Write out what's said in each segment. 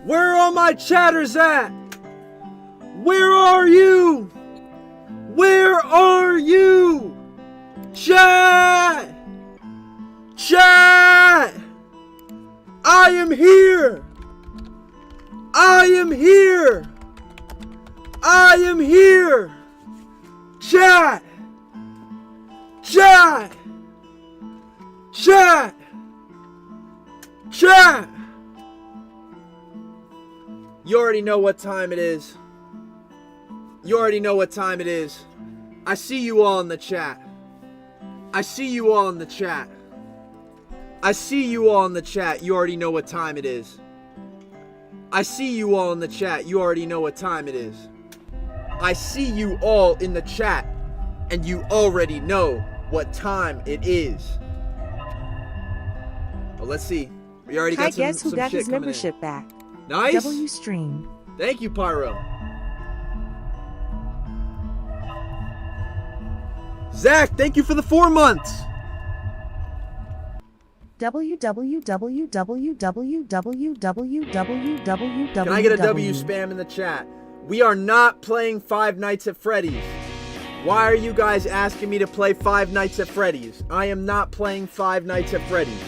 Where are all my chatters at? Where are you? Where are you? Chat! Chat! I am here! I am here! I am here! Chat! Chat! Chat! Chat! You already know what time it is. You already know what time it is. I see you all in the chat. I see you all in the chat. I see you all in the chat. You already know what time it is. I see you all in the chat. You already know what time it is. I see you all in the chat, and you already know what time it is. Well, let's see. We already got some guess who got shit his coming membership in. back? Nice. W Stream. Thank you, Pyro. Zach, thank you for the 4 months. www. Can I get a W spam in the chat? We are not playing Five Nights at Freddy's. Why are you guys asking me to play Five Nights at Freddy's? I am not playing Five Nights at Freddy's.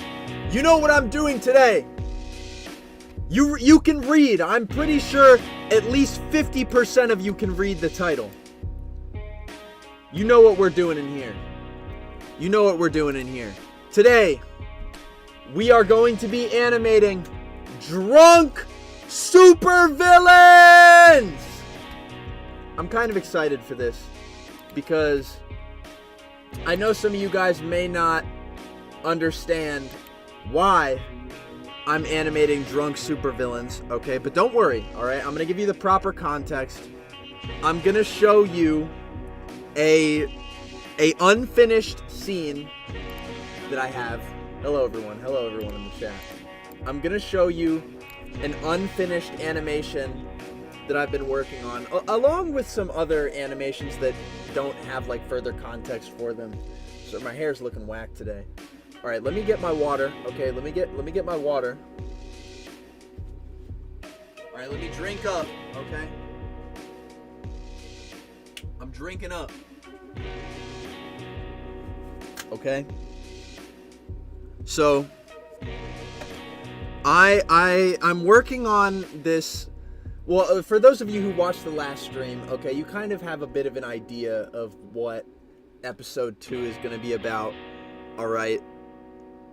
You know what I'm doing today. You can read. I'm pretty sure at least 50% of you can read the title. You know what we're doing in here. You know what we're doing in here. Today, we are going to be animating drunk supervillains! I'm kind of excited for this because I know some of you guys may not understand why I'm animating drunk supervillains, okay? But don't worry, alright? I'm gonna give you the proper context. I'm gonna show you a unfinished scene that I have. Hello everyone in the chat. I'm gonna show you an unfinished animation that I've been working on, along with some other animations that don't have like further context for them. So my hair's looking whack today. All right, let me get my water. Okay, let me get my water. All right, let me drink up. Okay, I'm drinking up. Okay. So I'm working on this. Well, for those of you who watched the last stream, okay, you kind of have a bit of an idea of what episode 2 is going to be about. All right.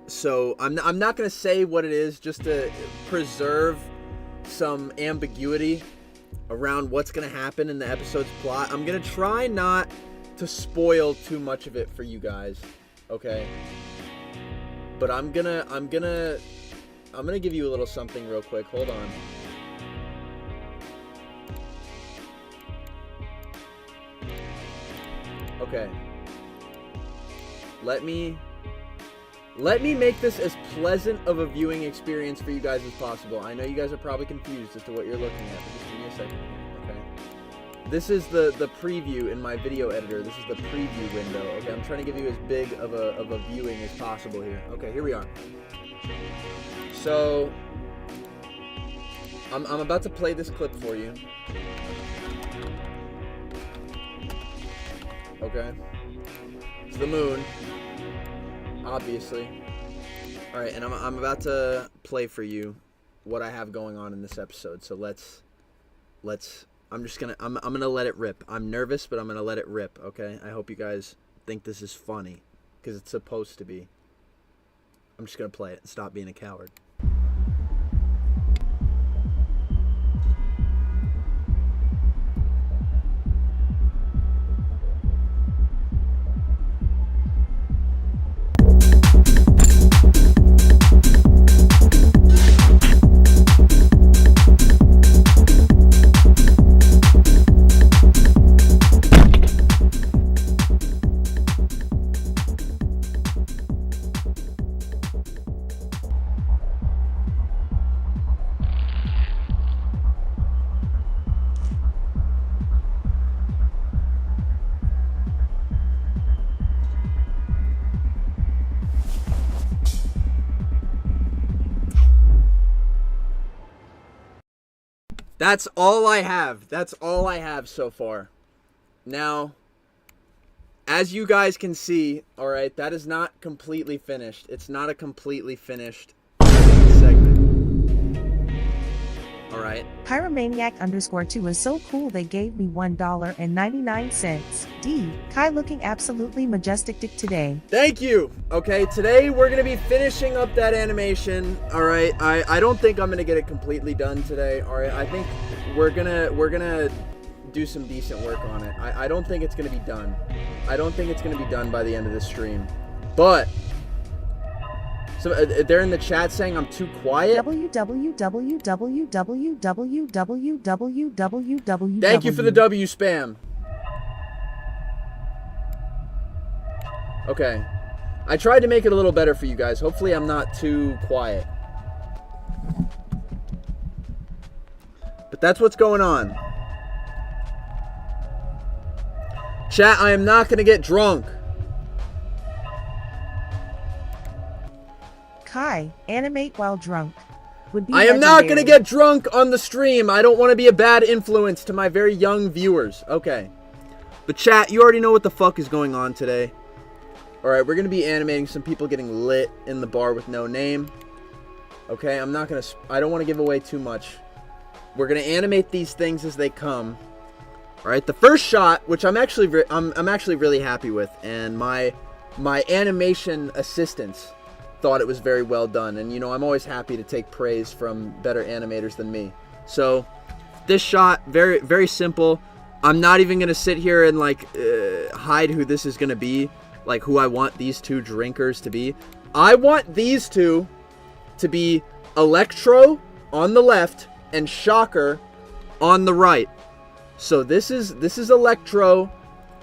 So I'm not going to say what it is just to preserve some ambiguity around what's going to happen in the episode's plot. I'm going to try not to spoil too much of it for you guys. Okay. But I'm gonna give you a little something real quick. Hold on. Okay. Let me make this as pleasant of a viewing experience for you guys as possible. I know you guys are probably confused as to what you're looking at. Just give me a second here, okay? This is the preview in my video editor. This is the preview window. Okay, I'm trying to give you as big of a viewing as possible here. Okay, here we are. So I'm about to play this clip for you. Okay. It's the moon, obviously. All right, and I'm about to play for you what I have going on in this episode. So let's I'm gonna let it rip. I'm nervous, but I'm gonna let it rip, okay? I hope you guys think this is funny, because it's supposed to be. I'm just gonna play it and stop being a coward. That's all I have. That's all I have so far. Now, as you guys can see, all right, that is not completely finished. It's not a completely finished segment. All right. Pyromaniac_2 is so cool they gave me $1.99. D. Kai looking absolutely majestic today. Thank you. Okay, today we're going to be finishing up that animation. All right. I don't think I'm going to get it completely done today. All right. I think we're going to do some decent work on it. I don't think it's going to be done. I don't think it's going to be done by the end of this stream. But so they're in the chat saying I'm too quiet. www. Thank you for the W spam. Okay. I tried to make it a little better for you guys. Hopefully I'm not too quiet. But that's what's going on. Chat, I am not going to get drunk. Kai, animate while drunk. Would be I am not going to get drunk on the stream. I don't want to be a bad influence to my very young viewers. Okay. But chat, you already know what the fuck is going on today. Alright, we're going to be animating some people getting lit in the bar with no name. Okay, I don't want to give away too much. We're going to animate these things as they come. Alright, the first shot, which I'm actually really happy with, and my animation assistants thought it was very well done, and you know, I'm always happy to take praise from better animators than me. So this shot, very, very simple. I'm not even gonna sit here and like hide who this is gonna be, like who I want these two drinkers to be. I want these two to be Electro on the left and Shocker on the right. So this is Electro,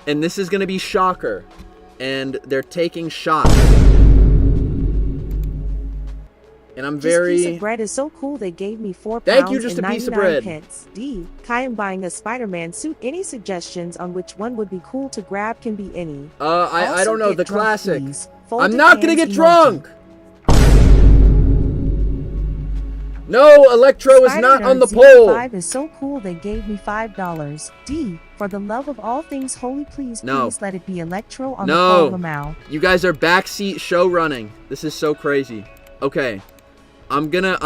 and this is gonna be Shocker, and they're taking shots. And I'm very... This piece of bread is so cool they gave me £4 Thank you, just a piece of bread. D. Kai am buying a Spider-Man suit. Any suggestions on which one would be cool to grab can be any. I don't know, the classic. I'm Folded not gonna hands get emoji. drunk! No, Electro is not on the pole! 5 is so cool they gave me $5. D. For the love of all things holy, please let it be Electro on the pole, Lamau. You guys are backseat show running. This is so crazy. Okay. I'm gonna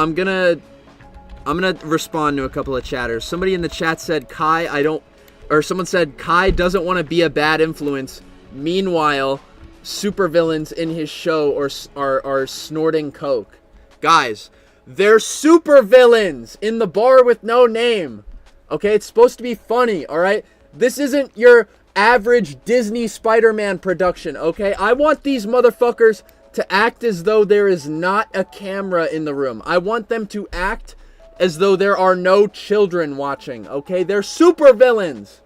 respond to a couple of chatters. Somebody in the chat said someone said Kai doesn't want to be a bad influence. Meanwhile, supervillains in his show are snorting coke. Guys, they're supervillains in the bar with no name. Okay, it's supposed to be funny, all right? This isn't your average Disney Spider-Man production, okay? I want these motherfuckers to act as though there is not a camera in the room. I want them to act as though there are no children watching, okay? They're super villains.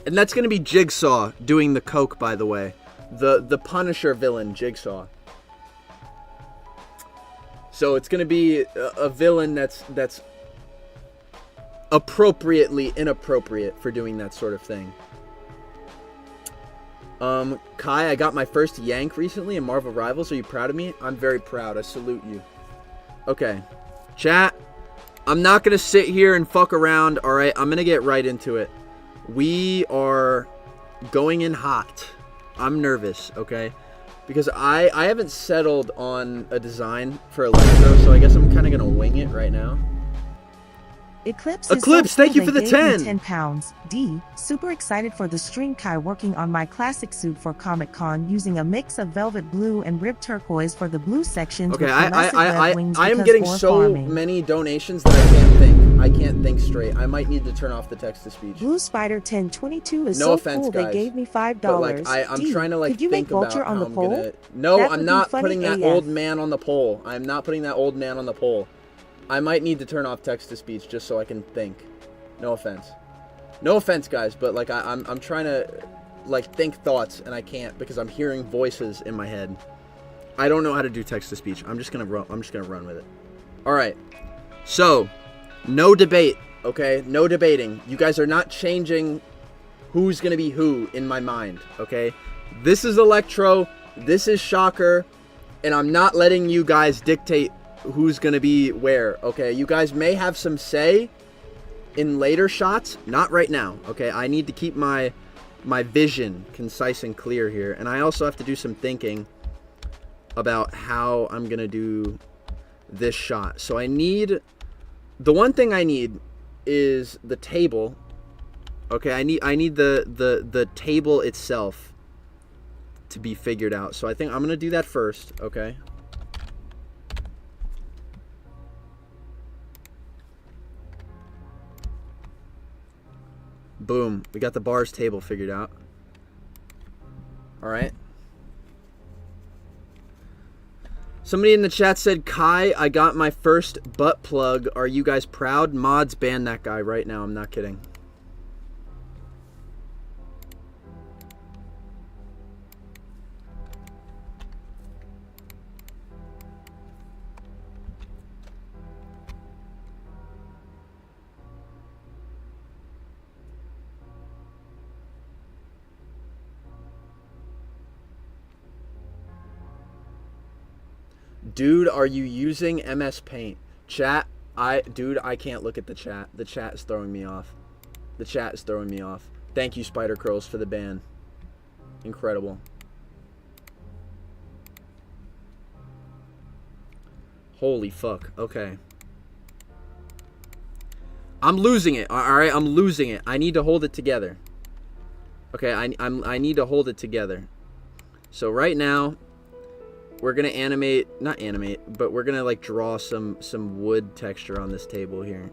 And that's going to be Jigsaw doing the coke, by the way. The Punisher villain, Jigsaw. So it's going to be a villain that's appropriately inappropriate for doing that sort of thing. Kai, I got my first yank recently in Marvel Rivals. Are you proud of me? I'm very proud. I salute you. Okay. Chat, I'm not going to sit here and fuck around, alright? I'm going to get right into it. We are going in hot. I'm nervous, okay? Because I haven't settled on a design for Electro, so I guess I'm kind of going to wing it right now. Eclipse, thank you for the 10. £10. D. Super excited for the stream. Kai working on my classic suit for Comic-Con using a mix of velvet blue and ribbed turquoise for the blue sections. Okay, I am getting so many donations that I can't think. I can't think straight. I might need to turn off the text-to-speech. Blue Spider 1022 is no so offense, cool. Guys, they gave me $5. But like, I'm trying to like could you think make Vulture about on how the I'm pole? gonna... No, That I'm would not be putting that funny old AF. man on the pole. I'm not putting that old man on the pole. I might need to turn off text-to-speech just so I can think. No offense. No offense, guys, but like I'm trying to like think thoughts and I can't because I'm hearing voices in my head. I don't know how to do text-to-speech. I'm just gonna run with it. All right. So, no debate, okay? No debating. You guys are not changing who's gonna be who in my mind, okay? This is Electro. This is Shocker, and I'm not letting you guys dictate who's gonna be where. Okay, you guys may have some say in later shots, not right now. Okay, I need to keep my vision concise and clear here, and I also have to do some thinking about how I'm gonna do this shot. So I need, the one thing I need is the table. Okay, I need the table itself to be figured out. So I think I'm gonna do that first. Okay. Boom, we got the bars table figured out. All right. Somebody in the chat said, Kai, I got my first butt plug. Are you guys proud? Mods, ban that guy right now. I'm not kidding. Dude, are you using MS Paint? Chat, dude, I can't look at the chat. The chat is throwing me off. The chat is throwing me off. Thank you, Spider Curls, for the ban. Incredible. Holy fuck. Okay. I'm losing it. All right, I'm losing it. I need to hold it together. Okay, I need to hold it together. So right now, we're gonna not animate, but we're gonna like draw some wood texture on this table here,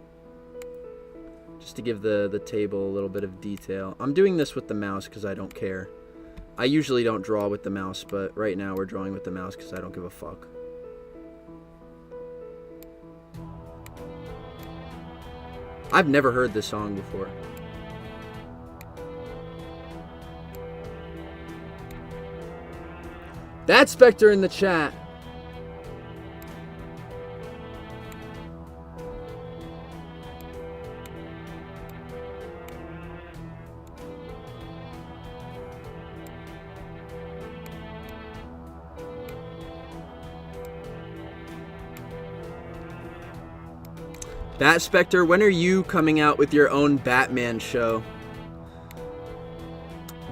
just to give the table a little bit of detail. I'm doing this with the mouse because I don't care. I usually don't draw with the mouse, but right now we're drawing with the mouse because I don't give a fuck. I've never heard this song before. That Spectre in the chat. Bat Spectre, when are you coming out with your own Batman show?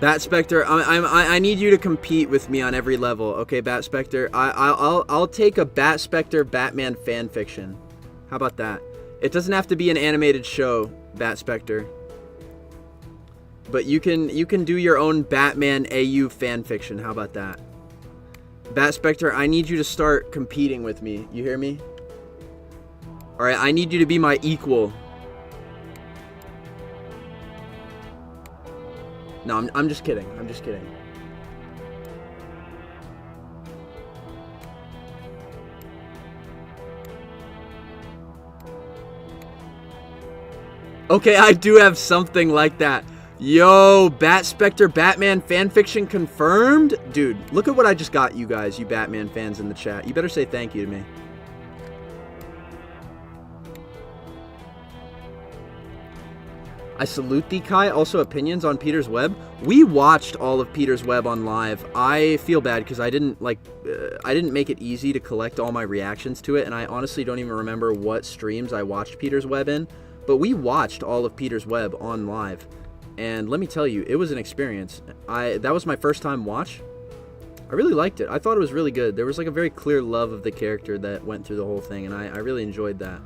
Bat Spectre, I need you to compete with me on every level, okay, Bat Spectre? I'll take a Bat Spectre Batman fan fiction. How about that? It doesn't have to be an animated show, Bat Spectre. But you can do your own Batman AU fan fiction. How about that? Bat Spectre, I need you to start competing with me. You hear me? All right, I need you to be my equal. No, I'm just kidding. I'm just kidding. Okay, I do have something like that. Yo, Bat Spectre Batman fanfiction confirmed? Dude, look at what I just got you guys, you Batman fans in the chat. You better say thank you to me. I salute thee, Kai. Also, opinions on Peter's Web. We watched all of Peter's Web on live. I feel bad because I didn't make it easy to collect all my reactions to it, and I honestly don't even remember what streams I watched Peter's Web in. But we watched all of Peter's Web on live, and let me tell you, it was an experience. That was my first time watch. I really liked it. I thought it was really good. There was like a very clear love of the character that went through the whole thing, and I really enjoyed that.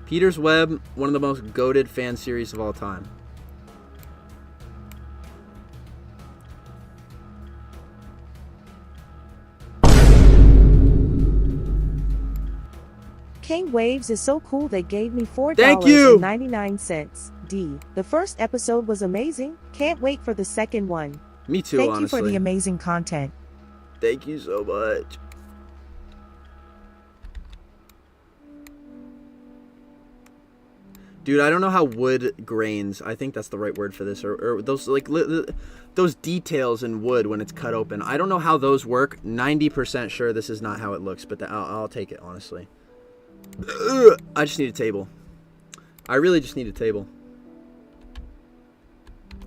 Peter's Web, one of the most goated fan series of all time. King Waves is so cool they gave me Thank you. $4.99. D. The first episode was amazing. Can't wait for the second one. Me too, Thank honestly. you for the amazing content. Thank you so much. Dude, I don't know how wood grains, I think that's the right word for this, or those like those details in wood when it's cut open. I don't know how those work. 90% sure this is not how it looks, but I'll take it, honestly. I just need a table. I really just need a table.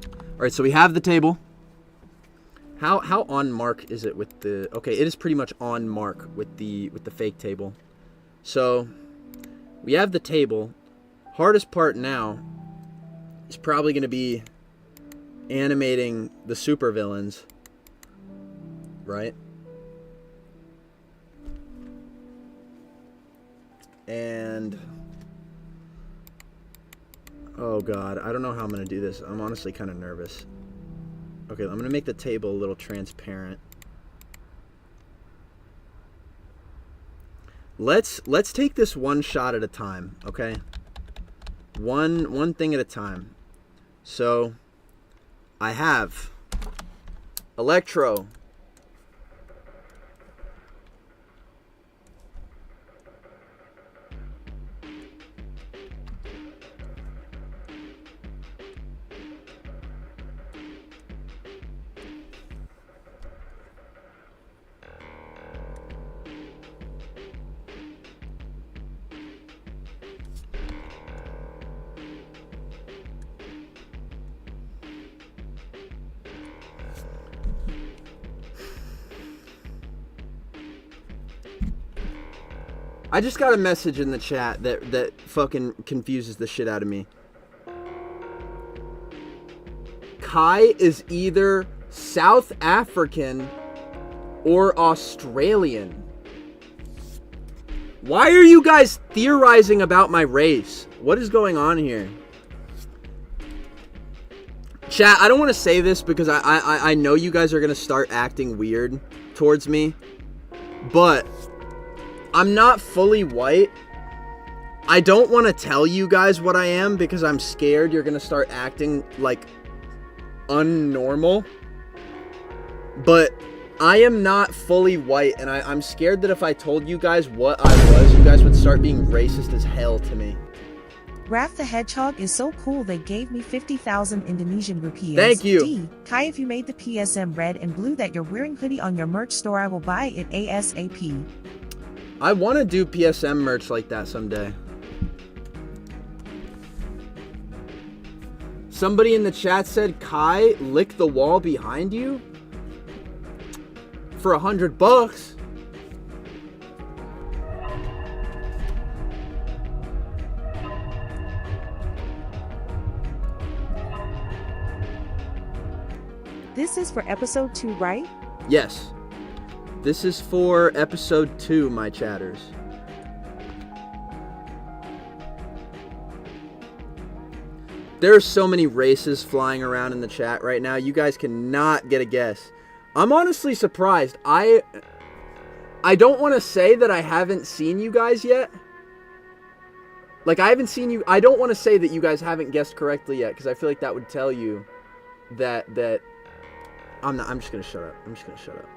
All right, so we have the table. How on mark is it with the... Okay, it is pretty much on mark with the fake table. So, we have the table. Hardest part now is probably going to be animating the supervillains, right? And... oh god, I don't know how I'm going to do this. I'm honestly kind of nervous. Okay, I'm going to make the table a little transparent. Let's take this one shot at a time, okay? One thing at a time. So, I have Electro. I just got a message in the chat that fucking confuses the shit out of me. Kai is either South African or Australian. Why are you guys theorizing about my race? What is going on here? Chat, I don't want to say this because I know you guys are going to start acting weird towards me. But I'm not fully white. I don't want to tell you guys what I am because I'm scared you're going to start acting like unnormal. But I am not fully white, and I'm scared that if I told you guys what I was, you guys would start being racist as hell to me. Raph the Hedgehog is so cool they gave me 50,000 Indonesian rupiahs. Thank you. D. Kai, if you made the PSM red and blue that you're wearing hoodie on your merch store, I will buy it ASAP. I want to do PSM merch like that someday. Somebody in the chat said, Kai, lick the wall behind you? For $100? This is for episode 2, right? Yes. This is for episode 2, my chatters. There are so many races flying around in the chat right now. You guys cannot get a guess. I'm honestly surprised. I don't want to say that I haven't seen you guys yet. Like, I haven't seen you. I don't want to say that you guys haven't guessed correctly yet, because I feel like that would tell you that I'm just going to shut up. I'm just going to shut up.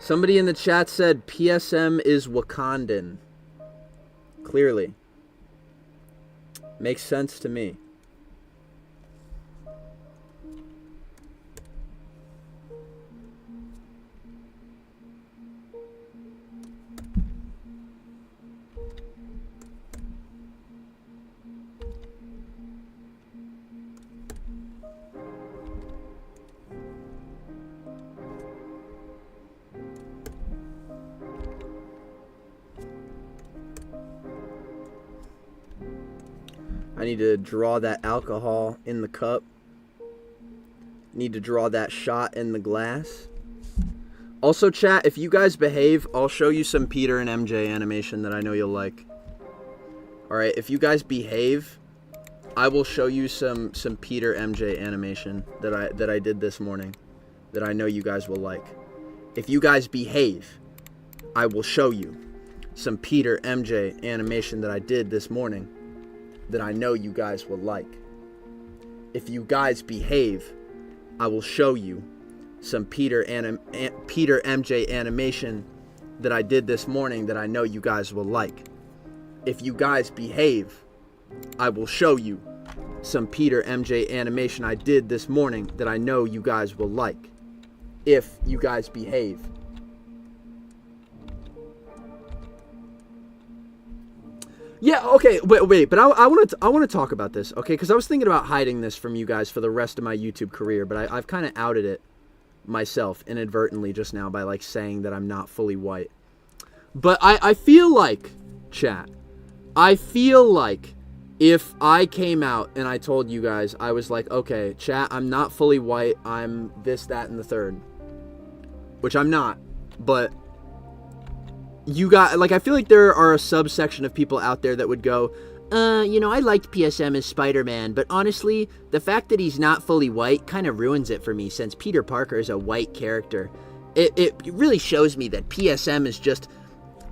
Somebody in the chat said PSM is Wakandan. Clearly. Makes sense to me. I need to draw that alcohol in the cup. Need to draw that shot in the glass. Also, chat, if you guys behave, I'll show you some Peter and MJ animation that I know you'll like. Alright, if you guys behave, I will show you some Peter MJ animation that I did this morning that I know you guys will like. If you guys behave, I will show you some Peter MJ animation that I did this morning that I know you guys will like. If you guys behave, I will show you some Peter MJ animation that I did this morning that I know you guys will like. If you guys behave, I will show you some Peter MJ animation I did this morning that I know you guys will like. If you guys behave. Yeah, okay, wait, but I want to talk about this, okay? Because I was thinking about hiding this from you guys for the rest of my YouTube career, but I've kind of outed it myself inadvertently just now by like saying that I'm not fully white. But I feel like, chat, I feel like if I came out and I told you guys, I was like, okay, chat, I'm not fully white, I'm this, that, and the third. Which I'm not, but you got, like, I feel like there are a subsection of people out there that would go, you know, I liked PSM as Spider-Man, but honestly, the fact that he's not fully white kind of ruins it for me since Peter Parker is a white character. It really shows me that PSM is just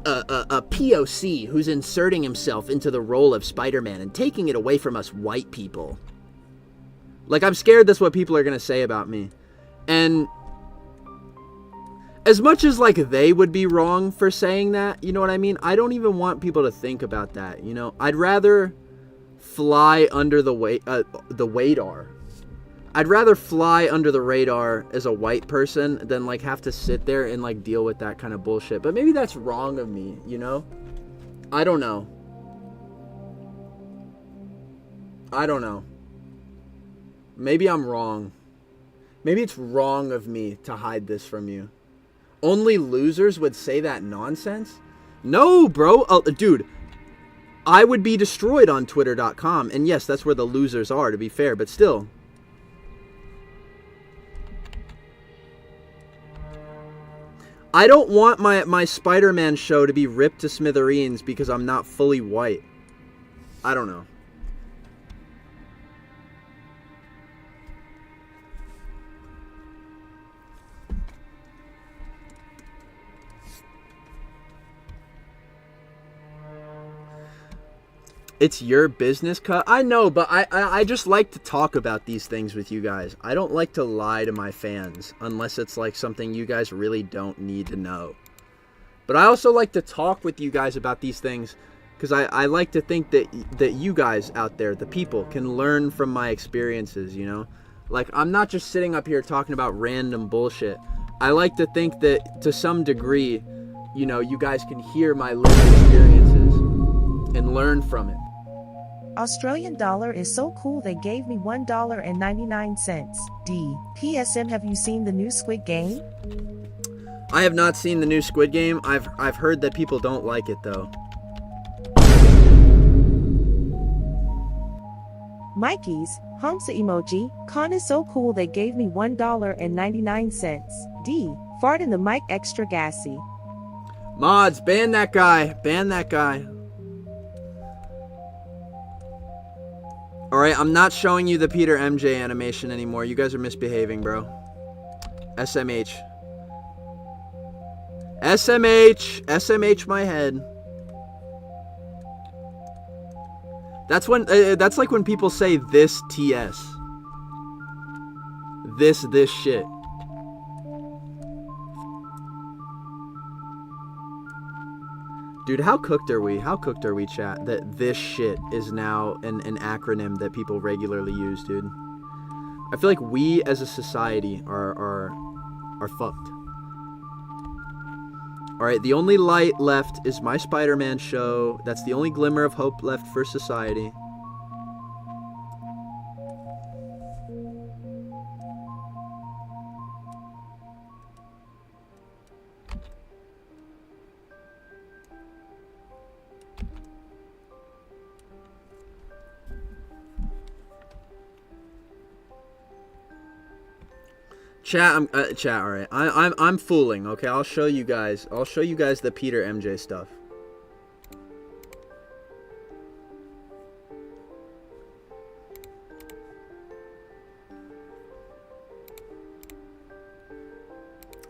a POC who's inserting himself into the role of Spider-Man and taking it away from us white people. Like, I'm scared that's what people are going to say about me. And as much as, like, they would be wrong for saying that, you know what I mean? I don't even want people to think about that, you know? I'd rather fly under the radar. I'd rather fly under the radar as a white person than, like, have to sit there and, like, deal with that kind of bullshit. But maybe that's wrong of me, you know? I don't know. I don't know. Maybe I'm wrong. Maybe it's wrong of me to hide this from you. Only losers would say that nonsense? No, bro. Dude, I would be destroyed on Twitter.com. And yes, that's where the losers are, to be fair, but still. I don't want my Spider-Man show to be ripped to smithereens because I'm not fully white. I don't know. It's your business, cut. I know, but I just like to talk about these things with you guys. I don't like to lie to my fans unless it's like something you guys really don't need to know. But I also like to talk with you guys about these things because I like to think that you guys out there, the people, can learn from my experiences, you know? Like, I'm not just sitting up here talking about random bullshit. I like to think that to some degree, you know, you guys can hear my lived experiences and learn from it. Australian dollar is so cool they gave me $1.99. D. PSM, have you seen the new Squid Game? I have not seen the new Squid Game. I've heard that people don't like it though. Mikey's Hamsa emoji. Con is so cool they gave me $1.99. D. Fart in the mic, extra gassy. Mods, ban that guy. Ban that guy. Alright, I'm not showing you the Peter MJ animation anymore. You guys are misbehaving, bro. SMH. SMH! SMH my head. That's when, that's like when people say this TS. This shit. Dude, how cooked are we? How cooked are we, chat? That this shit is now an acronym that people regularly use, dude. I feel like we as a society are fucked. Alright, the only light left is my Spider-Man show. That's the only glimmer of hope left for society. Chat, all right. I'm fooling. Okay, I'll show you guys. I'll show you guys the Peter MJ stuff.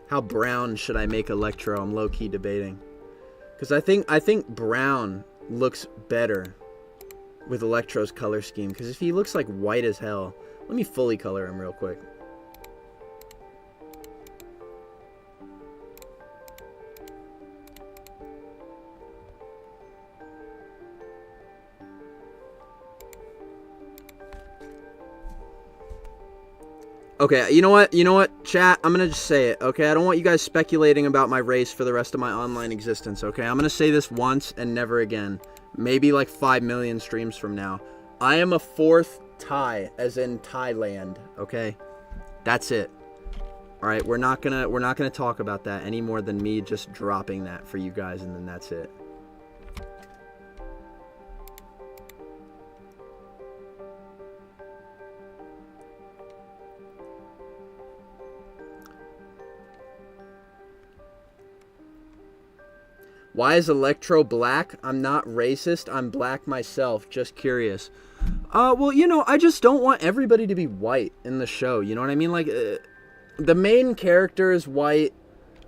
How brown should I make Electro? I'm low key debating, because I think brown looks better with Electro's color scheme. Because if he looks like white as hell, let me fully color him real quick. Okay, you know what, chat? I'm gonna just say it, okay? I don't want you guys speculating about my race for the rest of my online existence, okay? I'm gonna say this once and never again. maybe like 5 million streams from now. I am a 4th Thai, as in Thailand, okay? That's it. All right, we're not gonna talk about that any more than me just dropping that for you guys, and then that's it. Why is Electro black? I'm not racist. I'm black myself. Just curious. Well, you know, I just don't want everybody to be white in the show. You know what I mean? Like, the main character is white.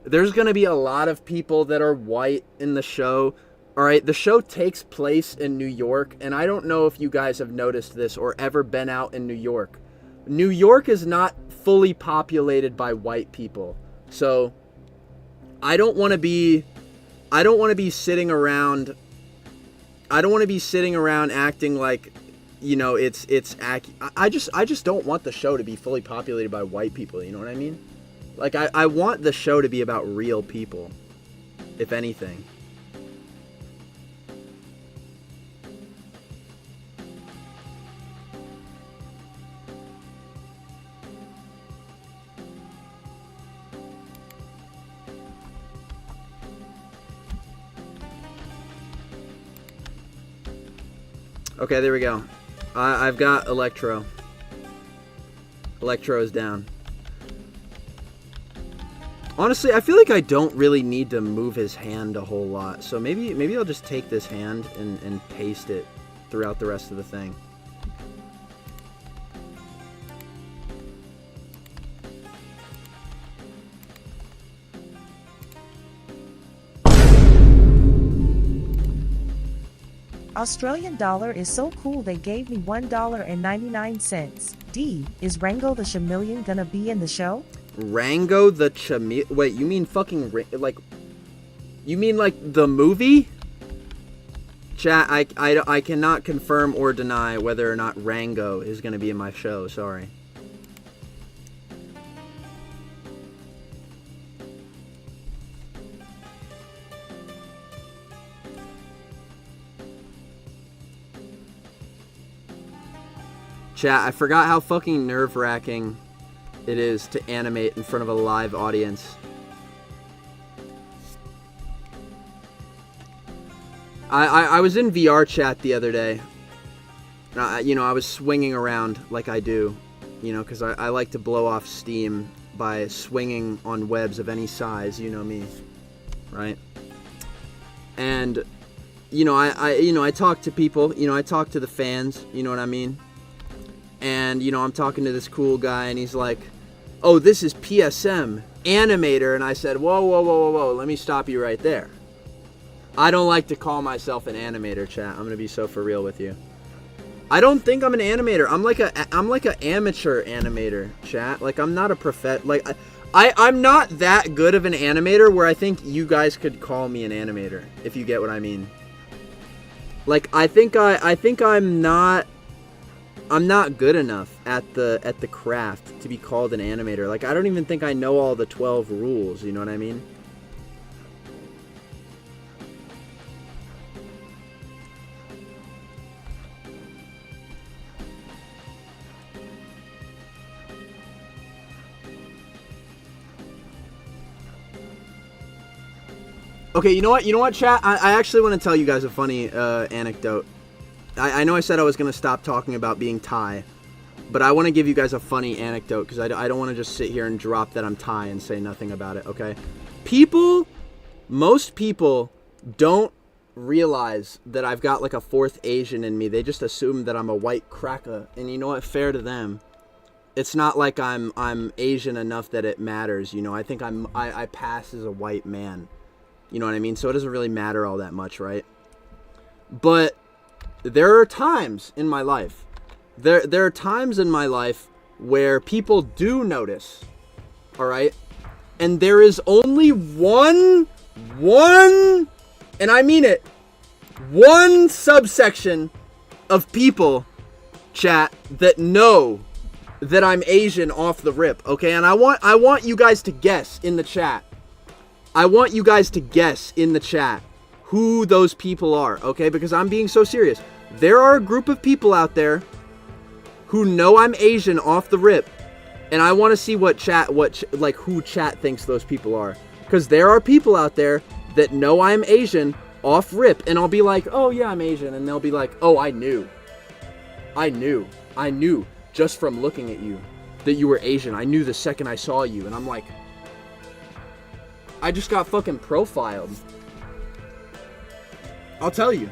There's going to be a lot of people that are white in the show. All right, the show takes place in New York, and I don't know if you guys have noticed this or ever been out in New York. New York is not fully populated by white people. So, I don't want to be sitting around acting like, you know, I just don't want the show to be fully populated by white people, you know what I mean? Like, I want the show to be about real people, if anything. Okay, there we go. I've got Electro. Electro is down. Honestly, I feel like I don't really need to move his hand a whole lot. So maybe I'll just take this hand and paste it throughout the rest of the thing. Australian dollar is so cool they gave me $1.99. D, is Rango the Chameleon gonna be in the show? Rango the Chameleon? Wait, you mean fucking, like, you mean like the movie? Chat, I cannot confirm or deny whether or not Rango is gonna be in my show, sorry. Chat, I forgot how fucking nerve-wracking it is to animate in front of a live audience. I was in VR chat the other day. You know, I was swinging around like I do, you know, because I like to blow off steam by swinging on webs of any size, you know me, right? And, you know, I talk to people, you know, I talk to the fans, you know what I mean? And, you know, I'm talking to this cool guy, and he's like, oh, this is PSM, animator. And I said, whoa, let me stop you right there. I don't like to call myself an animator, chat. I'm going to be so for real with you. I don't think I'm an animator. I'm like a amateur animator, chat. Like, I'm not a like, I'm not that good of an animator where I think you guys could call me an animator, if you get what I mean. Like, I think I'm not good enough at the craft to be called an animator. Like, I don't even think I know all the 12 rules, you know what I mean? Okay, you know what, chat? I actually want to tell you guys a funny anecdote. I know I said I was going to stop talking about being Thai, but I want to give you guys a funny anecdote because I don't want to just sit here and drop that I'm Thai and say nothing about it, okay? Most people don't realize that I've got like a 4th Asian in me. They just assume that I'm a white cracker, and you know what? Fair to them. It's not like I'm Asian enough that it matters, you know? I think I pass as a white man, you know what I mean? So it doesn't really matter all that much, right? But there are times in my life, there are times in my life where people do notice, all right? And there is only one, and I mean it, one subsection of people, chat, that know that I'm Asian off the rip, okay? And I want you guys to guess in the chat. I want you guys to guess in the chat who those people are, okay? Because I'm being so serious. There are a group of people out there who know I'm Asian off the rip, and I want to see who chat thinks those people are. Because there are people out there that know I'm Asian off rip, and I'll be like, oh yeah, I'm Asian, and they'll be like, oh, I knew just from looking at you that you were Asian. I knew the second I saw you. And I'm like, I just got fucking profiled. I'll tell you,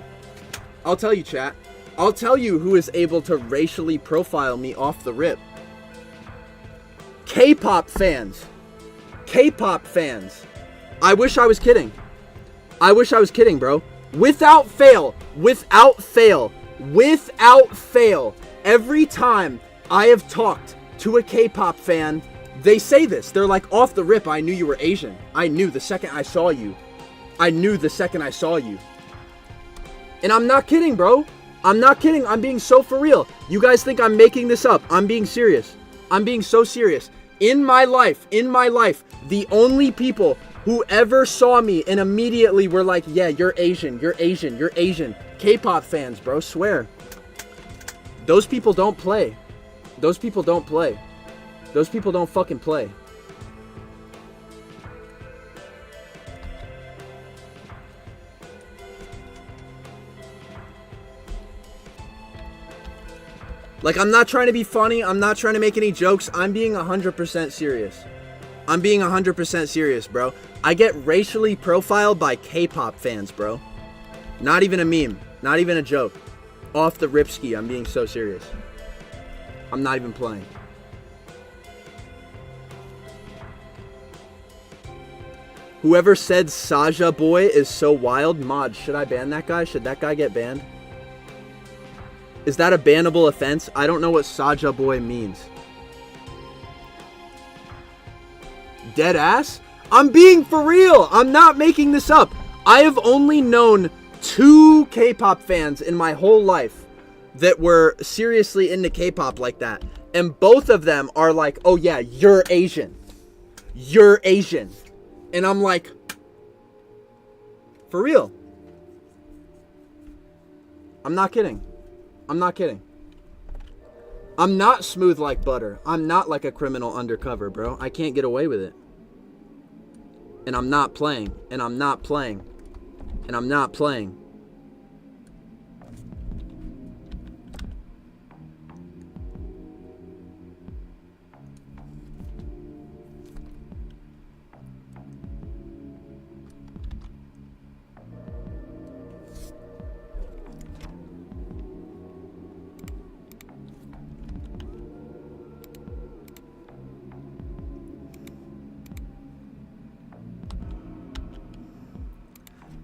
chat. I'll tell you who is able to racially profile me off the rip. K-pop fans. I wish I was kidding. Bro. Without fail, every time I have talked to a K-pop fan, they say this. They're like, off the rip, I knew you were Asian. I knew the second I saw you. And I'm not kidding, bro. I'm not kidding. I'm being so for real. You guys think I'm making this up. I'm being serious. I'm being so serious. In my life, the only people who ever saw me and immediately were like, yeah, you're Asian. K-pop fans, bro, swear. Those people don't play. Those people don't fucking play. Like, I'm not trying to be funny. I'm not trying to make any jokes. I'm being 100% serious. I'm being 100% serious, bro. I get racially profiled by K-pop fans, bro. Not even a meme. Not even a joke. Off the ripski, I'm being so serious. I'm not even playing. Whoever said Saja Boy is so wild, mod, should I ban that guy? Should that guy get banned? Is that a bannable offense? I don't know what Saja Boy means. Dead ass? I'm being for real. I'm not making this up. I have only known 2 K-pop fans in my whole life that were seriously into K-pop like that. And both of them are like, oh yeah, you're Asian. And I'm like, for real. I'm not kidding. I'm not smooth like butter. I'm not like a criminal undercover, bro. I can't get away with it. And I'm not playing.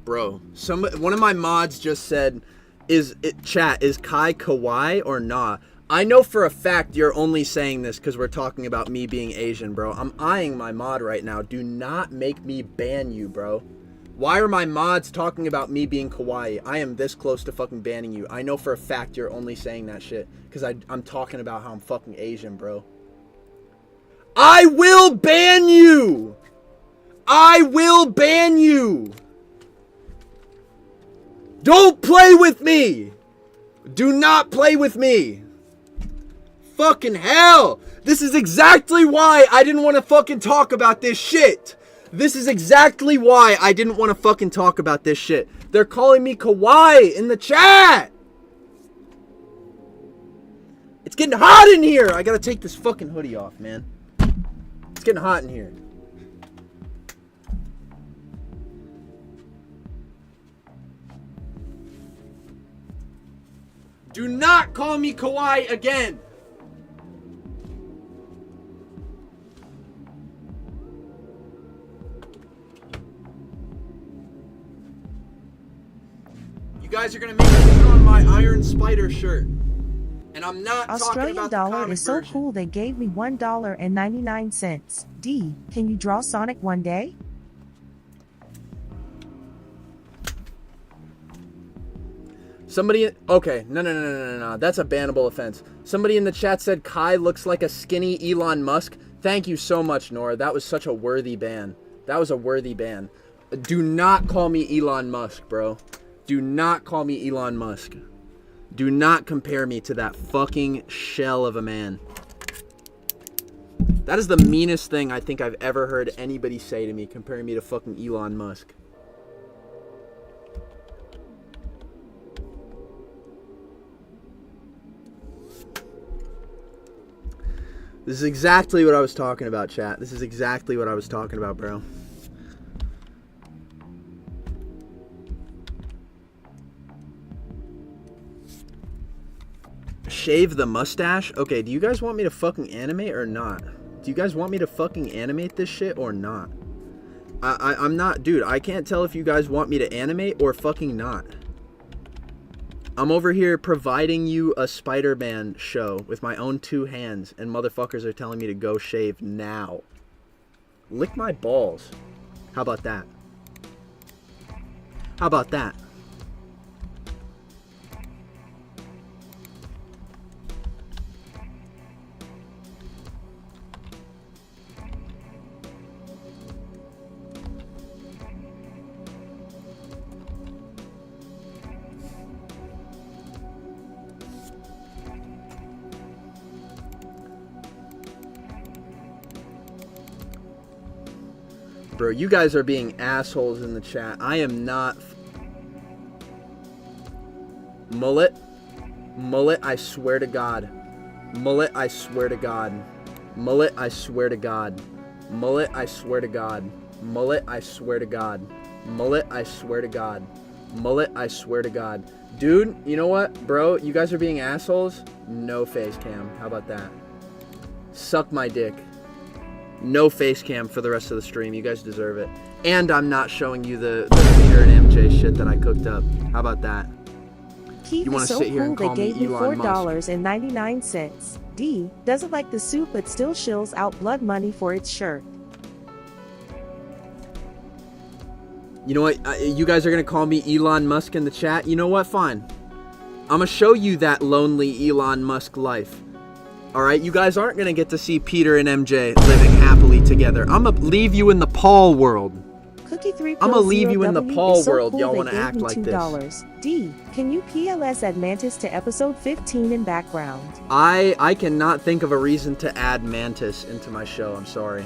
Bro, one of my mods just said, is Kai kawaii or nah? I know for a fact you're only saying this because we're talking about me being Asian, bro. I'm eyeing my mod right now. Do not make me ban you, bro. Why are my mods talking about me being kawaii? I am this close to fucking banning you. I know for a fact you're only saying that shit because I'm talking about how I'm fucking Asian, bro. I will ban you! Don't play with me! Do not play with me! Fucking hell! This is exactly why I didn't want to fucking talk about this shit! They're calling me kawaii in the chat! It's getting hot in here! I gotta take this fucking hoodie off, man. It's getting hot in here. Do not call me kawaii again! You guys are gonna make me put on my Iron Spider shirt. And I'm not Australian talking about dollar the comic is so version. cool they gave me $1.99. D, can you draw Sonic one day? Somebody, okay, no. That's a bannable offense. Somebody in the chat said Kai looks like a skinny Elon Musk. Thank you so much, Nora. That was such a worthy ban. That was a worthy ban. Do not call me Elon Musk, bro. Do not call me Elon Musk. Do not compare me to that fucking shell of a man. That is the meanest thing I think I've ever heard anybody say to me, comparing me to fucking Elon Musk. This is exactly what I was talking about, chat. This is exactly what I was talking about, bro. Shave the mustache? Okay, do you guys want me to fucking animate or not? Do you guys want me to fucking animate this shit or not? I'm not, dude, I can't tell if you guys want me to animate or fucking not. I'm over here providing you a Spider-Man show with my own 2 hands, and motherfuckers are telling me to go shave now. Lick my balls. How about that? How about that? Bro, you guys are being assholes in the chat. I am not. Mullet. Mullet, I swear to God. Mullet, I swear to God. Mullet, I swear to God. Mullet, I swear to God. Mullet, I swear to God. Mullet, I swear to God. Mullet, I swear to God. Dude, you know what, bro? You guys are being assholes. No face cam. How about that? Suck my dick. No face cam for the rest of the stream. You guys deserve it. And I'm not showing you the Peter and MJ shit that I cooked up. How about that? Keith You want to is so sit here cool and they call me gave me Elon Musk? $4.99. D doesn't like the soup but still shills out blood money for its shirt. You know what? You guys are going to call me Elon Musk in the chat? You know what? Fine. I'm going to show you that lonely Elon Musk life. Alright? You guys aren't going to get to see Peter and MJ living happily together. I'm going to leave you in the Paul world. Cookie 3 I'm gonna leave you in the W Paul is so world. cool Y'all they want to gave act me like this. $2. D, can you PLS add Mantis to episode 15 in background? I cannot think of a reason to add Mantis into my show. I'm sorry.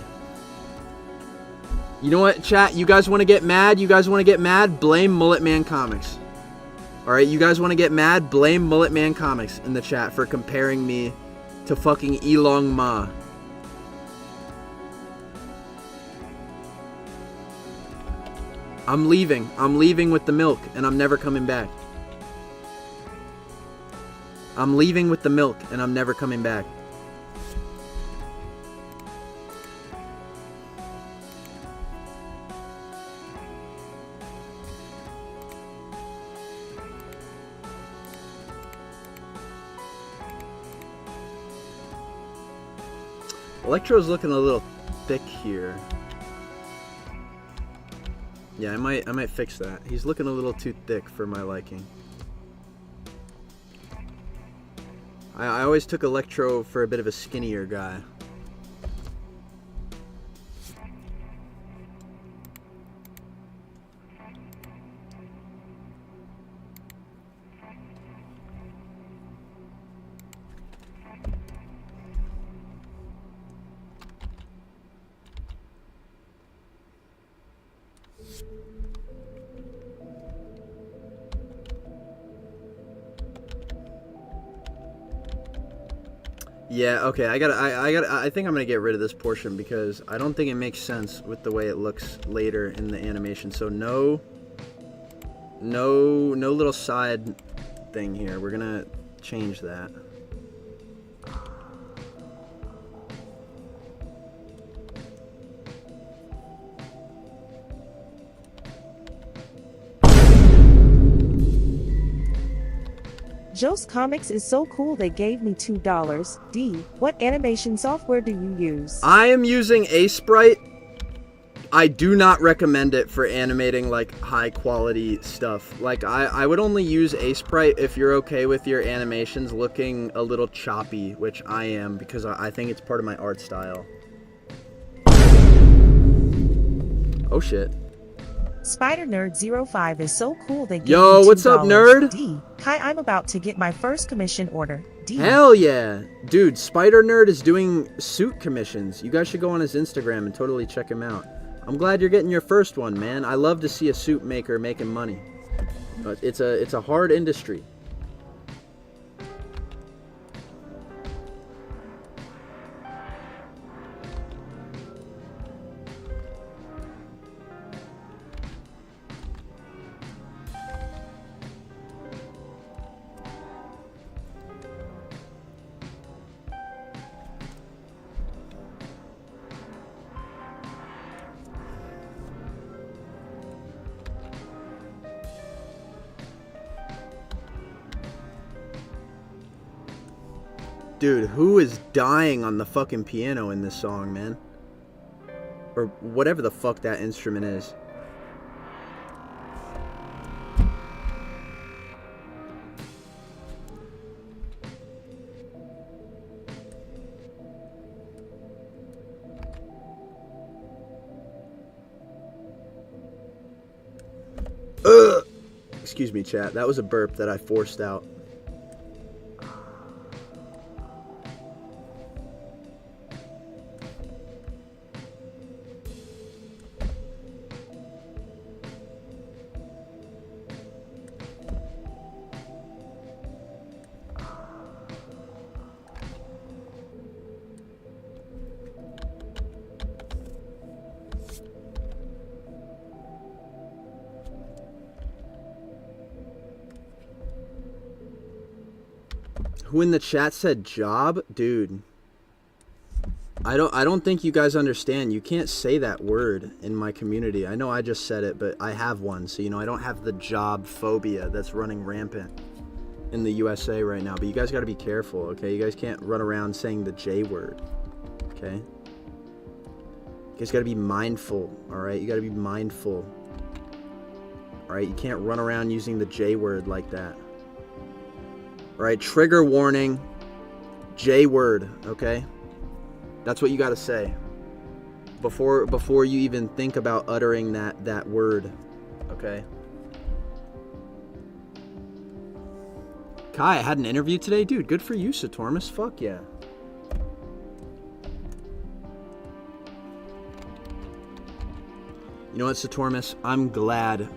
You know what, chat? You guys want to get mad? You guys want to get mad? Blame Mullet Man Comics. Alright, you guys want to get mad? Blame Mullet Man Comics in the chat for comparing me to fucking Elon Ma. I'm leaving. I'm leaving with the milk, and I'm never coming back. I'm leaving with the milk, and I'm never coming back. Electro's looking a little thick here. Yeah, I might fix that. He's looking a little too thick for my liking. I always took Electro for a bit of a skinnier guy. Yeah, okay, I think I'm gonna get rid of this portion because I don't think it makes sense with the way it looks later in the animation. So no little side thing here. We're gonna change that. Joe's Comics is so cool they gave me $2. D, what animation software do you use? I am using Sprite. I do not recommend it for animating like high quality stuff. Like I would only use Sprite if you're okay with your animations looking a little choppy, which I am because I think it's part of my art style. Oh shit. Spider Nerd 05 is so cool they gave Yo, me $2. what's up, nerd? D. Kai, I'm about to get my first commission order. D. Hell yeah. Dude, Spider Nerd is doing suit commissions. You guys should go on his Instagram and totally check him out. I'm glad you're getting your first one, man. I love to see a suit maker making money. But it's a hard industry. Dude, who is dying on the fucking piano in this song, man? Or whatever the fuck that instrument is. Ugh! Excuse me, chat. That was a burp that I forced out. Who in the chat said job? Dude. I don't think you guys understand. You can't say that word in my community. I know I just said it, but I have one. So, I don't have the job phobia that's running rampant in the USA right now. But you guys got to be careful, okay? You guys can't run around saying the J word, okay? You guys got to be mindful, all right? You got to be mindful, all right? You can't run around using the J word like that. All right, trigger warning, J word, okay? That's what you got to say before you even think about uttering that word, okay? Kai, I had an interview today, dude. Good for you, Satormus. Fuck yeah. You know what, Satormus? I'm glad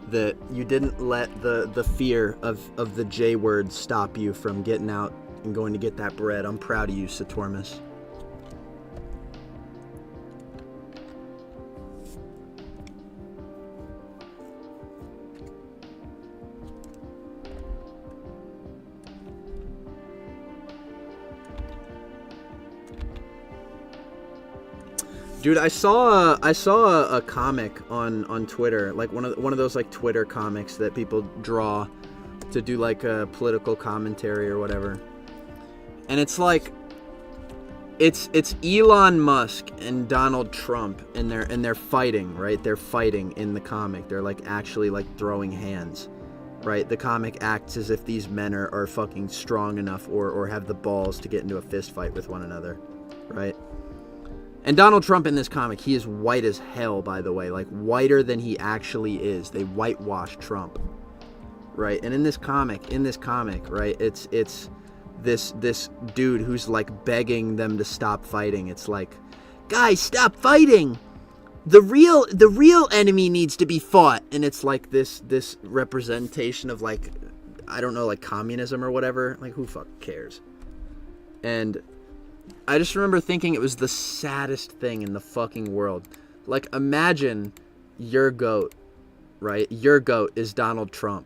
that you didn't let the fear of the J word stop you from getting out and going to get that bread. I'm proud of you, Satormus. Dude, I saw a comic on Twitter, like one of those like Twitter comics that people draw to do like a political commentary or whatever. And it's like it's Elon Musk and Donald Trump and they're fighting, right? They're fighting in the comic. They're like actually like throwing hands, right? The comic acts as if these men are fucking strong enough or have the balls to get into a fist fight with one another, right? And Donald Trump in this comic, he is white as hell, by the way. Like, whiter than he actually is. They whitewashed Trump, right? And in this comic, right, it's this dude who's, like, begging them to stop fighting. It's like, guys, stop fighting! The real enemy needs to be fought. And it's like this representation of, like, I don't know, like, communism or whatever. Like, who fuck cares? And I just remember thinking it was the saddest thing in the fucking world. Like, imagine your goat, right? Your goat is Donald Trump.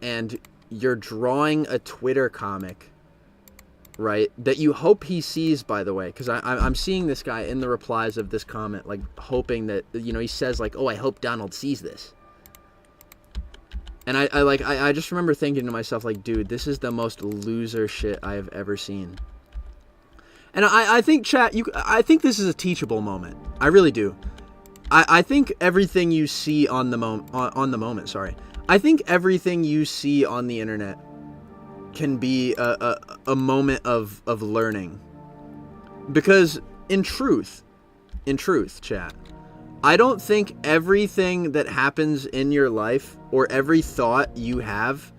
And you're drawing a Twitter comic, right? That you hope he sees, by the way. Because I'm seeing this guy in the replies of this comment, like, hoping that, he says, like, oh, I hope Donald sees this. And I just remember thinking to myself, like, dude, this is the most loser shit I have ever seen. And I think, chat, I think this is a teachable moment. I really do. I think everything you see on the moment, I think everything you see on the internet can be a moment of learning. Because in truth, chat, I don't think everything that happens in your life or every thought you have,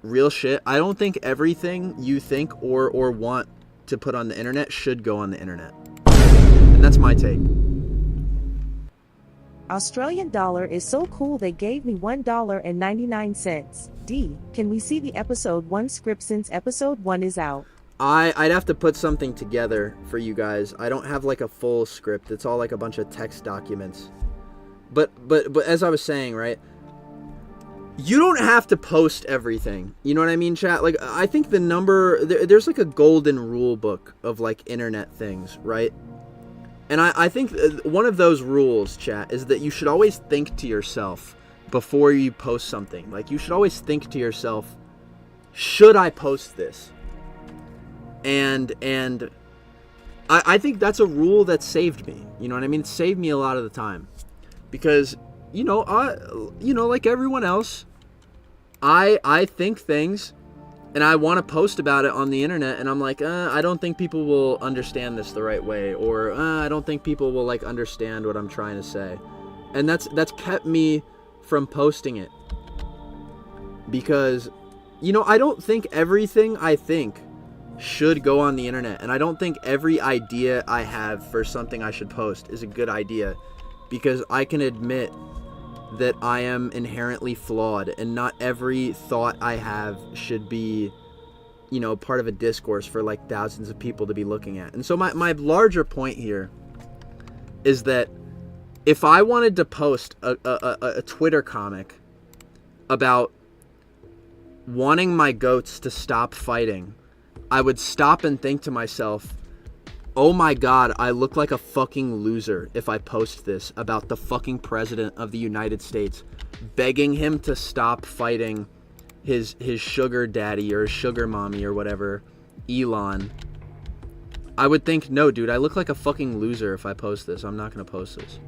real shit, I don't think everything you think or want to put on the internet should go on the internet. And that's my take. Australian dollar is so cool they gave me $1.99. D, can we see the episode 1 script since episode 1 is out? I'd have to put something together for you guys. I don't have like a full script. It's all like a bunch of text documents. But as I was saying, right? You don't have to post everything. You know what I mean, chat? Like, I think the number... There's like a golden rule book of like internet things, right? And I think one of those rules, chat, is that you should always think to yourself before you post something. Like, you should always think to yourself, should I post this? And I think that's a rule that saved me. You know what I mean? It saved me a lot of the time. Because, like everyone else, I think things and I want to post about it on the internet, and I'm like, I don't think people will understand this the right way, or I don't think people will like understand what I'm trying to say. And that's kept me from posting it. Because, I don't think everything I think should go on the internet, and I don't think every idea I have for something I should post is a good idea, because I can admit that I am inherently flawed, and not every thought I have should be, part of a discourse for like thousands of people to be looking at. And so my larger point here is that if I wanted to post a Twitter comic about wanting my goats to stop fighting, I would stop and think to myself, oh my god, I look like a fucking loser if I post this about the fucking president of the United States, begging him to stop fighting his sugar daddy or his sugar mommy or whatever, Elon. I would think, no dude, I look like a fucking loser if I post this. I'm not gonna post this.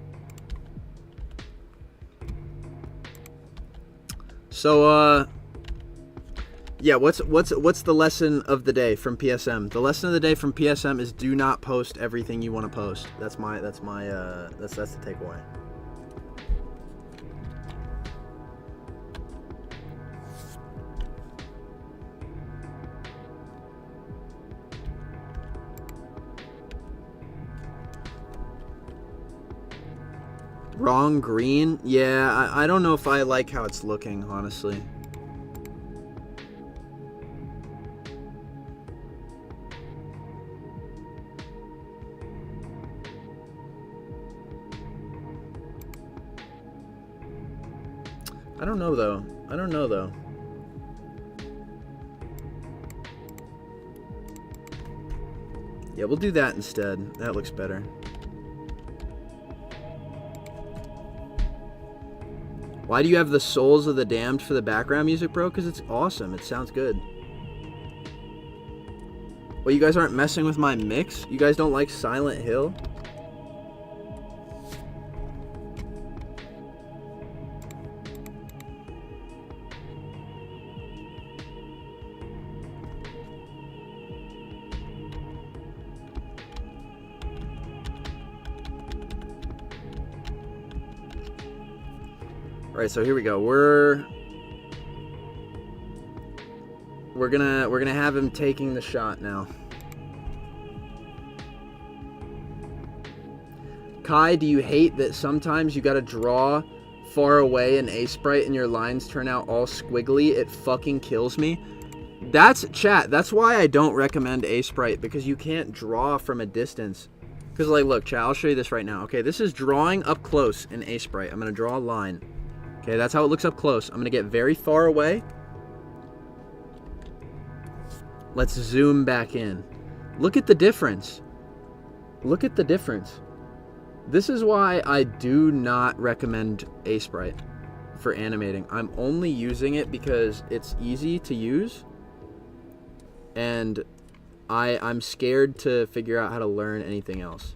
So, yeah, what's the lesson of the day from PSM? The lesson of the day from PSM is do not post everything you want to post. That's the takeaway. Wrong green? Yeah, I don't know if I like how it's looking, honestly. I don't know though. Yeah, we'll do that instead. That looks better. Why do you have the Souls of the Damned for the background music, bro? Because it's awesome. It sounds good. Well, you guys aren't messing with my mix? You guys don't like Silent Hill? Alright, so here we go. We're gonna have him taking the shot now. Kai, do you hate that sometimes you gotta draw far away in A-Sprite and your lines turn out all squiggly? It fucking kills me. That's why I don't recommend A-Sprite, because you can't draw from a distance. Because, like, look, chat, I'll show you this right now. Okay, this is drawing up close in A-Sprite. I'm gonna draw a line. Okay, that's how it looks up close. I'm going to get very far away. Let's zoom back in. Look at the difference. Look at the difference. This is why I do not recommend A-Sprite for animating. I'm only using it because it's easy to use. And I'm scared to figure out how to learn anything else.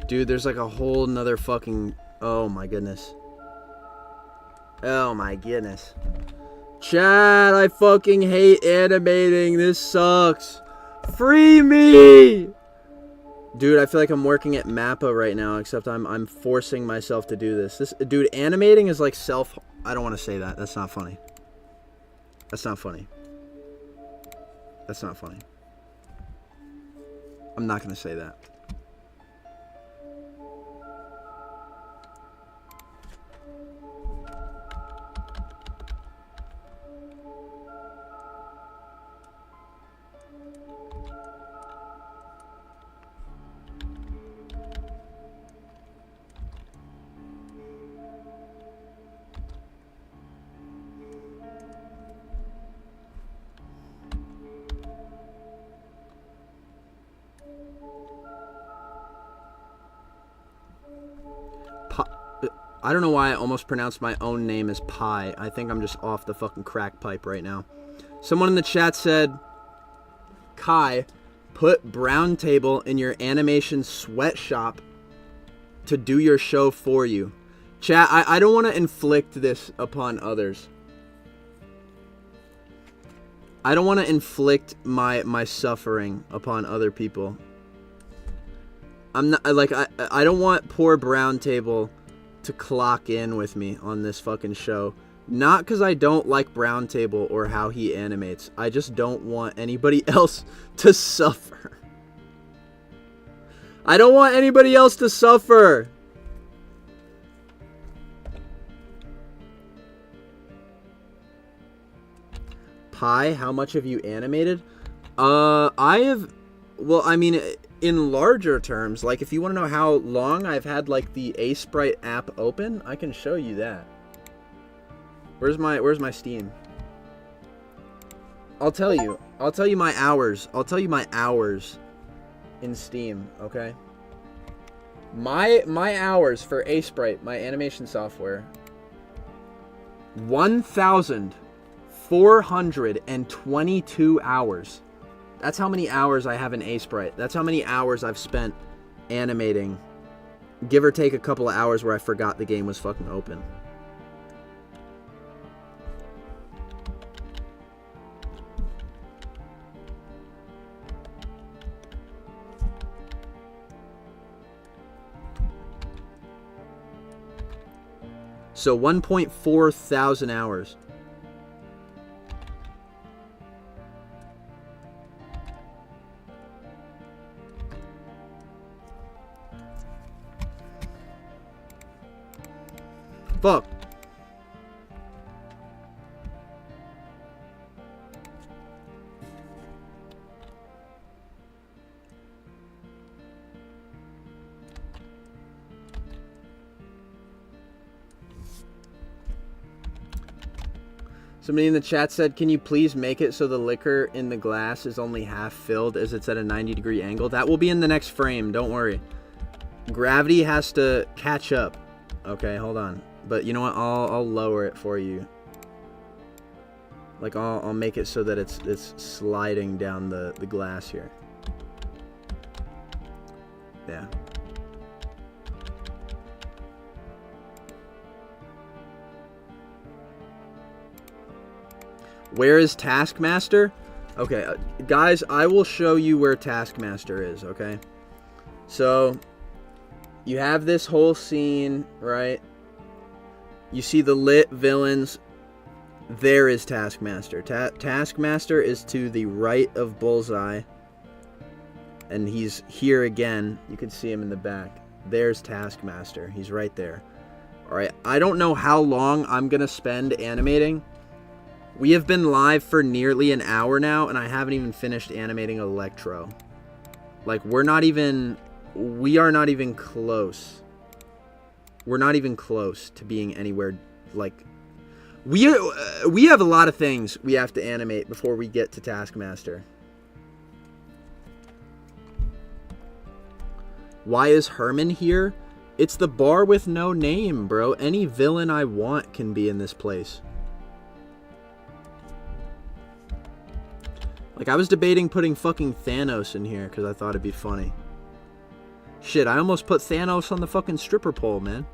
Dude, there's like a whole nother fucking... Oh my goodness. Oh my goodness. Chad, I fucking hate animating. This sucks. Free me! Dude, I feel like I'm working at Mappa right now, except I'm forcing myself to do this. Dude, animating is like self... I don't want to say that. That's not funny. That's not funny. That's not funny. I'm not going to say that. I don't know why I almost pronounced my own name as Pie. I think I'm just off the fucking crack pipe right now. Someone in the chat said, Kai, put Brown Table in your animation sweatshop to do your show for you. Chat, I don't want to inflict this upon others. I don't want to inflict my suffering upon other people. I'm not, like, I don't want poor Brown Table to clock in with me on this fucking show. Not because I don't like Brown Table or how he animates. I just don't want anybody else to suffer. I don't want anybody else to suffer. Pi, how much have you animated? I have... Well, I mean... In larger terms, like if you want to know how long I've had like the Sprite app open, I can show you that. Where's my Steam? I'll tell you my hours. I'll tell you my hours in Steam, okay? My hours for Sprite, my animation software. 1,422 hours. That's how many hours I have in Sprite. That's how many hours I've spent animating. Give or take a couple of hours where I forgot the game was fucking open. So 1.4 thousand hours. Fuck. Somebody in the chat said, can you please make it so the liquor in the glass is only half filled as it's at a 90-degree angle? That will be in the next frame, don't worry. Gravity has to catch up. Okay, hold on. But you know what? I'll lower it for you. Like I'll make it so that it's sliding down the glass here. Yeah. Where is Taskmaster? Okay, guys, I will show you where Taskmaster is, okay? So, you have this whole scene, right? You see the lit villains. There is Taskmaster. Taskmaster is to the right of Bullseye. And he's here again. You can see him in the back. There's Taskmaster. He's right there. Alright, I don't know how long I'm going to spend animating. We have been live for nearly an hour now, and I haven't even finished animating Electro. Like, we are not even close. We're not even close to being anywhere, like... We have a lot of things we have to animate before we get to Taskmaster. Why is Herman here? It's the bar with no name, bro. Any villain I want can be in this place. Like, I was debating putting fucking Thanos in here because I thought it'd be funny. Shit, I almost put Thanos on the fucking stripper pole, man.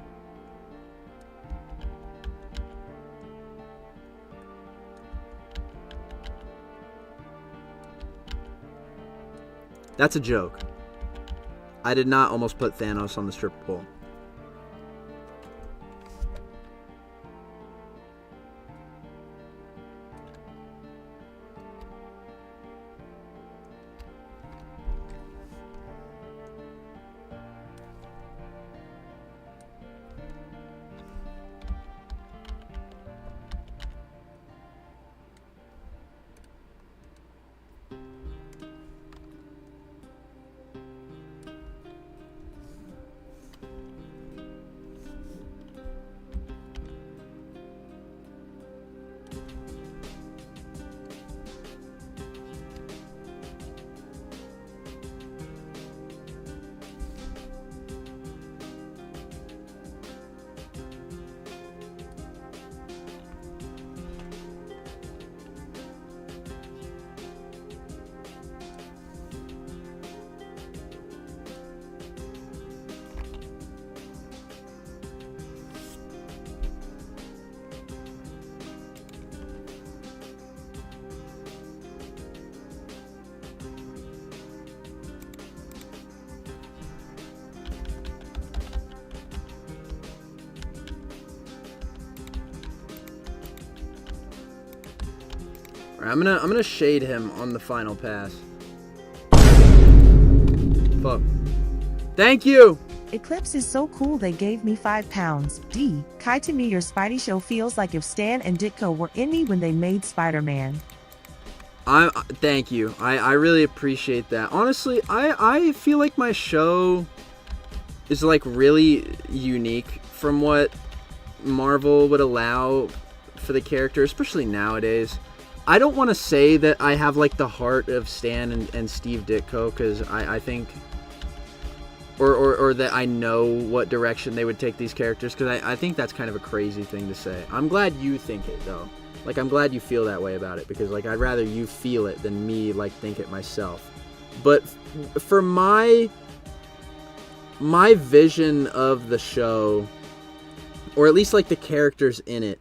That's a joke. I did not almost put Thanos on the stripper pole. I'm gonna shade him on the final pass. Fuck. Thank you! Eclipse is so cool they gave me £5. D. Kai, to me your Spidey show feels like if Stan and Ditko were in me when they made Spider-Man. Thank you. I really appreciate that. Honestly, I feel like my show is like really unique from what Marvel would allow for the character, especially nowadays. I don't want to say that I have like the heart of Stan and Steve Ditko, because I think, or that I know what direction they would take these characters, because I think that's kind of a crazy thing to say. I'm glad you think it though. Like, I'm glad you feel that way about it, because like I'd rather you feel it than me like think it myself. But for my vision of the show, or at least like the characters in it,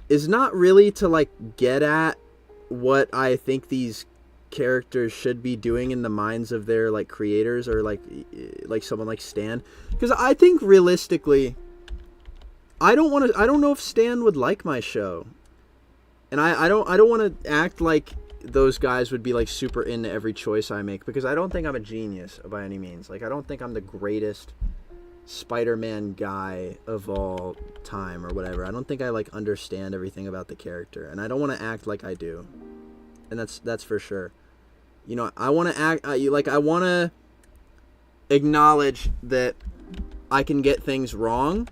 is not really to like get at what I think these characters should be doing in the minds of their like creators, or like someone like Stan, because I think realistically I don't know if Stan would like my show, and I don't want to act like those guys would be like super into every choice I make, because I don't think I'm a genius by any means. Like, I don't think I'm the greatest Spider-Man guy of all time or whatever. I don't think I like understand everything about the character, and I don't want to act like I do, and that's for sure. You know, I want to act like I want to acknowledge that I can get things wrong.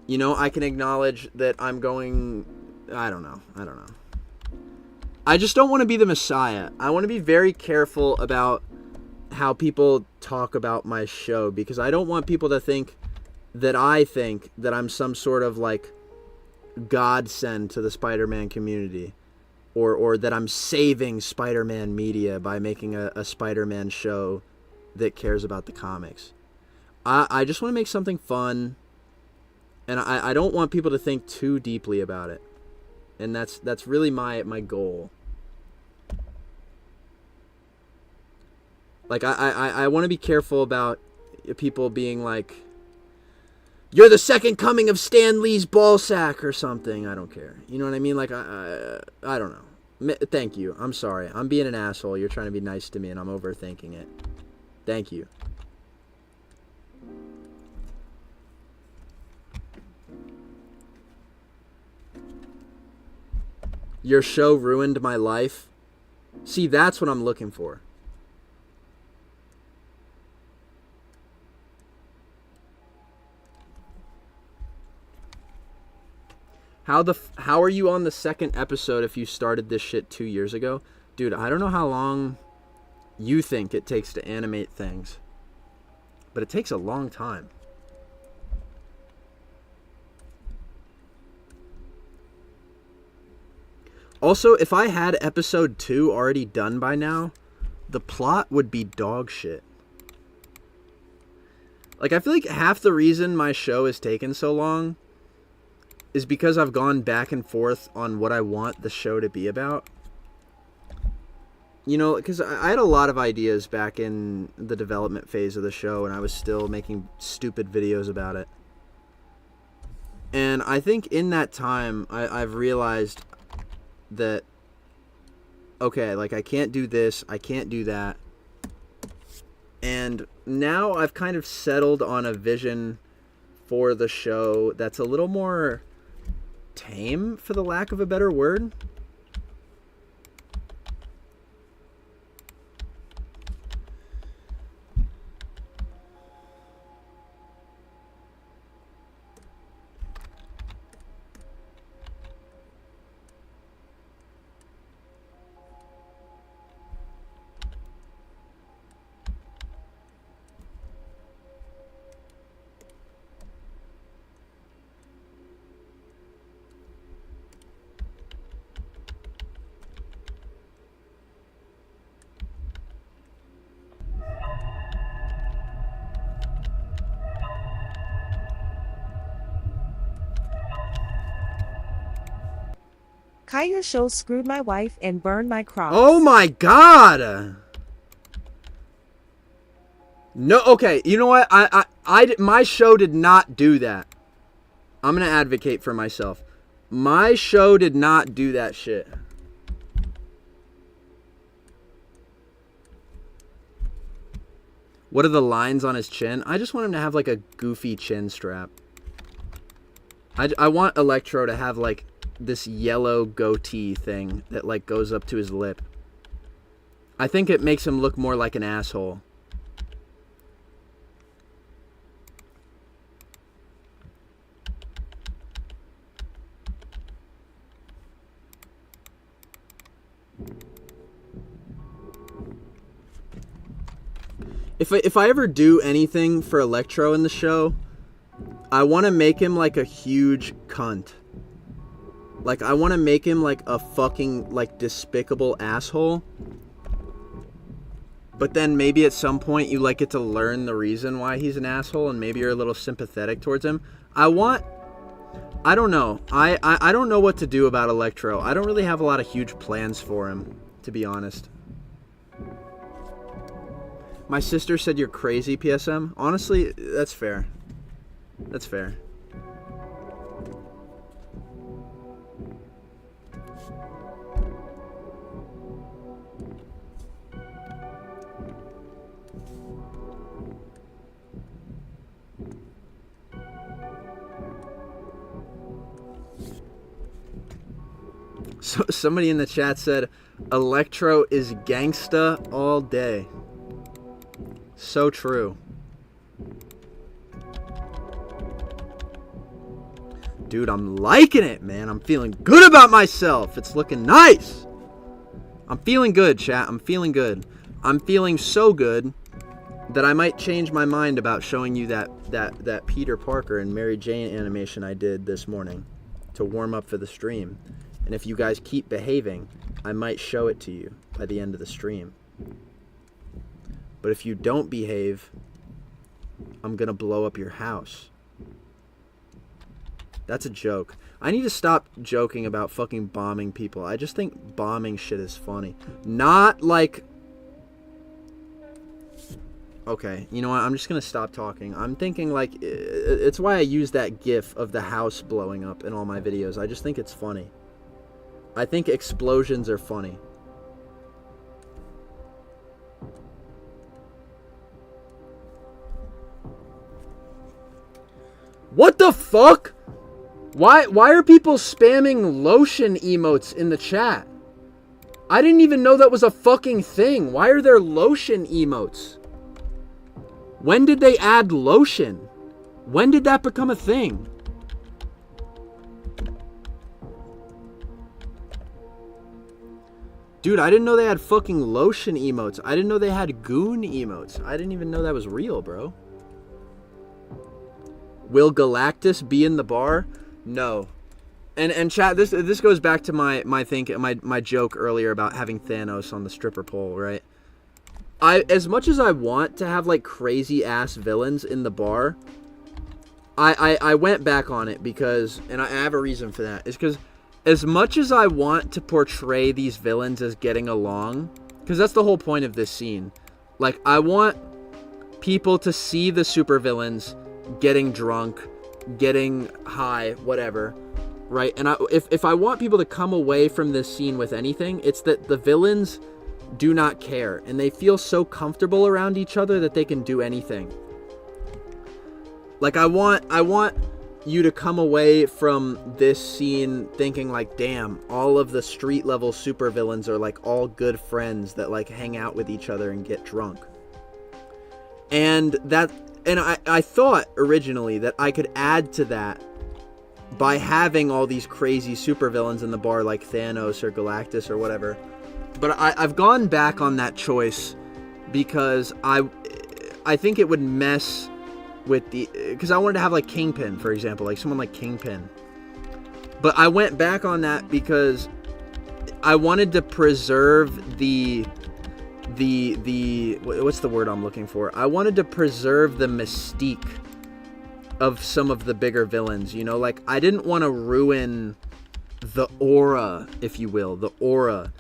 You know, I can acknowledge that I'm going, I don't know. I just don't want to be the Messiah. I want to be very careful about how people talk about my show, because I don't want people to think that I'm some sort of like godsend to the Spider-Man community, or that I'm saving Spider-Man media by making a Spider-Man show that cares about the comics. I just want to make something fun, and I don't want people to think too deeply about it, and that's really my goal. Like, I want to be careful about people being like, you're the second coming of Stan Lee's ballsack or something. I don't care. You know what I mean? Like, I don't know. Thank you. I'm sorry. I'm being an asshole. You're trying to be nice to me, and I'm overthinking it. Thank you. Your show ruined my life. See, that's what I'm looking for. How are you on the second episode if you started this shit 2 years ago? Dude, I don't know how long you think it takes to animate things, but it takes a long time. Also, if I had episode 2 already done by now, the plot would be dog shit. Like, I feel like half the reason my show has taken so long is because I've gone back and forth on what I want the show to be about. You know, because I had a lot of ideas back in the development phase of the show, and I was still making stupid videos about it. And I think in that time, I've realized that, okay, like, I can't do this, I can't do that. And now I've kind of settled on a vision for the show that's a little more tame, for the lack of a better word. Kai, your show screwed my wife and burned my crops. Oh my god! No, okay, you know what? My show did not do that. I'm gonna advocate for myself. My show did not do that shit. What are the lines on his chin? I just want him to have like a goofy chin strap. I want Electro to have like this yellow goatee thing that like goes up to his lip. I think it makes him look more like an asshole. If I ever do anything for Electro in the show, I want to make him like a huge cunt. Like, I want to make him like a fucking, like, despicable asshole. But then maybe at some point you like get to learn the reason why he's an asshole, and maybe you're a little sympathetic towards him. I don't know. I don't know what to do about Electro. I don't really have a lot of huge plans for him, to be honest. My sister said you're crazy, PSM. Honestly, that's fair. That's fair. So somebody in the chat said, Electro is gangsta all day. So true. Dude, I'm liking it, man. I'm feeling good about myself. It's looking nice. I'm feeling good, chat. I'm feeling good. I'm feeling so good that I might change my mind about showing you that Peter Parker and Mary Jane animation I did this morning to warm up for the stream. And if you guys keep behaving, I might show it to you by the end of the stream. But if you don't behave, I'm gonna blow up your house. That's a joke. I need to stop joking about fucking bombing people. I just think bombing shit is funny. Not like... Okay, you know what? I'm just gonna stop talking. I'm thinking like... It's why I use that gif of the house blowing up in all my videos. I just think it's funny. I think explosions are funny. What the fuck? Why are people spamming lotion emotes in the chat? I didn't even know that was a fucking thing. Why are there lotion emotes? When did they add lotion? When did that become a thing? Dude, I didn't know they had fucking lotion emotes. I didn't know they had goon emotes. I didn't even know that was real, bro. Will Galactus be in the bar? No. And chat, this goes back to my joke earlier about having Thanos on the stripper pole, right? as much as I want to have like crazy ass villains in the bar, I went back on it because, and I have a reason for that, is because as much as I want to portray these villains as getting along, because that's the whole point of this scene, like I want people to see the supervillains getting drunk, getting high, whatever, right? And if I want people to come away from this scene with anything, it's that the villains do not care, and they feel so comfortable around each other that they can do anything. Like I want you to come away from this scene thinking like, damn, all of the street level supervillains are like all good friends that like hang out with each other and get drunk. And I thought originally that I could add to that by having all these crazy supervillains in the bar like Thanos or Galactus or whatever. But I've gone back on that choice because I think it would mess with because I wanted to have like Kingpin, for example, like someone like Kingpin. But I went back on that because I wanted to preserve the what's the word I'm looking for? I wanted to preserve the mystique of some of the bigger villains, you know, like I didn't want to ruin the aura, if you will, the aura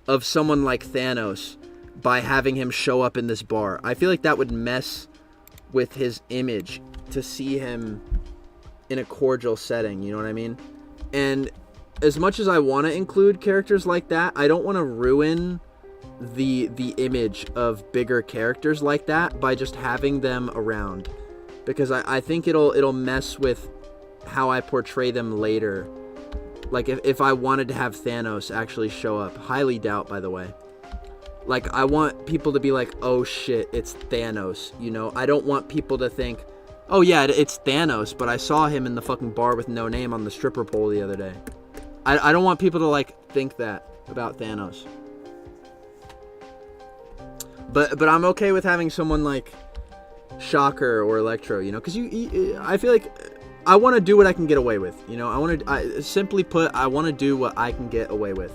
of someone like Thanos by having him show up in this bar. I feel like that would mess with his image to see him in a cordial setting, you know what I mean? And as much as I want to include characters like that, I don't want to ruin the image of bigger characters like that by just having them around, because I think it'll mess with how I portray them later. Like if I wanted to have Thanos actually show up, highly doubt, by the way. Like, I want people to be like, oh shit, it's Thanos, you know? I don't want people to think, oh yeah, it's Thanos, but I saw him in the fucking bar with no name on the stripper pole the other day. I don't want people to, like, think that about Thanos. But I'm okay with having someone like Shocker or Electro, you know? Because I feel like I want to do what I can get away with, you know? Simply put, I want to do what I can get away with.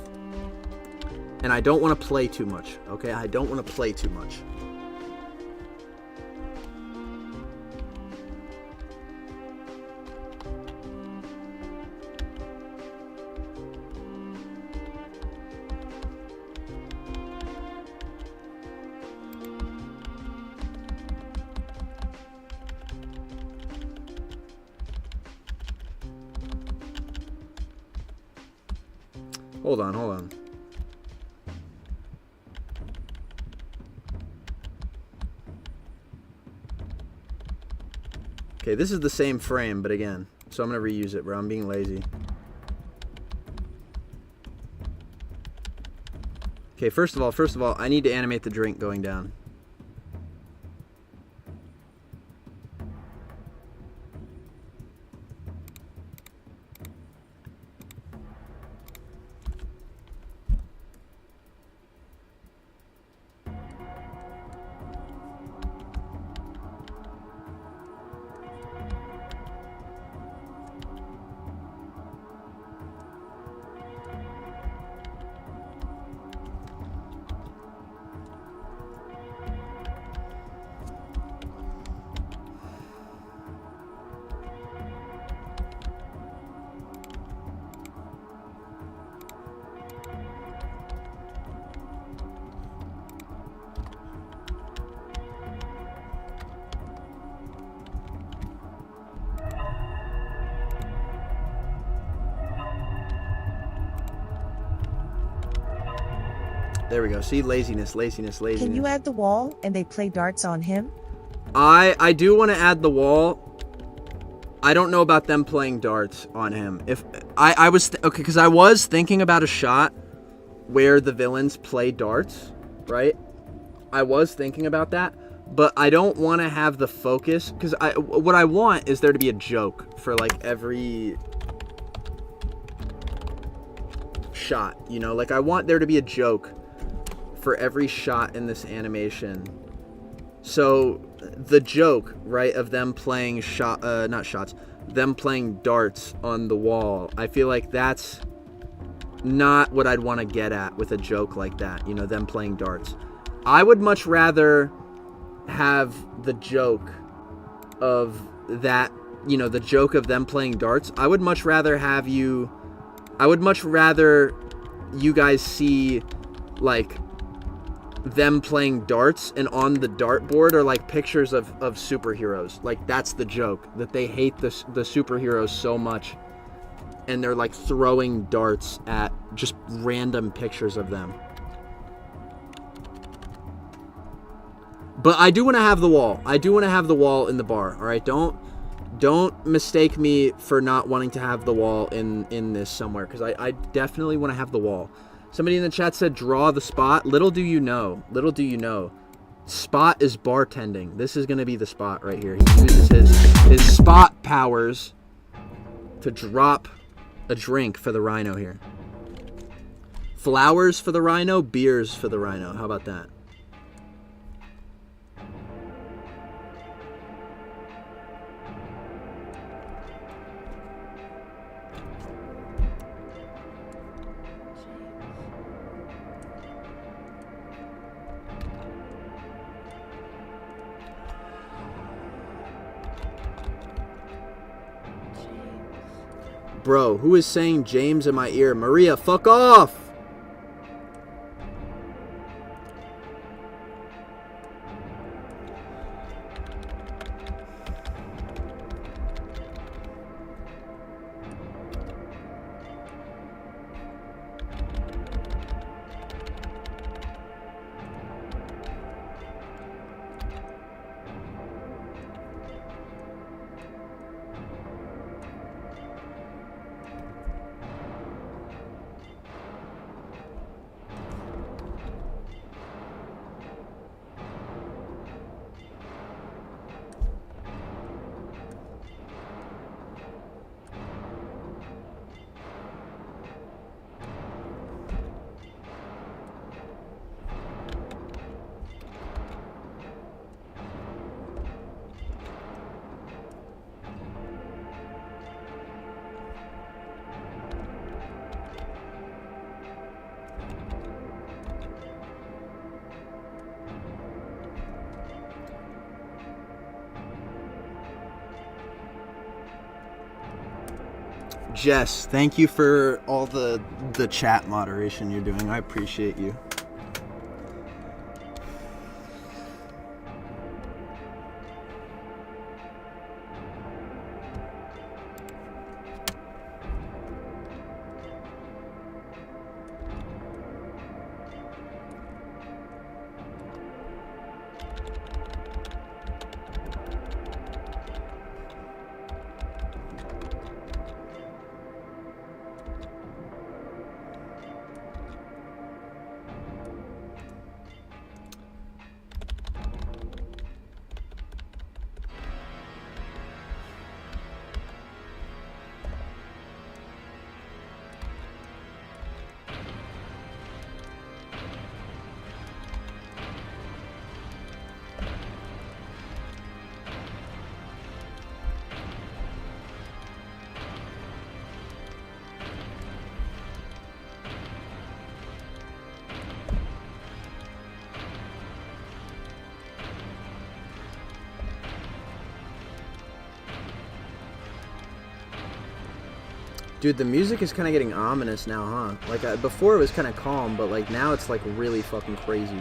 And I don't want to play too much, okay? I don't want to play too much. Hold on. Okay, this is the same frame, but again, so I'm gonna reuse it, bro. I'm being lazy. Okay, first of all, I need to animate the drink going down. There we go. See, laziness. Can you add the wall and they play darts on him? I do want to add the wall. I don't know about them playing darts on him. If I was okay, because I was thinking about a shot where the villains play darts, right? I was thinking about that, but I don't want to have the focus, because what I want is there to be a joke for like every shot, you know? Like I want there to be a joke for every shot in this animation. So the joke, right, of them playing them playing darts on the wall, I feel like that's not what I'd want to get at with a joke like that, you know, them playing darts. I would much rather have the joke of that, you know, the joke of them playing darts. I would much rather you guys see, like, them playing darts, and on the dartboard are, like, pictures of superheroes. Like, that's the joke, that they hate the superheroes so much, and they're, like, throwing darts at just random pictures of them. But I do want to have the wall. I do want to have the wall in the bar, all right? Don't mistake me for not wanting to have the wall in this somewhere, because I definitely want to have the wall. Somebody in the chat said, draw the spot. Little do you know. Spot is bartending. This is going to be the spot right here. He uses his spot powers to drop a drink for the rhino here. Flowers for the rhino, beers for the rhino. How about that? Bro, who is saying James in my ear? Maria, fuck off! Jess, thank you for all the chat moderation you're doing. I appreciate you. Dude, the music is kind of getting ominous now, huh? Like, before it was kind of calm, but, like, now it's, like, really fucking crazy.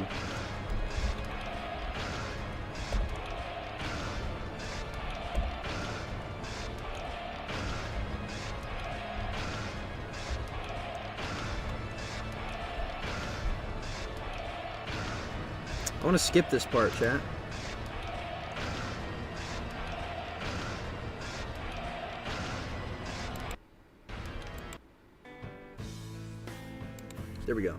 I want to skip this part, chat. There we go.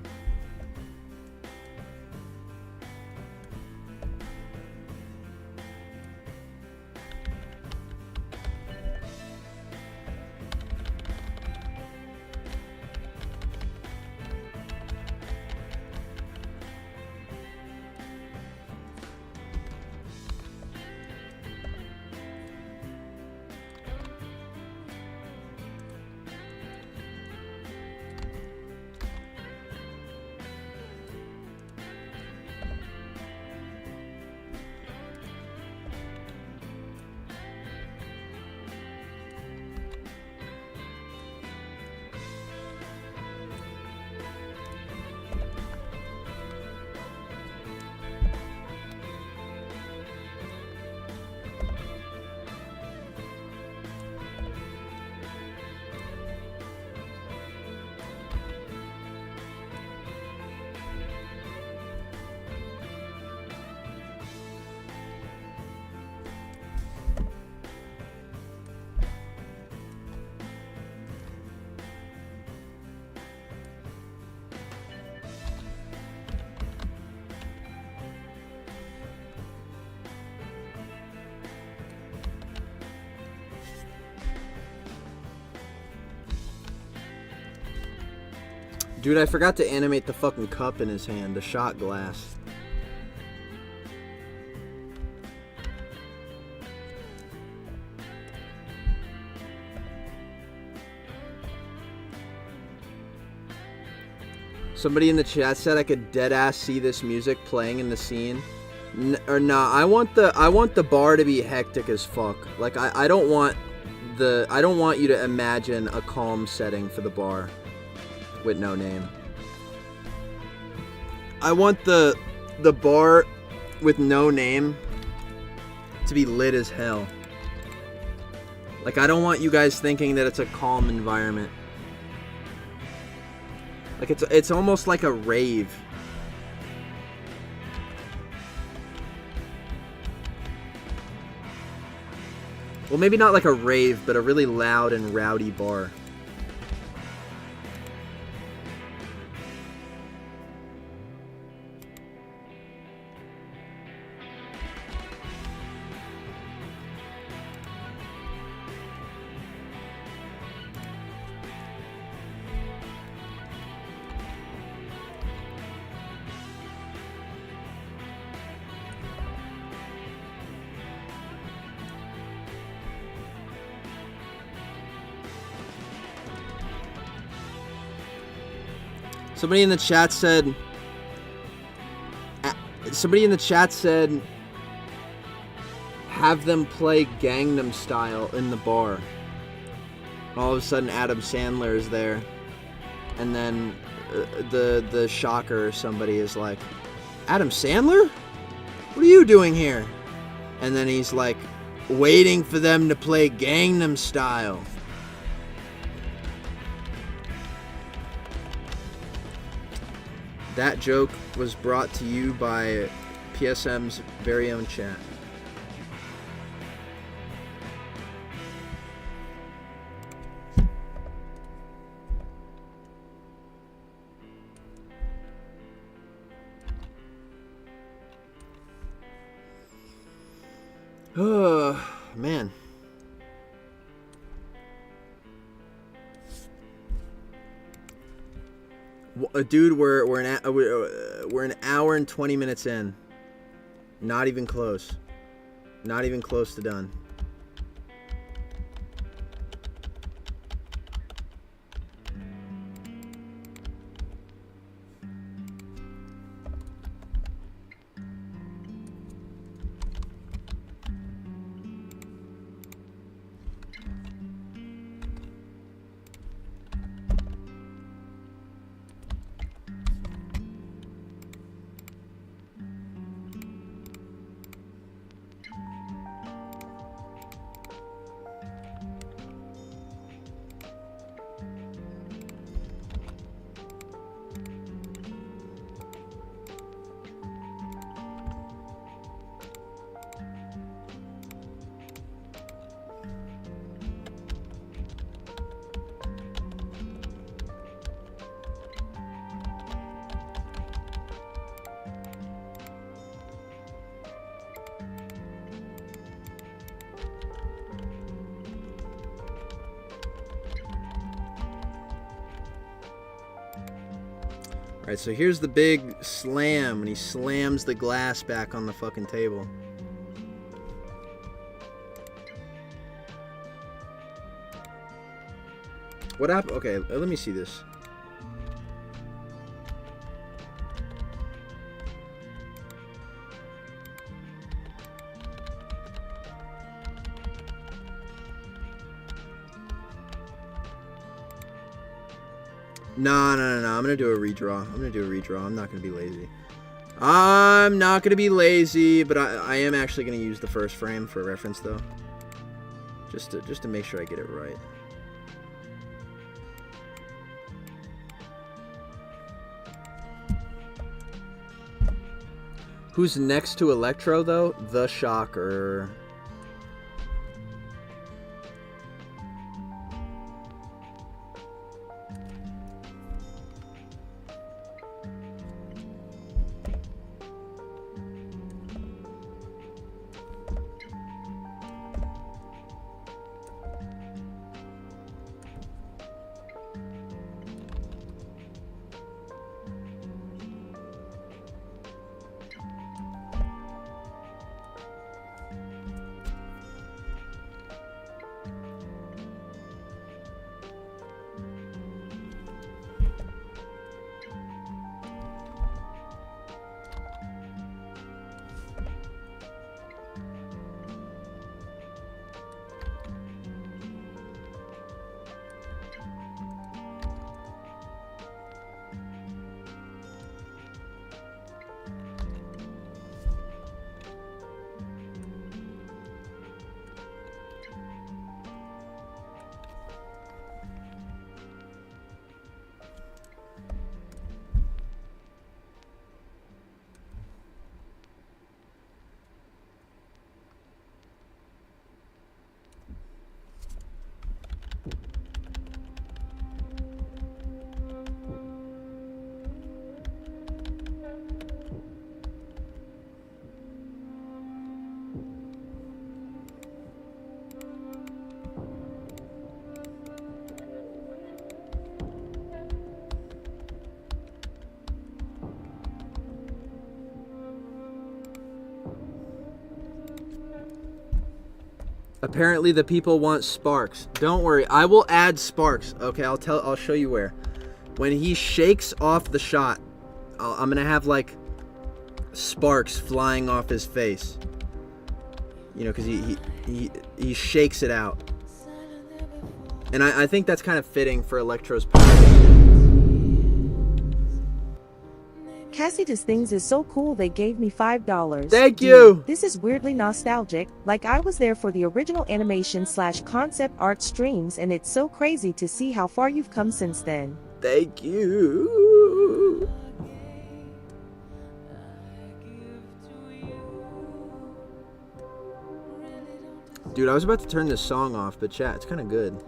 Dude, I forgot to animate the fucking cup in his hand, the shot glass. Somebody in the chat said I could deadass see this music playing in the scene. Nah, I want the bar to be hectic as fuck. Like I don't want you to imagine a calm setting for the bar with no name. I want the bar with no name to be lit as hell. Like I don't want you guys thinking that it's a calm environment. Like it's almost like a rave. Well, maybe not like a rave, but a really loud and rowdy bar. Somebody in the chat said have them play Gangnam Style in the bar. All of a sudden Adam Sandler is there. And then the shocker or somebody is like, Adam Sandler? What are you doing here? And then he's like, waiting for them to play Gangnam Style. That joke was brought to you by PSM's very own chat. Oh, man. Dude, we're an hour and 20 minutes in. Not even close. Not even close to done. Alright, so here's the big slam when he slams the glass back on the fucking table. What happened? Okay, let me see this. No. I'm gonna do a redraw. I'm not gonna be lazy. I'm not gonna be lazy, but I am actually gonna use the first frame for reference though. Just to make sure I get it right. Who's next to Electro though? The Shocker. Apparently the people want sparks. Don't worry, I will add sparks. Okay, I'll show you where. When he shakes off the shot, I'm gonna have like sparks flying off his face. You know, because he shakes it out. And I think that's kind of fitting for Electro's part. Cassie does things is so cool they gave me $5. Thank you! This is weirdly nostalgic, like I was there for the original animation/concept art streams, and it's so crazy to see how far you've come since then. Thank you! Dude, I was about to turn this song off, but chat, it's kind of good.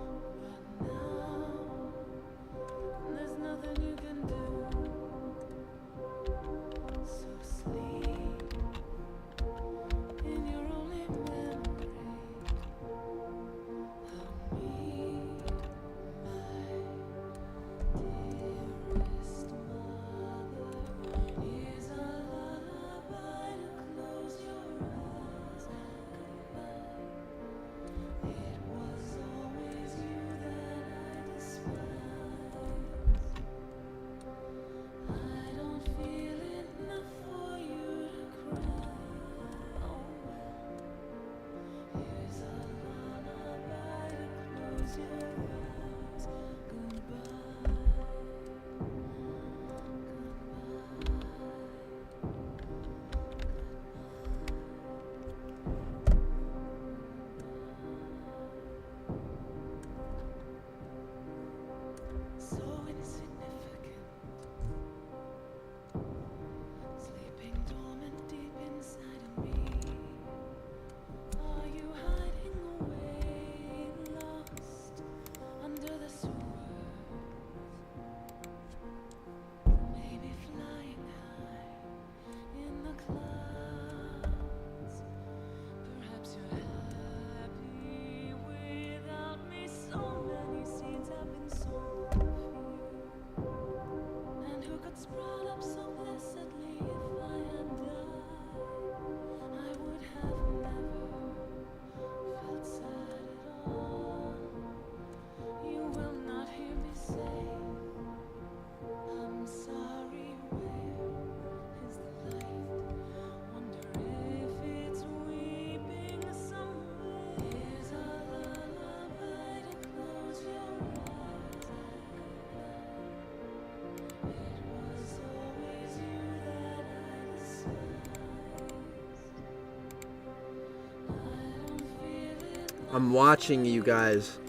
I'm watching you guys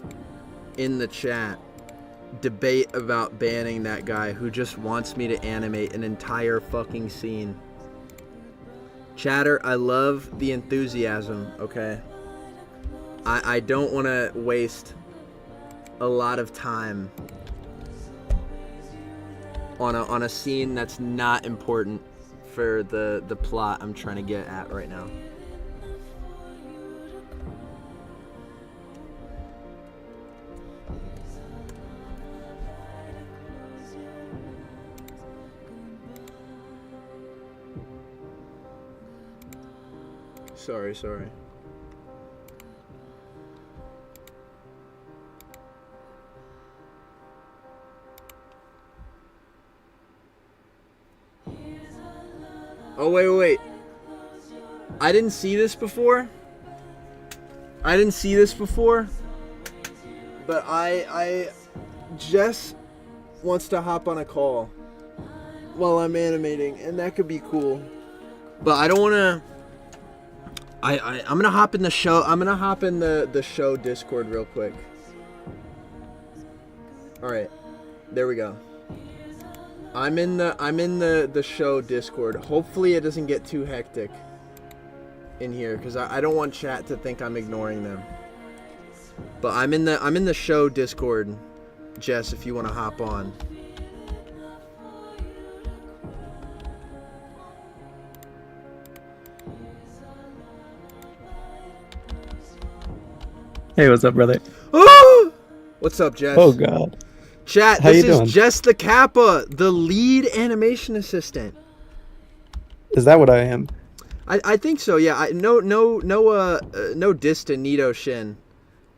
in the chat debate about banning that guy who just wants me to animate an entire fucking scene. Chatter, I love the enthusiasm, okay? I don't want to waste a lot of time on a scene that's not important for the plot I'm trying to get at right now. Sorry. Oh, wait. I didn't see this before. But Jess wants to hop on a call while I'm animating, and that could be cool. But I don't want to... I'm gonna hop in the show. I'm gonna hop in the show Discord real quick. All right, there we go. I'm in the show Discord. Hopefully it doesn't get too hectic in here, because I don't want chat to think I'm ignoring them. But I'm in the show Discord, Jess, if you want to hop on. Hey, what's up, brother? Oh! What's up, Jess? Oh, God. Chat, How this you is doing? Jess the Kappa, the lead animation assistant. Is that what I am? I think so. Yeah. No diss to Nito Shin,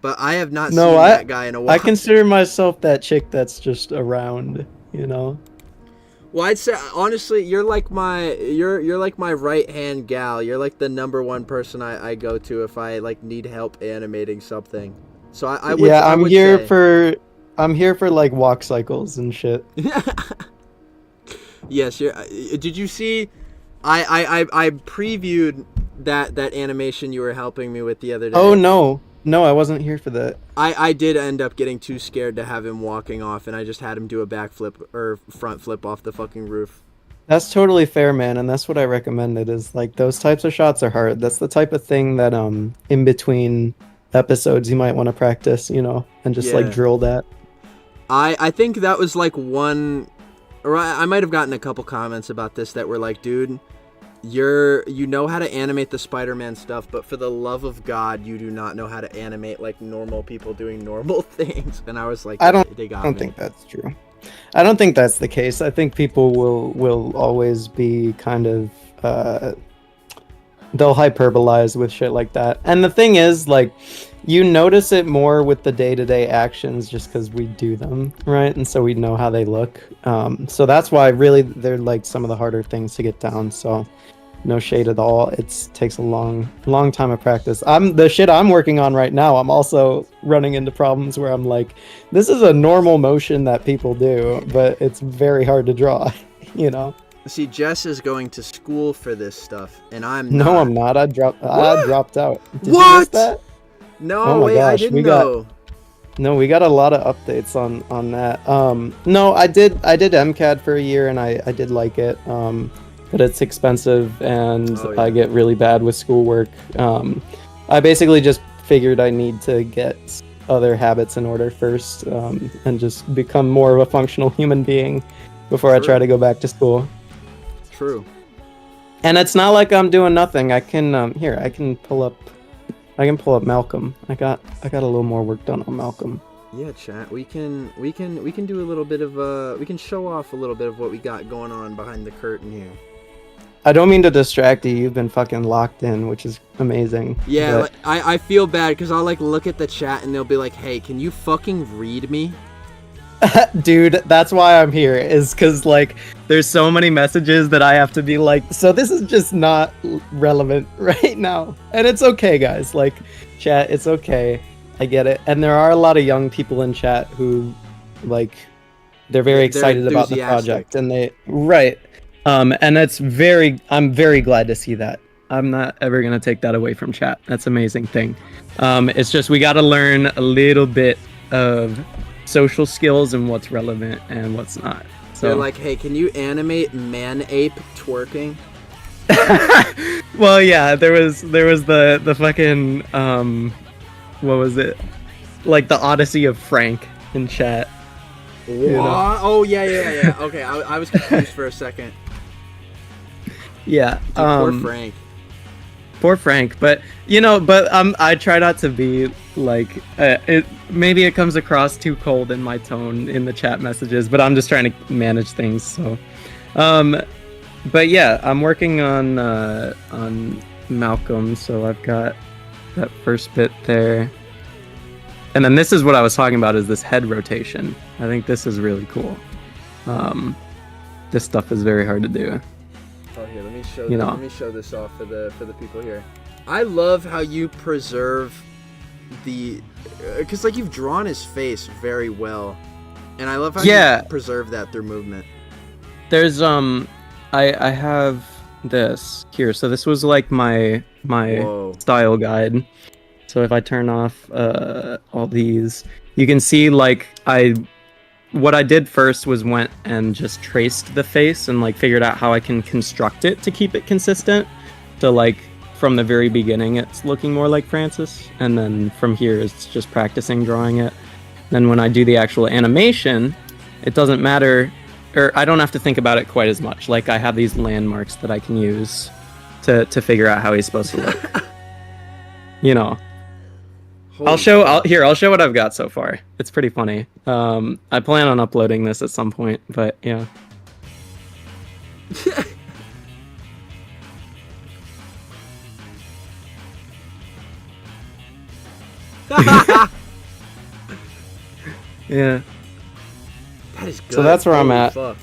but I have not No, seen that guy in a while. I consider myself that chick that's just around, you know. Well, I'd say honestly, you're like my right hand gal. You're like the number one person I go to if I like need help animating something. So I would. Yeah, I I'm would here say. for like walk cycles and shit. Yes. Did you see? I previewed that animation you were helping me with the other day. Oh no, I wasn't here for that. I did end up getting too scared to have him walking off, and I just had him do a backflip or front flip off the fucking roof. That's totally fair, man, and that's what I recommended. Is like those types of shots are hard. That's the type of thing that in between episodes you might want to practice, you know, and just like drill that. I think that was like one, or I might have gotten a couple comments about this that were like, dude, you know how to animate the Spider-Man stuff, but for the love of God, you do not know how to animate like normal people doing normal things. And I was like, I don't me. think that's true. I don't think that's the case. I think people will always be kind of they'll hyperbolize with shit like that. And the thing is, like, you notice it more with the day-to-day actions just because we do them, right? And so we know how they look. So that's why really they're like some of the harder things to get down. So no shade at all. It takes a long time of practice. The shit I'm working on right now, I'm also running into problems where I'm like, this is a normal motion that people do, but it's very hard to draw, you know? See, Jess is going to school for this stuff, and I'm not. No, I'm not. I dropped out. Did what? You miss that? No, oh my wait, gosh, I didn't know. No, we got a lot of updates on that. No, I did MCAD for a year, and I did like it. But it's expensive, and I get really bad with schoolwork. I basically just figured I need to get other habits in order first, and just become more of a functional human being before I try to go back to school. True. And it's not like I'm doing nothing. I can I can pull up Malcolm. I got a little more work done on Malcolm. Yeah, chat. We can do a little bit of we can show off a little bit of what we got going on behind the curtain here. I don't mean to distract you. You've been fucking locked in, which is amazing. Yeah, but... like, I feel bad because I'll like look at the chat and they'll be like, "Hey, can you fucking read me?" Dude, that's why I'm here, is because like there's so many messages that I have to be like, so this is just not relevant right now. And it's okay, guys, like chat, it's okay, I get it. And there are a lot of young people in chat who like they're very excited about the project, and and I'm very glad to see that. I'm not ever gonna take that away from chat. That's an amazing thing. It's just we gotta learn a little bit of social skills and what's relevant and what's not. So they're like, hey, can you animate man ape twerking? Well, yeah, there was the fucking what was it, like the Odyssey of Frank in chat. What? You know? Oh yeah. Okay, I was confused for a second. Yeah. Dude, poor Frank, but I try not to be like maybe it comes across too cold in my tone in the chat messages, but I'm just trying to manage things. So but yeah, I'm working on Malcolm, so I've got that first bit there, and then this is what I was talking about, is this head rotation. I think this is really cool. This stuff is very hard to do. Oh, here, let me show this off for the people here. I love how you preserve because like you've drawn his face very well, and I love how you preserve that through movement. There's I have this here. So this was like my style guide. So if I turn off all these, you can see like what I did first was went and just traced the face and like figured out how I can construct it to keep it consistent. So like from the very beginning, it's looking more like Francis, and then from here, it's just practicing drawing it. Then when I do the actual animation, it doesn't matter, or I don't have to think about it quite as much. Like I have these landmarks that I can use to figure out how he's supposed to look. You know. I'll show what I've got so far. It's pretty funny. I plan on uploading this at some point, but yeah. Yeah. That is good. So that's where I'm Holy at. Fuck.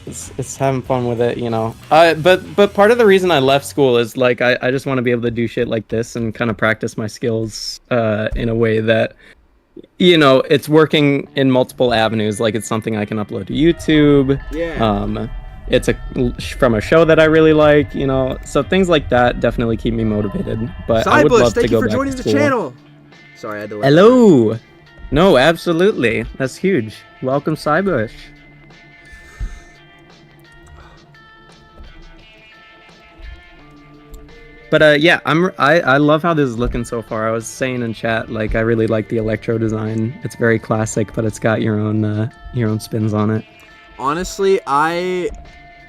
It's having fun with it, you know. But part of the reason I left school is like I just want to be able to do shit like this and kind of practice my skills in a way that, you know, it's working in multiple avenues. Like it's something I can upload to YouTube. Yeah. It's from a show that I really like, you know. So things like that definitely keep me motivated. But I would love to go back to school. Thank you for joining the channel. Sorry, I had to let Hello. No, absolutely. That's huge. Welcome, Cybush. But yeah, I love how this is looking so far. I was saying in chat, like I really like the electro design. It's very classic, but it's got your own spins on it. Honestly, I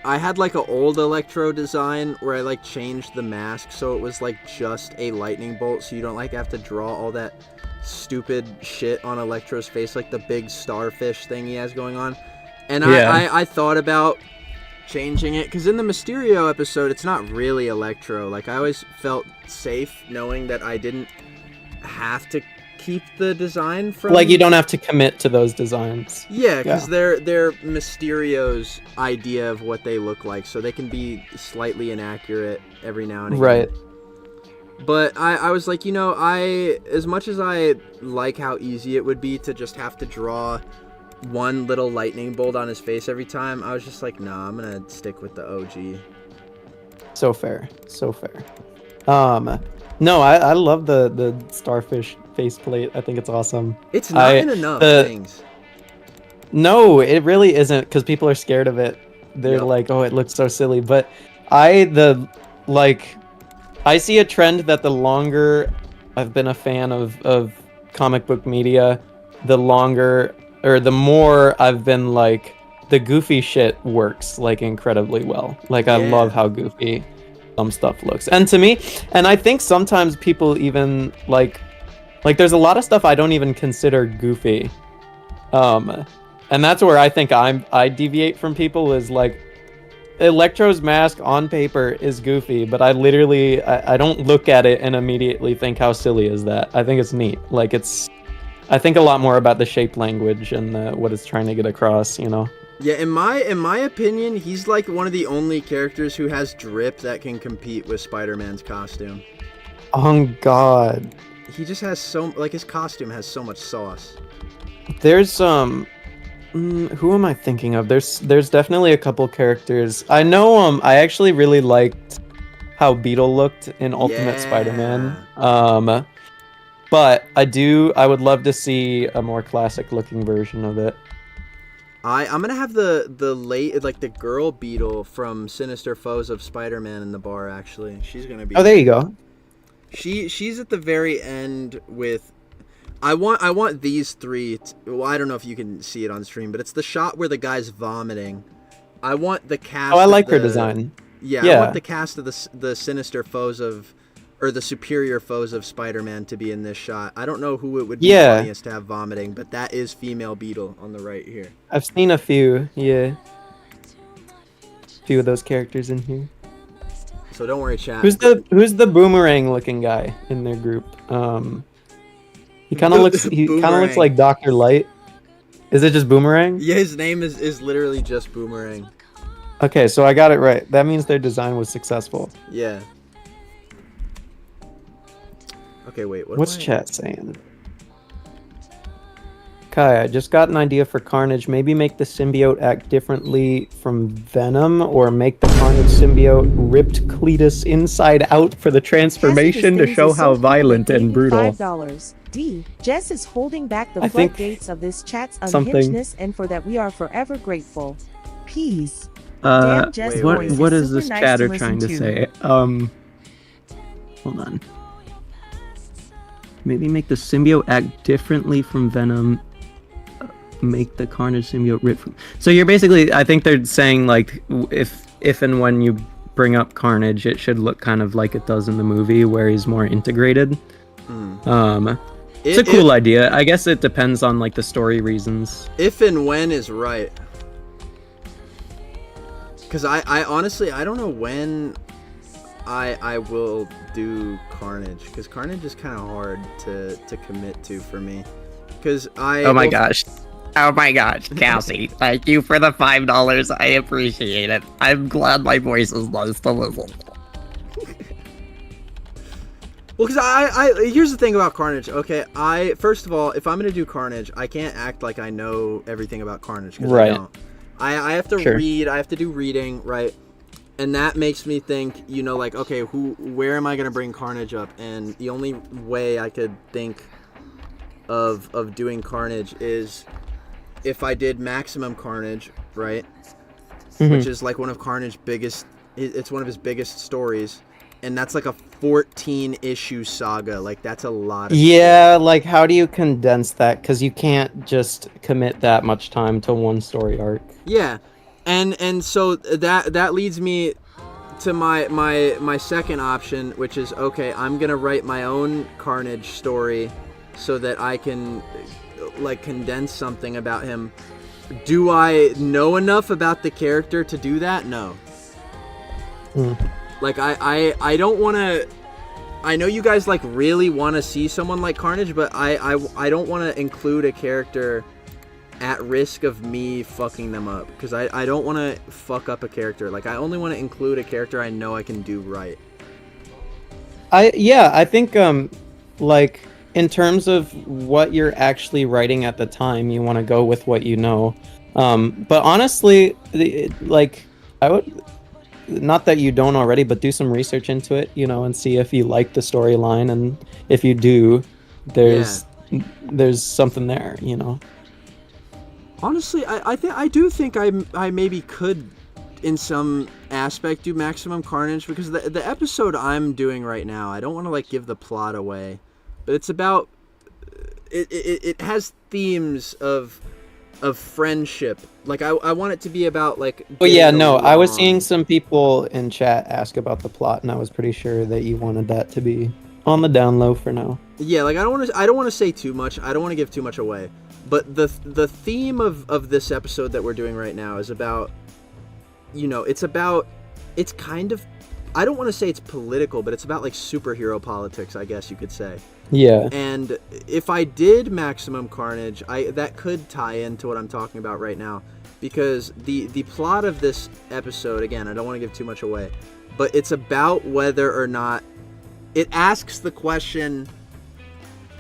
had like an old electro design where I like changed the mask so it was like just a lightning bolt, so you don't like have to draw all that stupid shit on Electro's face, like the big starfish thing he has going on. And yeah. I thought about changing it because in the Mysterio episode it's not really Electro. Like I always felt safe knowing that I didn't have to keep the design from, like you don't have to commit to those designs. Yeah, because they're Mysterio's idea of what they look like, so they can be slightly inaccurate every now and again. Right. But I was like, you know, as much as I like how easy it would be to just have to draw one little lightning bolt on his face every time, I was just like, nah, I'm gonna stick with the OG. So fair. No, I love the starfish faceplate. I think it's awesome. It's not in enough things. No, it really isn't, because people are scared of it. They're like, oh, it looks so silly. But I see a trend that the longer I've been a fan of comic book media, the more I've been like, the goofy shit works like incredibly well. Like I love how goofy some stuff looks. And to me, and I think sometimes people even like there's a lot of stuff I don't even consider goofy. And that's where I think I deviate from people, is like Electro's mask on paper is goofy, but I don't look at it and immediately think, how silly is that? I think it's neat. Like I think a lot more about the shape language and what it's trying to get across, you know? Yeah, in my opinion, he's like one of the only characters who has drip that can compete with Spider-Man's costume. Oh God. He just has his costume has so much sauce. There's who am I thinking of? There's definitely a couple characters. I know I actually really liked how Beetle looked in Ultimate Spider-Man. But I would love to see a more classic looking version of it. I'm gonna have the girl Beetle from Sinister Foes of Spider-Man in the bar. Actually, she's gonna be. Oh, there you go. She's at the very end with. I want these three. Well, I don't know if you can see it on stream, but it's the shot where the guy's vomiting. I want the cast. Oh, I like her design. Yeah, I want the cast of the Sinister Foes or the superior foes of Spider-Man to be in this shot. I don't know who it would be funniest to have vomiting, but that is female Beetle on the right here. I've seen a few, a few of those characters in here. So don't worry, chat. Who's the boomerang looking guy in their group? He kind of looks like Dr. Light. Is it just Boomerang? Yeah, his name is literally just Boomerang. Okay, so I got it right. That means their design was successful. Yeah. Okay, wait. What's chat saying? Kai, I just got an idea for Carnage. Maybe make the symbiote act differently from Venom, or make the Carnage symbiote ripped Cletus inside out for the transformation to show how violent and brutal. $5. D. Jess is holding back the floodgates of this chat's unhingedness, and for that we are forever grateful. Peace. What is this chatter trying to say? Hold on. Maybe make the symbiote act differently from Venom. Make the Carnage symbiote rip from... So you're basically... I think they're saying, like, if and when you bring up Carnage, it should look kind of like it does in the movie, where he's more integrated. It's a cool idea. I guess it depends on, like, the story reasons. If and when is right. Because I honestly, I don't know when... I will do Carnage, because Carnage is kind of hard to commit to for me. Because Oh my gosh, Cassie, thank you for the $5. I appreciate it. I'm glad my voice is nice to listen. Well, because here's the thing about Carnage, okay? First of all, if I'm gonna do Carnage, I can't act like I know everything about Carnage, because I don't. I have to read, I have to do reading, right? And that makes me think, you know, like, okay, where am I gonna bring Carnage up? And the only way I could think of doing Carnage is if I did Maximum Carnage, right? Mm-hmm. Which is like one of Carnage's it's one of his biggest stories. And that's like a 14-issue saga. Like, that's a lot of shit. Like, how do you condense that? Because you can't just commit that much time to one story arc. Yeah. And so that leads me to my second option, which is, okay, I'm going to write my own Carnage story so that I can, like, condense something about him. Do I know enough about the character to do that? No. Like, I don't want to... I know you guys, like, really want to see someone like Carnage, but I don't want to include a character at risk of me fucking them up. Because I don't want to fuck up a character. Like, I only want to include a character I know I can do right. I think, like, in terms of what you're actually writing at the time, you want to go with what you know. But honestly, like, I would... Not that you don't already, but do some research into it, you know, and see if you like the storyline, and if you do, there's something there, you know. Honestly, I do think I maybe could, in some aspect, do Maximum Carnage, because the episode I'm doing right now, I don't want to, like, give the plot away, but it's about it has themes of friendship. Like, I want it to be about, like... Oh yeah, no, I was seeing some people in chat ask about the plot, and I was pretty sure that you wanted that to be on the down low for now. Yeah, like, I don't want to say too much. I don't want to give too much away. But the theme of this episode that we're doing right now is about, you know, it's kind of... I don't want to say it's political, but it's about, like, superhero politics, I guess you could say. Yeah. And if I did Maximum Carnage, that could tie into what I'm talking about right now, because the plot of this episode, again, I don't want to give too much away, but it's about whether or not it asks the question,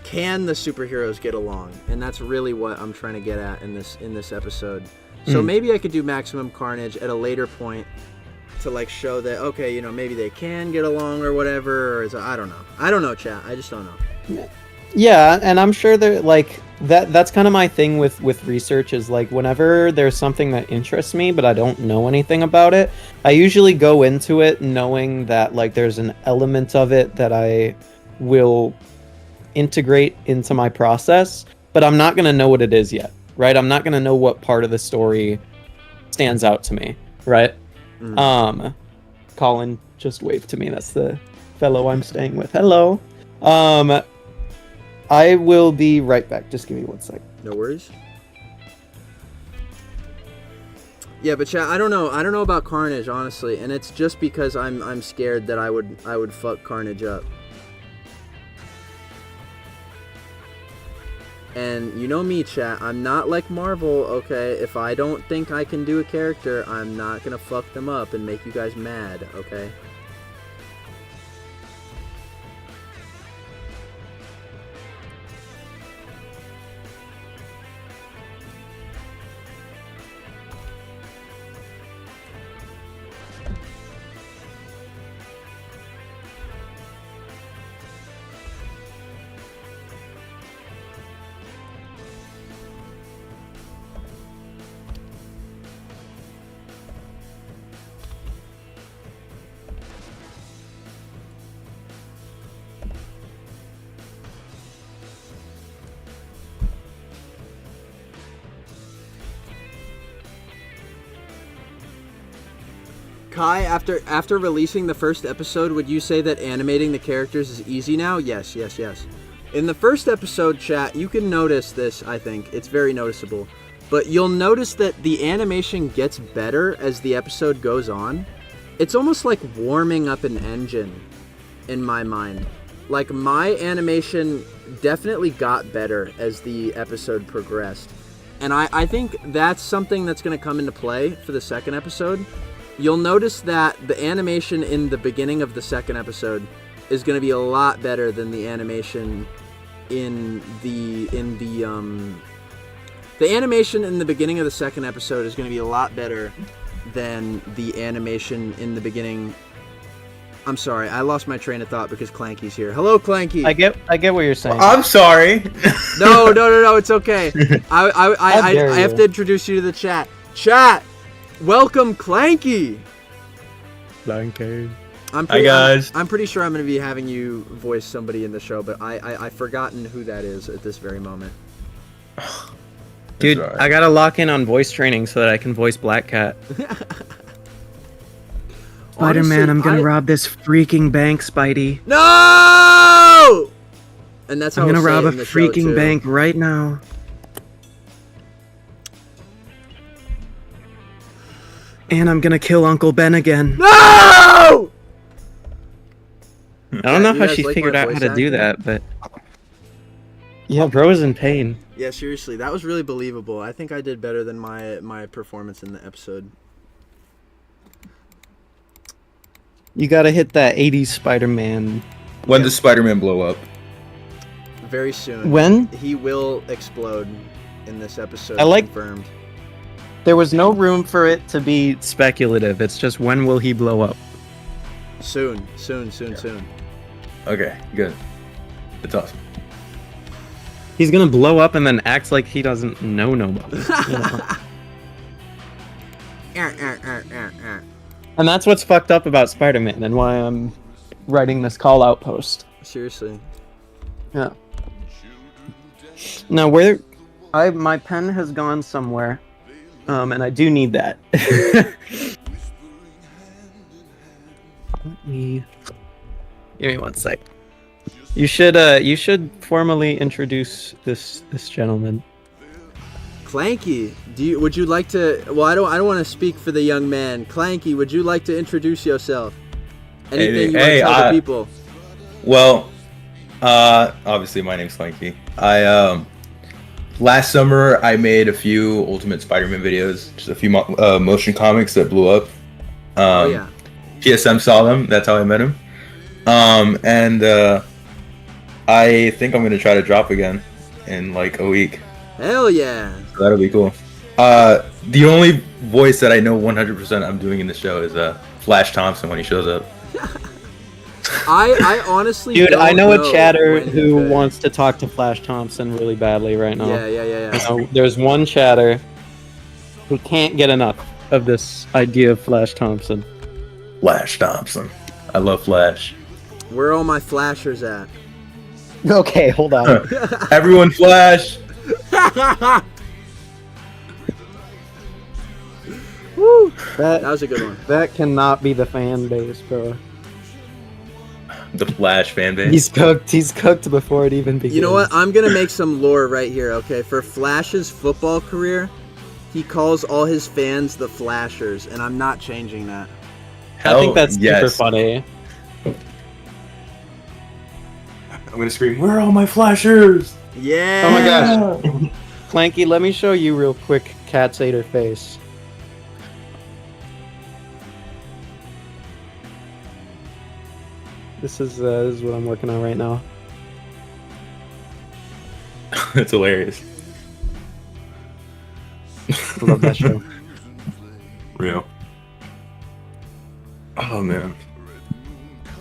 can the superheroes get along? And that's really what I'm trying to get at in this episode. So maybe I could do Maximum Carnage at a later point to, like, show that, okay, you know, maybe they can get along or whatever, or I don't know, chat. I just don't know. Yeah, and I'm sure that, like, that's kind of my thing with research, is, like, whenever there's something that interests me but I don't know anything about it, I usually go into it knowing that, like, there's an element of it that I will integrate into my process, but I'm not going to know what it is yet, right? I'm not going to know what part of the story stands out to me, right? Colin just waved to me. That's the fellow I'm staying with. Hello. I will be right back. Just give me 1 second. No worries. Yeah, but chat, I don't know about Carnage, honestly, and it's just because I'm scared that I would fuck Carnage up. And you know me, chat, I'm not like Marvel, okay? If I don't think I can do a character, I'm not gonna fuck them up and make you guys mad, okay? Kai, after releasing the first episode, would you say that animating the characters is easy now? Yes. In the first episode, chat, you can notice this, I think. It's very noticeable. But you'll notice that the animation gets better as the episode goes on. it's almost like warming up an engine in my mind. Like, my animation definitely got better as the episode progressed. And I think that's something that's going to come into play for the second episode. You'll notice that the animation in the beginning of the second episode is going to be a lot better than the animation in the animation in the beginning of the second episode is going to be a lot better than the animation in the beginning. I'm sorry, I lost my train of thought because Clanky's here. Hello, Clanky. I get what you're saying. I'm sorry. No, it's okay. I have to introduce you to the chat. Chat, welcome Clanky. Clanky. Hi guys. I'm pretty sure I'm going to be having you voice somebody in the show, but I've forgotten who that is at this very moment. Dude, right. I gotta lock in on voice training so that I can voice Black Cat. Spider-Man, I'm gonna rob this freaking bank, Spidey. No! And that's how I'm gonna rob a in the show, freaking too. bank right now. And I'm gonna kill Uncle Ben again. No! I don't know You how guys she like figured my out how voice to do acting? that, but... Yeah, bro is in pain. Yeah, seriously, that was really believable. I think I did better than my performance in the episode. You gotta hit that 80s Spider-Man. When does Spider-Man blow up? Very soon. When? He will explode in this episode. I like- Confirmed. There was no room for it to be speculative. It's just when will he blow up? Soon. Okay, good. That's awesome. He's gonna blow up and then act like he doesn't know nobody. You know? And that's what's fucked up about Spider-Man and why I'm writing this call-out post. Seriously. Yeah. Now, my pen has gone somewhere, and I do need that. Give me one sec. You should formally introduce this gentleman. Clanky, would you like to? Well, I don't want to speak for the young man. Clanky, would you like to introduce yourself? Anything you want to tell the people? Well, obviously my name's Slanky. Last summer I made a few Ultimate Spider-Man videos, just a few motion comics that blew up. Oh yeah. PSM saw them. That's how I met him. And I think I'm gonna try to drop again in like a week. Hell yeah. So that'll be cool. The only voice that I know 100% I'm doing in the show is Flash Thompson when he shows up. I honestly Dude, don't I know a chatter when he who could. wants to talk to Flash Thompson really badly right now. Yeah. You know, there's one chatter who can't get enough of this idea of Flash Thompson. Flash Thompson. I love Flash. Where are all my flashers at? Okay, hold on. Everyone Flash! Woo! That That was a good one. that cannot be the fan base, bro. The Flash fan base. He's cooked before it even begins. You know what? I'm gonna make some lore right here, okay? For Flash's football career, he calls all his fans the Flashers, and I'm not changing that. I think that's super yes. funny. I'm gonna scream, where are all my Flashers? Yeah. Oh my gosh. Clanky, let me show you real quick Cat's Ater face. This is what I'm working on right now. That's hilarious. I love that show. Real. Oh man.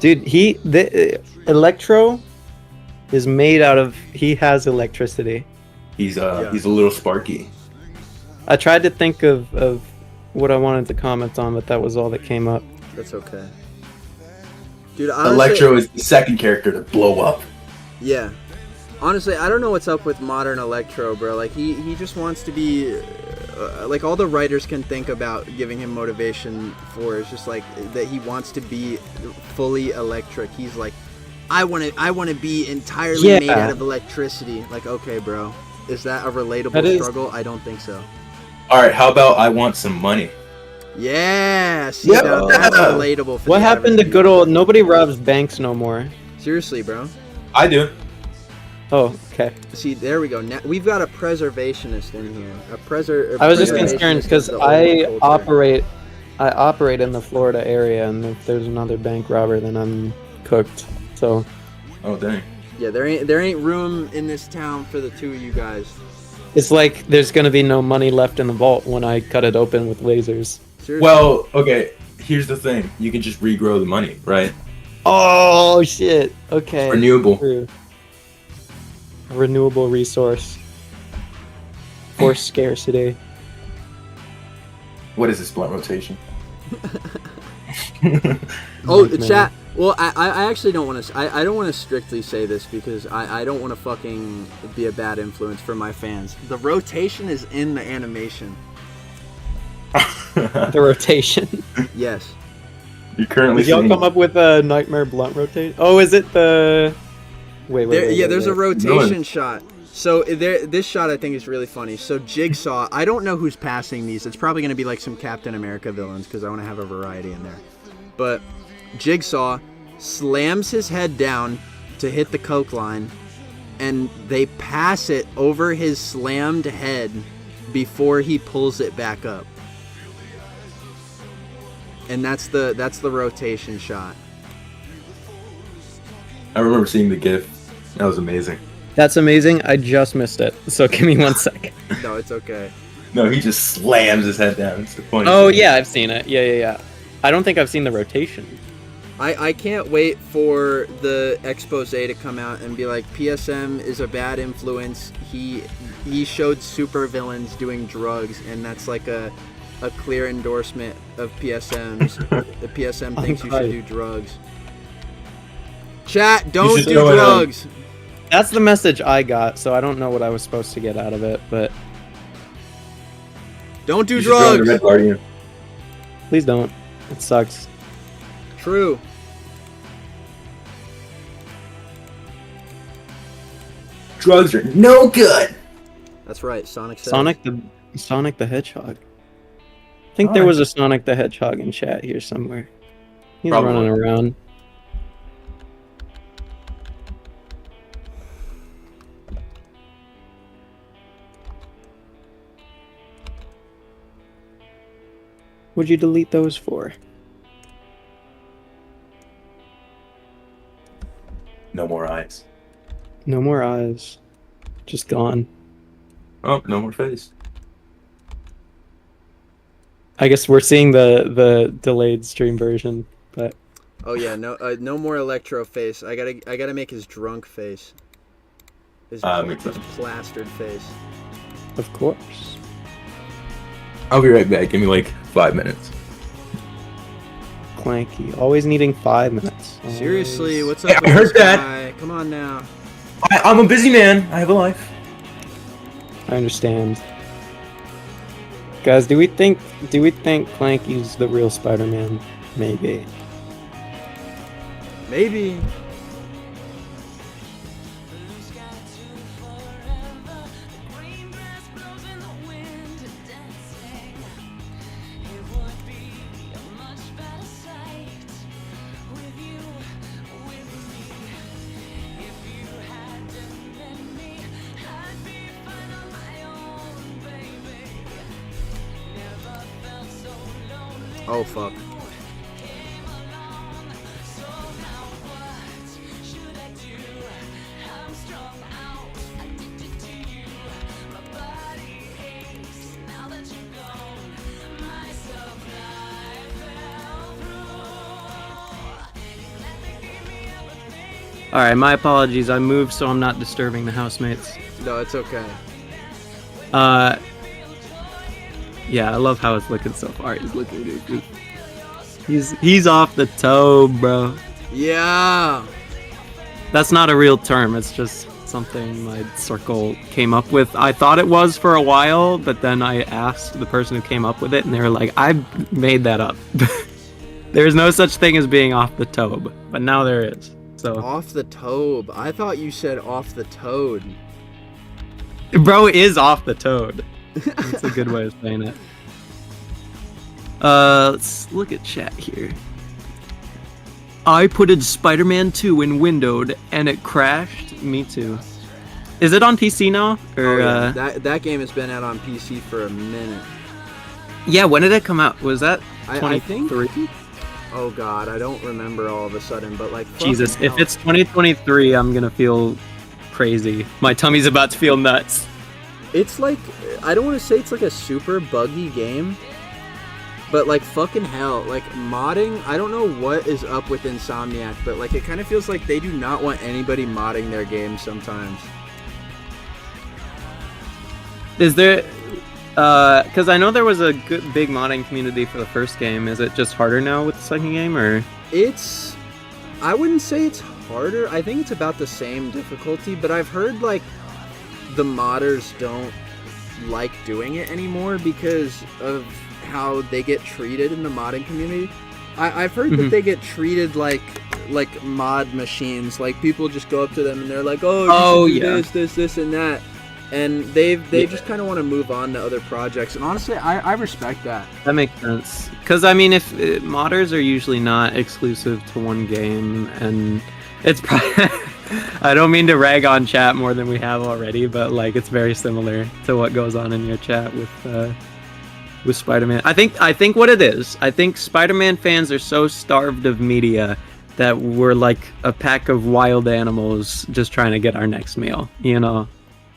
Dude, the Electro is made out of, he has electricity. He's a little sparky. I tried to think of what I wanted to comment on, but that was all that came up. That's okay. Dude, honestly, Electro is the second character to blow up. Yeah. Honestly, I don't know what's up with modern Electro, bro. Like, he just wants to be... like, all the writers can think about giving him motivation for is just, like, that he wants to be fully electric. He's like, I want to be entirely made out of electricity. Like, okay, bro. Is that a relatable struggle? I don't think so. Alright, how about I want some money? Yeah, see, Yeah. now that's relatable. For What the happened to average good old? Nobody robs banks no more. viewer. Seriously, bro. I do. Oh, okay. See, there we go. Now we've got a preservationist in here. I was just preservationist concerned of because the I old culture. operate in the Florida area, and if there's another bank robber, then I'm cooked. So Oh dang. Yeah, there ain't room in this town for the two of you guys. it's like there's gonna be no money left in the vault when I cut it open with lasers. Seriously. Well, okay. Here's the thing. You can just regrow the money, right? Oh shit! Okay. Renewable. True. A renewable resource. Force scarcity. What is this blunt rotation? Oh, Nightmare. chat. Well, I actually don't want to. I don't want to strictly say this because I don't want to fucking be a bad influence for my fans. The rotation is in the animation. The rotation. Yes. You're currently Did y'all seeing- come up with a nightmare blunt rotate? Oh, is it the? Wait. There's a wait. rotation shot. So this shot I think is really funny. So Jigsaw, I don't know who's passing these. It's probably going to be like some Captain America villains because I want to have a variety in there. But Jigsaw slams his head down to hit the coke line, and they pass it over his slammed head before he pulls it back up. And that's the rotation shot. I remember seeing the GIF. That was amazing. That's amazing. I just missed it. So give me 1 second. No, it's okay. No, he just slams his head down. It's the point. Oh yeah, I've seen it. Yeah. I don't think I've seen the rotation. I can't wait for the expose to come out and be like, PSM is a bad influence. He showed super villains doing drugs, and that's like a clear endorsement of PSM's. The PSM thinks you should do drugs. Chat, don't should do go ahead. drugs. That's the message I got, so I don't know what I was supposed to get out of it, but Don't do You should throw in the drugs. Red Guardian. please don't. It sucks. True. Drugs are no good. That's right. Sonic said. Sonic the Hedgehog. I think there was a Sonic the Hedgehog in chat here somewhere. He's Probably. running around. What'd you delete those for? No more eyes. No more eyes. Just gone. Oh, no more face. I guess we're seeing the delayed stream version, but Oh yeah, no more Electro face. I gotta make his drunk face. His Makes sense. plastered face. of course. I'll be right back. Give me like 5 minutes. Clanky. Always needing 5 minutes. Seriously, Always. what's up Hey, with I heard this that. guy? Come on now. I'm a busy man. I have a life. I understand. Guys, do we think Clanky's the real Spider-Man? Maybe. Maybe. Oh fuck. Alright, my apologies. I moved so I'm not disturbing the housemates. No, it's okay. Yeah, I love how it's looking so far. He's looking good. He's off the toe, bro. Yeah. That's not a real term. It's just something my circle came up with. I thought it was for a while, but then I asked the person who came up with it, and they were like, "I made that up." There's no such thing as being off the toe, but now there is. So, Off the tobe. I thought you said off the toad. bro is off the toad. That's a good way of saying it. Let's look at chat here. I put in Spider-Man 2 in windowed and it crashed. Me too. Is it on PC now? Or, that game has been out on PC for a minute. Yeah, when did it come out? Was that I think. 23? Oh god, I don't remember all of a sudden, but like. Jesus, hell. if it's 2023, I'm gonna feel crazy. My tummy's about to feel nuts. It's like, I don't want to say it's like a super buggy game, but like fucking hell, like modding, I don't know what is up with Insomniac, but like it kind of feels like they do not want anybody modding their games sometimes. Is there, because I know there was a good big modding community for the first game. Is it just harder now with the second game, or? I wouldn't say it's harder. I think it's about the same difficulty, but I've heard like the modders don't like doing it anymore because of how they get treated in the modding community. I've heard that they get treated like mod machines. Like people just go up to them and they're like, "Oh, you should do this, and that," and they just kind of want to move on to other projects. And honestly, I respect that. That makes sense. Because I mean, if modders are usually not exclusive to one game, and it's probably I don't mean to rag on chat more than we have already, but like it's very similar to what goes on in your chat with Spider-Man. I think what it is, I think Spider-Man fans are so starved of media that we're like a pack of wild animals just trying to get our next meal, you know?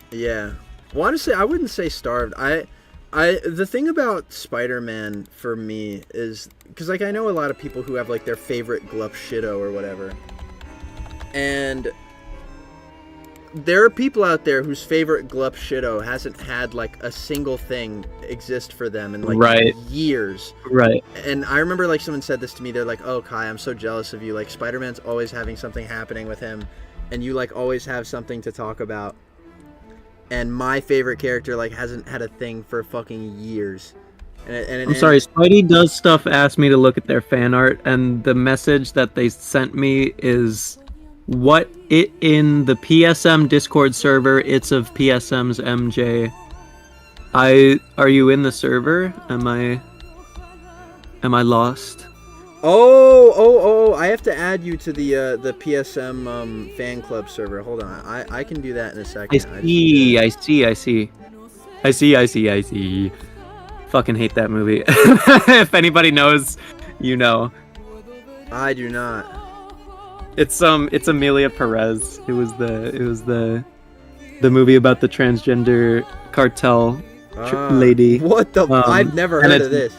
Yeah. Well, honestly, I wouldn't say starved. The thing about Spider-Man for me is, because like I know a lot of people who have like their favorite glup shitto or whatever, and there are people out there whose favorite glup shitto hasn't had like a single thing exist for them in like years. Right. And I remember like someone said this to me. They're like, "Oh, Kai, I'm so jealous of you. Like Spider-Man's always having something happening with him, and you like always have something to talk about. And my favorite character like hasn't had a thing for fucking years." I'm sorry, Spidey does stuff, asked me to look at their fan art, and the message that they sent me is, what it in the PSM Discord server, it's of PSM's MJ. Are you in the server? Am I lost? Oh, I have to add you to the PSM fan club server. Hold on. I can do that in a second. I see. Fucking hate that movie. If anybody knows, you know. I do not. It's Amelia Perez. It was the movie about the transgender cartel lady. What the? I've never heard of this.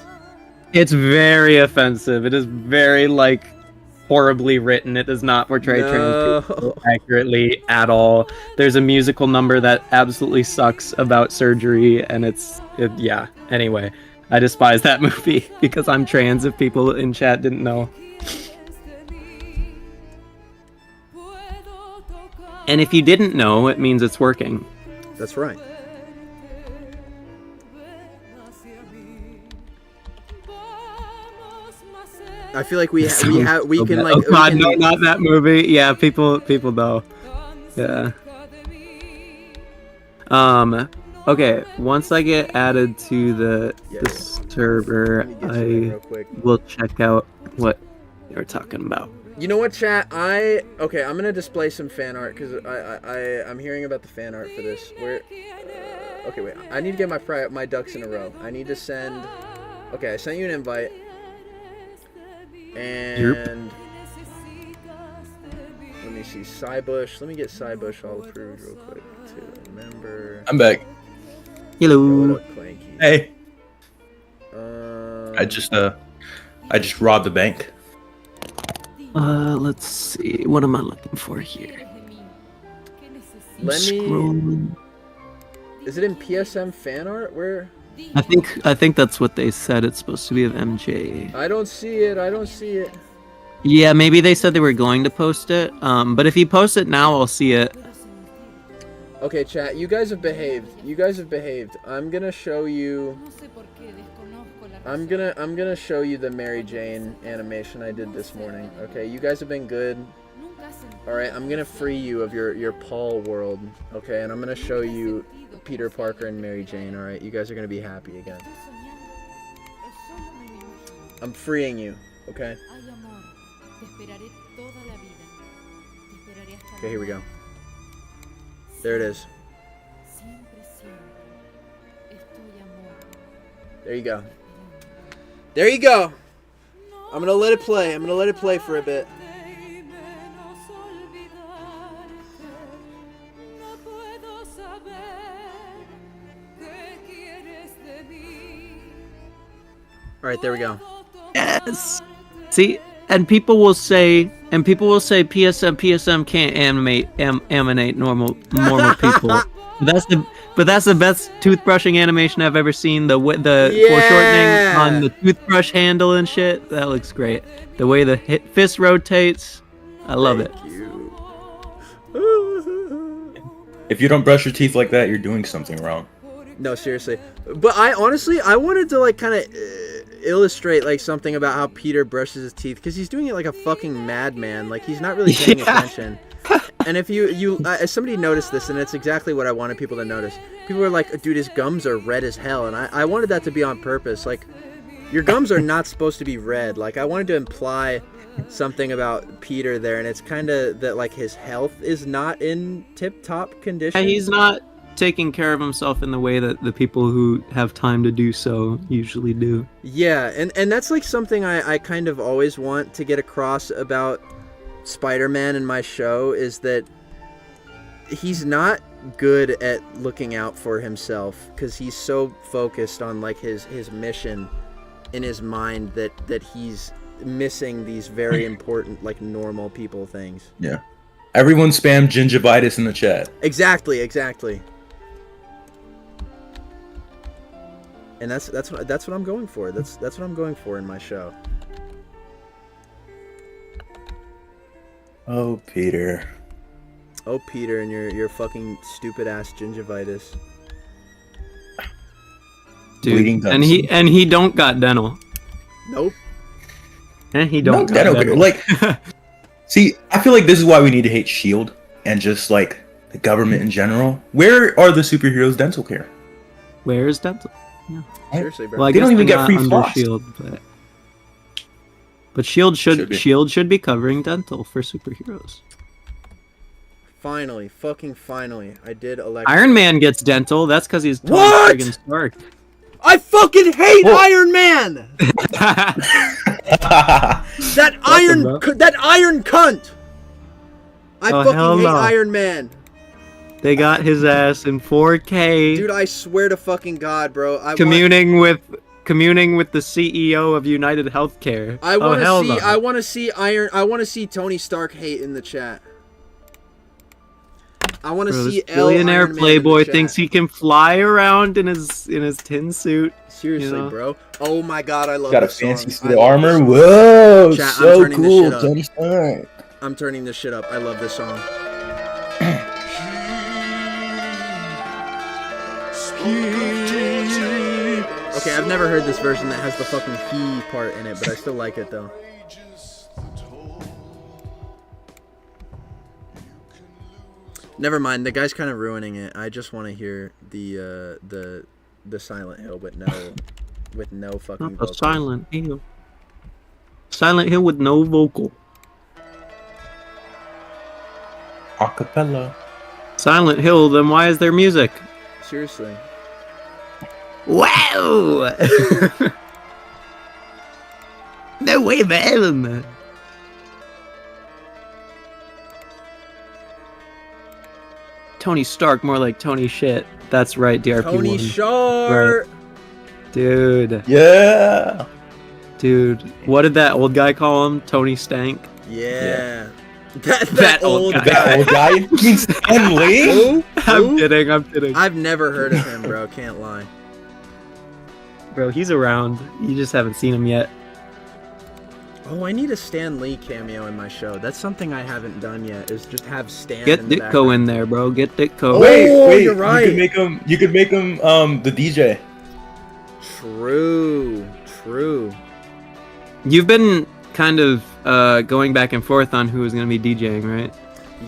It's very offensive. It is very like horribly written. It does not portray trans people accurately at all. There's a musical number that absolutely sucks about surgery, and yeah. Anyway, I despise that movie because I'm trans. If people in chat didn't know. And if you didn't know, it means it's working. That's right. I feel like we can like. Oh God, no, not that movie. Yeah, people know. Yeah. Okay. Once I get added to the server, I will check out what you're talking about. You know what, chat? I'm gonna display some fan art because I'm hearing about the fan art for this. Okay, wait. I need to get my ducks in a row. I need to send. Okay, I sent you an invite. And let me see, Cybush. Let me get Cybush all approved real quick to remember. I'm back. Hello. Hey. I just robbed the bank. Let's see. What am I looking for here? Is it in PSM fan art? Where? I think that's what they said. It's supposed to be of MJ. I don't see it. Yeah, maybe they said they were going to post it. But if you post it now, I'll see it. Okay, chat. You guys have behaved. I'm gonna show you. I'm gonna show you the Mary Jane animation I did this morning. Okay, you guys have been good. All right, I'm gonna free you of your Paul world. Okay, and I'm gonna show you Peter Parker and Mary Jane. All right, you guys are gonna be happy again. I'm freeing you, okay? Ay, amor, te esperaré toda la vida. Te esperaré hasta Okay, here we go. la There it is. Siempre, siempre. Estoy, amor, There you go. esperando. There you go. I'm gonna let it play. I'm gonna let it play for a bit. All right, there we go. Yes. See, and people will say PSM can't animate normal people. But that's the best toothbrushing animation I've ever seen. The foreshortening on the toothbrush handle and shit, that looks great. The way the fist rotates, I love it. Thank you. If you don't brush your teeth like that, you're doing something wrong. No, seriously. But I wanted to like kind of illustrate like something about how Peter brushes his teeth, because he's doing it like a fucking madman. Like he's not really paying attention. And if somebody noticed this, and it's exactly what I wanted people to notice. People were like, dude, his gums are red as hell. And I wanted that to be on purpose. Like, your gums are not supposed to be red. Like, I wanted to imply something about Peter there. And it's kind of that, like, his health is not in tip-top condition. Yeah, he's not taking care of himself in the way that the people who have time to do so usually do. Yeah, and that's, like, something I kind of always want to get across about Spider-Man in my show, is that he's not good at looking out for himself, because he's so focused on like his mission in his mind that he's missing these very important like normal people things. Yeah. Everyone spam gingivitis in the chat. Exactly. And that's what I'm going for. That's what I'm going for in my show. Oh, Peter. Oh, Peter, and your fucking stupid ass gingivitis. Dude, and he don't got dental. Nope. And he don't got dental. dental. Like, see, I feel like this is why we need to hate S.H.I.E.L.D. and just like the government in general. Where are the superheroes' dental care? Where is dental? Yeah. Seriously, bro. Well, I They guess don't even they're get not free under floss. Shield, but Shield should be covering dental for superheroes. Finally, fucking finally, I did elect. Iron Man gets dental. That's because he's Tony What? friggin' Stark. I fucking hate Whoa. Iron Man. That iron cunt. I Oh, hell fucking hate no. Iron Man. They got his ass in 4K, Dude, I swear to fucking God, bro. communing with the CEO of United Healthcare. I want to hell see. no. I want to see I want to see Tony Stark hate in the chat. I want to Bro, see this billionaire Iron Man in the playboy chat. thinks he can fly around in his tin suit. Seriously, you know? bro. Oh my God, I love Got a this song. fancy suit I of love armor. this song. Whoa, Chat, I'm so turning this cool, shit up. Tony Stark. I'm turning this shit up. I love this song. Okay, I've never heard this version that has the fucking he part in it, but I still like it though. Never mind, the guy's kind of ruining it. I just want to hear the Silent Hill with no fucking Not a vocals. Silent Hill. Silent Hill with no vocal. Acapella. Silent Hill, then why is there music? Seriously. Wow! No way, man! Tony Stark, more like Tony Shit. That's right, DRP1. Tony Sharp. Dude, Yeah. dude. What did that old guy call him? Tony Stank? Yeah. That old old guy. That old guy. You mean Stan Lee? Who? I'm Who? kidding, I'm kidding. I've never heard of him, bro. Can't lie. Bro, he's around. You just haven't seen him yet. Oh, I need a Stan Lee cameo in my show. That's something I haven't done yet. Is just have Stan. Get in the Ditko background. in there, bro. Get Ditko. Oh, Wait, you're right. You could make him the DJ. True. You've been kind of going back and forth on who is going to be DJing, right?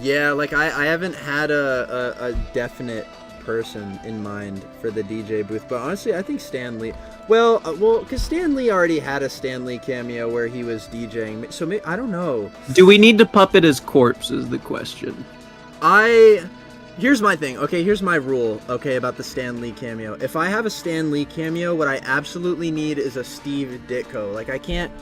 Yeah, like I haven't had a definite person in mind for the DJ booth, but honestly, I think Stan Lee. Well, because Stan Lee already had a Stan Lee cameo where he was DJing, so maybe, I don't know. Do we need to puppet his corpse? Is the question. Here's my thing. Okay, here's my rule. Okay, about the Stan Lee cameo. If I have a Stan Lee cameo, what I absolutely need is a Steve Ditko. Like, I can't.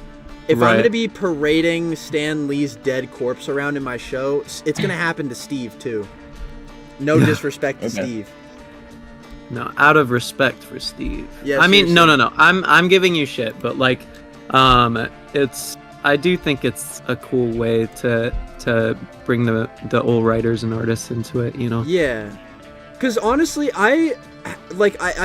If I'm gonna be parading Stan Lee's dead corpse around in my show, it's gonna happen to Steve too. No disrespect to Steve. No, out of respect for Steve. Yeah, I mean, seriously. no. I'm giving you shit, but like, I do think it's a cool way to bring the old writers and artists into it, you know? Yeah. Because honestly, I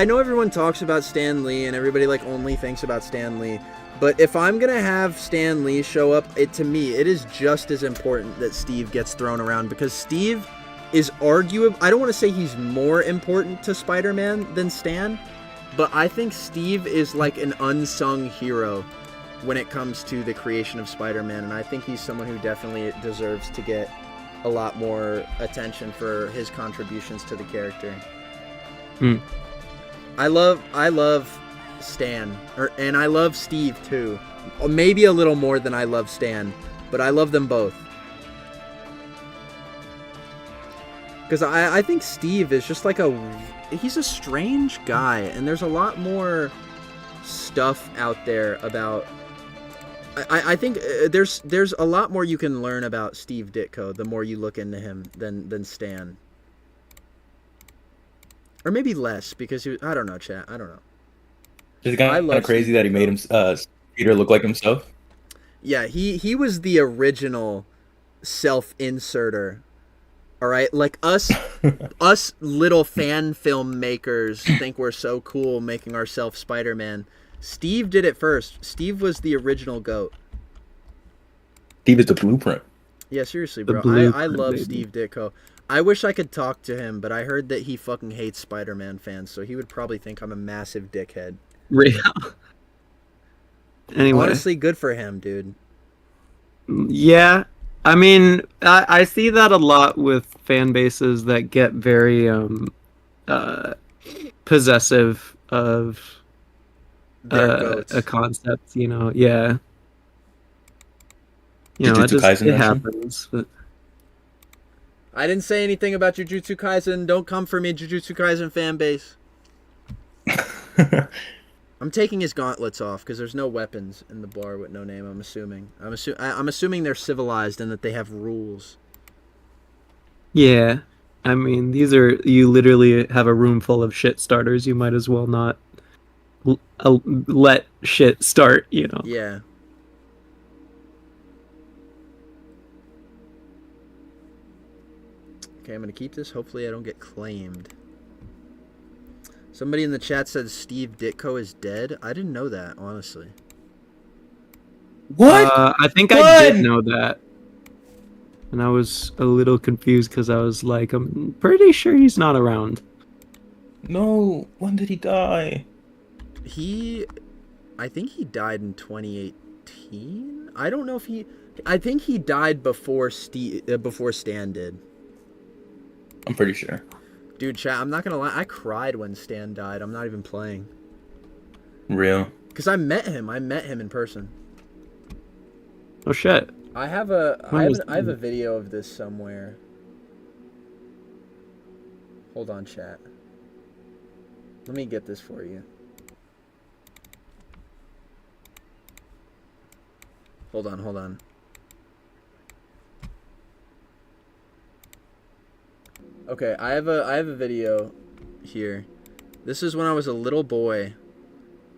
know everyone talks about Stan Lee and everybody like only thinks about Stan Lee, but if I'm gonna have Stan Lee show up, to me it is just as important that Steve gets thrown around, because Steve is arguably, I don't want to say he's more important to Spider-Man than Stan, but I think Steve is like an unsung hero when it comes to the creation of Spider-Man, and I think he's someone who definitely deserves to get a lot more attention for his contributions to the character. I love Stan, and I love Steve too. Maybe a little more than I love Stan, but I love them both. Because I think Steve is just like he's a strange guy, and there's a lot more stuff out there about. I think there's a lot more you can learn about Steve Ditko the more you look into him than Stan. Or maybe less, because I don't know, chat. I don't know. It's kind of crazy that he made him Peter look like himself. Yeah, he was the original self-inserter. All right, like us little fan filmmakers think we're so cool making ourselves Spider-Man. Steve did it first. Steve was the original GOAT. Steve is the blueprint. Yeah, seriously, bro. I love Steve Ditko. I wish I could talk to him, but I heard that he fucking hates Spider-Man fans, so he would probably think I'm a massive dickhead. Real. Anyway. Honestly, good for him, dude. Yeah. I mean, I see that a lot with fan bases that get very possessive of a concept, you know. Yeah. You know, it happens. But... I didn't say anything about Jujutsu Kaisen. Don't come for me, Jujutsu Kaisen fan base. I'm taking his gauntlets off because there's no weapons in the bar with no name. I'm assuming they're civilized and that they have rules. Yeah, I mean, you literally have a room full of shit starters. You might as well not let shit start, you know. Yeah. Okay, I'm gonna keep this. Hopefully I don't get claimed. Somebody in the chat said Steve Ditko is dead. I didn't know that, honestly. What? I think I did know that. And I was a little confused because I was like, I'm pretty sure he's not around. No, when did he die? I think he died in 2018. I don't know if I think he died before Stan did. I'm pretty sure. Dude, chat, I'm not gonna lie, I cried when Stan died. I'm not even playing. Real? Because I met him in person. Oh shit. I have a video of this somewhere. Hold on, chat. Let me get this for you. Hold on. Okay, I have a video here. This is when I was a little boy.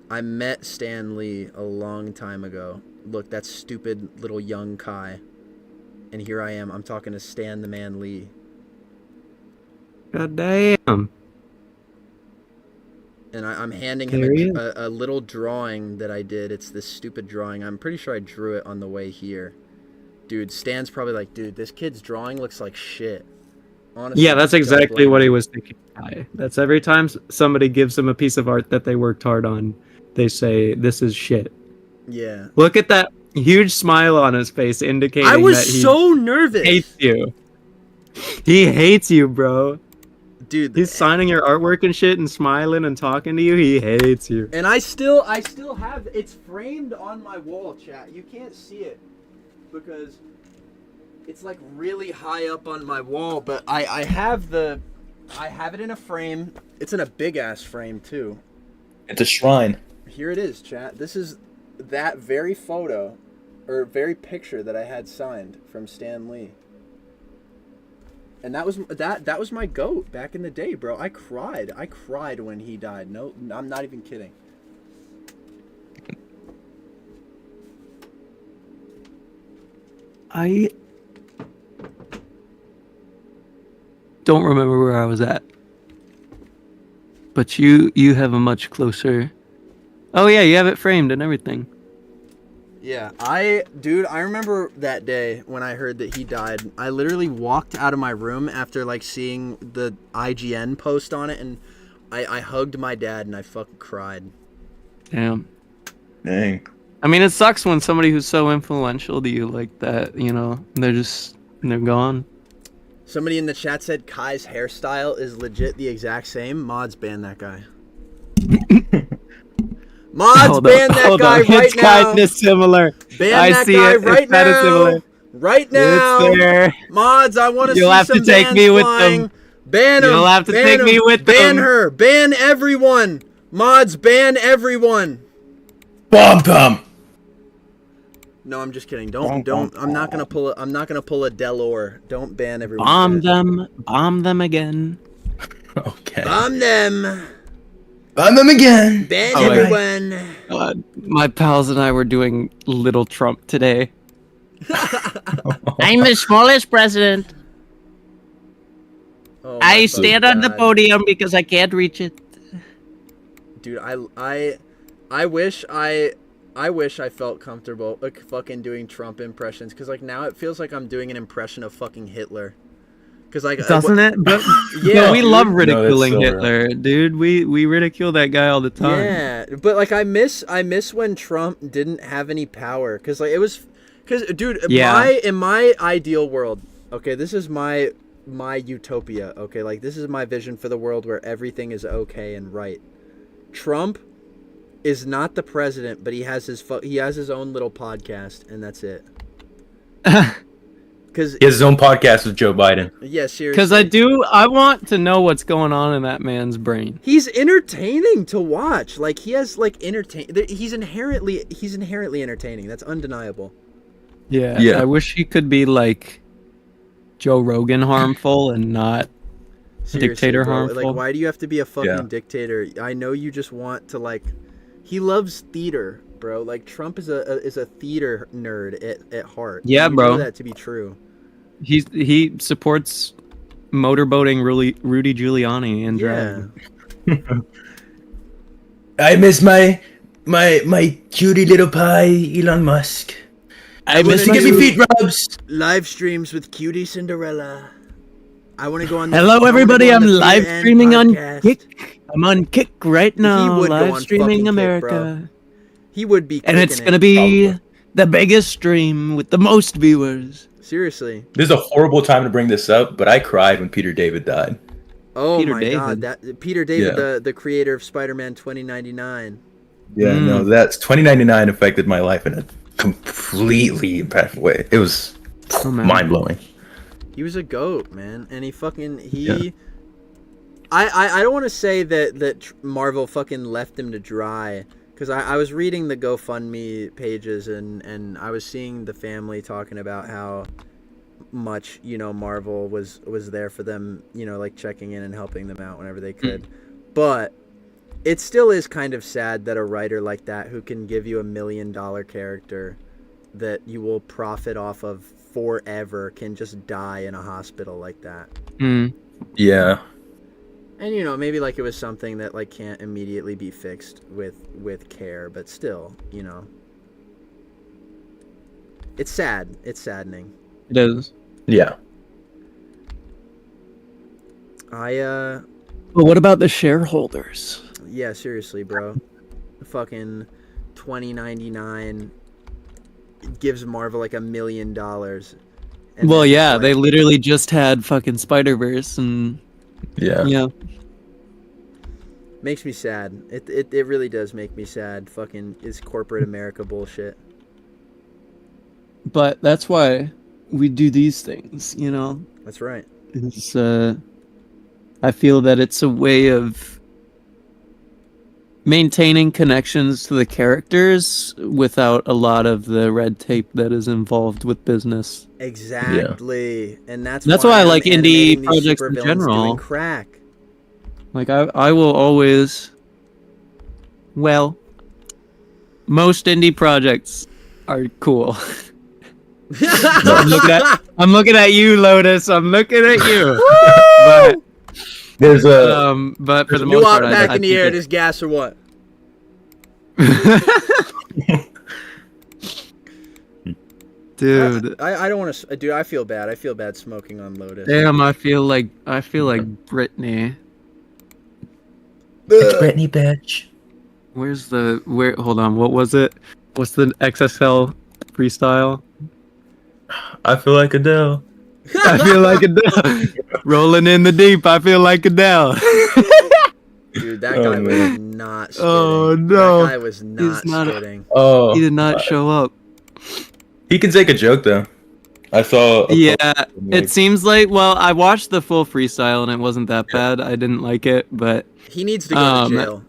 I met Stan Lee a long time ago. Look, that's stupid little young Kai. And here I am. I'm talking to Stan the Man Lee. God damn. And I'm handing him a little drawing that I did. It's this stupid drawing. I'm pretty sure I drew it on the way here. Dude, Stan's probably like, dude, this kid's drawing looks like shit. Honestly, yeah, that's exactly what he was thinking. That's every time somebody gives him a piece of art that they worked hard on, they say, this is shit. Yeah. Look at that huge smile on his face, indicating that I was so nervous. Hates you. He hates you, bro. dude. He's signing your artwork and shit and smiling and talking to you. He hates you. And I still have it's framed on my wall, chat. You can't see it because it's like really high up on my wall, but I have it in a frame. It's in a big ass frame too. It's a shrine. Here it is, chat. This is that very photo or very picture that I had signed from Stan Lee. And that was my goat back in the day, bro. I cried when he died. No, I'm not even kidding. I don't remember where I was at. But you have a much closer... Oh yeah, you have it framed and everything. Yeah, I remember that day when I heard that he died. I literally walked out of my room after like seeing the IGN post on it, and I hugged my dad and I fucking cried. Damn. Dang. I mean, it sucks when somebody who's so influential to you like that, you know, they're gone. Somebody in the chat said Kai's hairstyle is legit the exact same. Mods ban that guy. Mods ban that guy right it's now. Kind of similar. Ban I that see guy it. right It's kind of now. similar. Right now. It's there. Mods, I want to see You'll have some to take bans me with flying. them. Ban him. You'll have to ban take him. me with ban them. her. Ban everyone. Mods, ban everyone. Bomb them. No, I'm just kidding. Don't. I'm not gonna pull a Delor. Don't ban everyone. Bomb them again. Okay. Bomb them. Bomb them again. Ban Oh, wait. everyone. God, my pals and I were doing Little Trump today. I'm the smallest president. Oh, I my stand fucking on the God. podium because I can't reach it. Dude, I wish I felt comfortable like fucking doing Trump impressions, because like now it feels like I'm doing an impression of fucking Hitler. Because like Doesn't it? But Yeah, but we dude. love No, ridiculing that's so Hitler, dude. We ridicule that guy all the time. Yeah, but like I miss when Trump didn't have any power, because like it was, because dude, Yeah. in my ideal world, okay, this is my utopia, okay, like this is my vision for the world where everything is okay and right. Trump is not the president, but he has his own little podcast, and that's it. Because He has his own podcast with Joe Biden. yeah, seriously. Because I want to know what's going on in that man's brain. He's entertaining to watch. Like he has like he's inherently entertaining. That's undeniable. Yeah. Yeah. I wish he could be like Joe Rogan harmful and not Seriously, dictator bro. harmful. Like, why do you have to be a fucking Yeah. dictator? I know you just want to like. He loves theater, bro. Like Trump is a theater nerd at heart. Yeah, You bro. know that to be true. He supports motorboating Rudy Giuliani and drag. Yeah. I miss my cutie little pie, Elon Musk. I miss Give me feet rubs. Live streams with Cutie Cinderella. I want to go on. I Hello, wanna everybody. go I'm the live Fear End streaming on podcast. Kick. I'm on Kick right now. would go Live on streaming fucking Kick, America. bro. He would be. And it's kicking gonna it. be Probably. the biggest stream with the most viewers. Seriously. This is a horrible time to bring this up, but I cried when Peter David died. Oh Peter my David. God! That Peter David, Yeah. the creator of Spider-Man 2099. Yeah, Mm. no, that's 2099 affected my life in a completely impactful way. It was Oh, man. mind blowing. He was a goat, man, and he. Yeah. I don't want to say that Marvel fucking left him to dry, because I was reading the GoFundMe pages and I was seeing the family talking about how much Marvel was there for them, like checking in and helping them out whenever they could, but it still is kind of sad that a writer like that, who can give you $1 million character that you will profit off of forever, can just die in a hospital like that. Mm. Yeah. And maybe like it was something that like can't immediately be fixed with care, but still, it's sad. It's saddening. It is. Yeah. But what about the shareholders? yeah, seriously, bro. Fucking 2099 gives Marvel like $1 million. Well, yeah, they literally just had fucking Spider-Verse, and Yeah. Yeah. Makes me sad. It really does make me sad. Fucking is corporate America bullshit. But that's why we do these things, you know? That's right. It's, I feel that it's a way of maintaining connections to the characters without a lot of the red tape that is involved with business. Exactly. And that's why I I'm like indie animating these projects in supervillains general. doing crack. Like I will always, well, most indie projects are cool. I'm looking at you, Lotus. I'm looking at you. But There's a but for the New most op part, back I in the think air. it- This gas or what? dude. I don't want to. Dude, I feel bad. I feel bad smoking on Lotus. Damn, I feel like Britney. it's Brittany, bitch. Where? Hold on. What was it? What's the XSL freestyle? I feel like Adele. I feel like Adele. Rolling in the deep. I feel like Adele. Dude, that Oh, guy was man. not spitting. Oh, no. That guy was not not a- spitting. Oh, He did not show up. he can take a joke though. I saw. Yeah, like- it seems like. Well, I watched the full freestyle and it wasn't that bad. I didn't like it, but He needs to go to jail.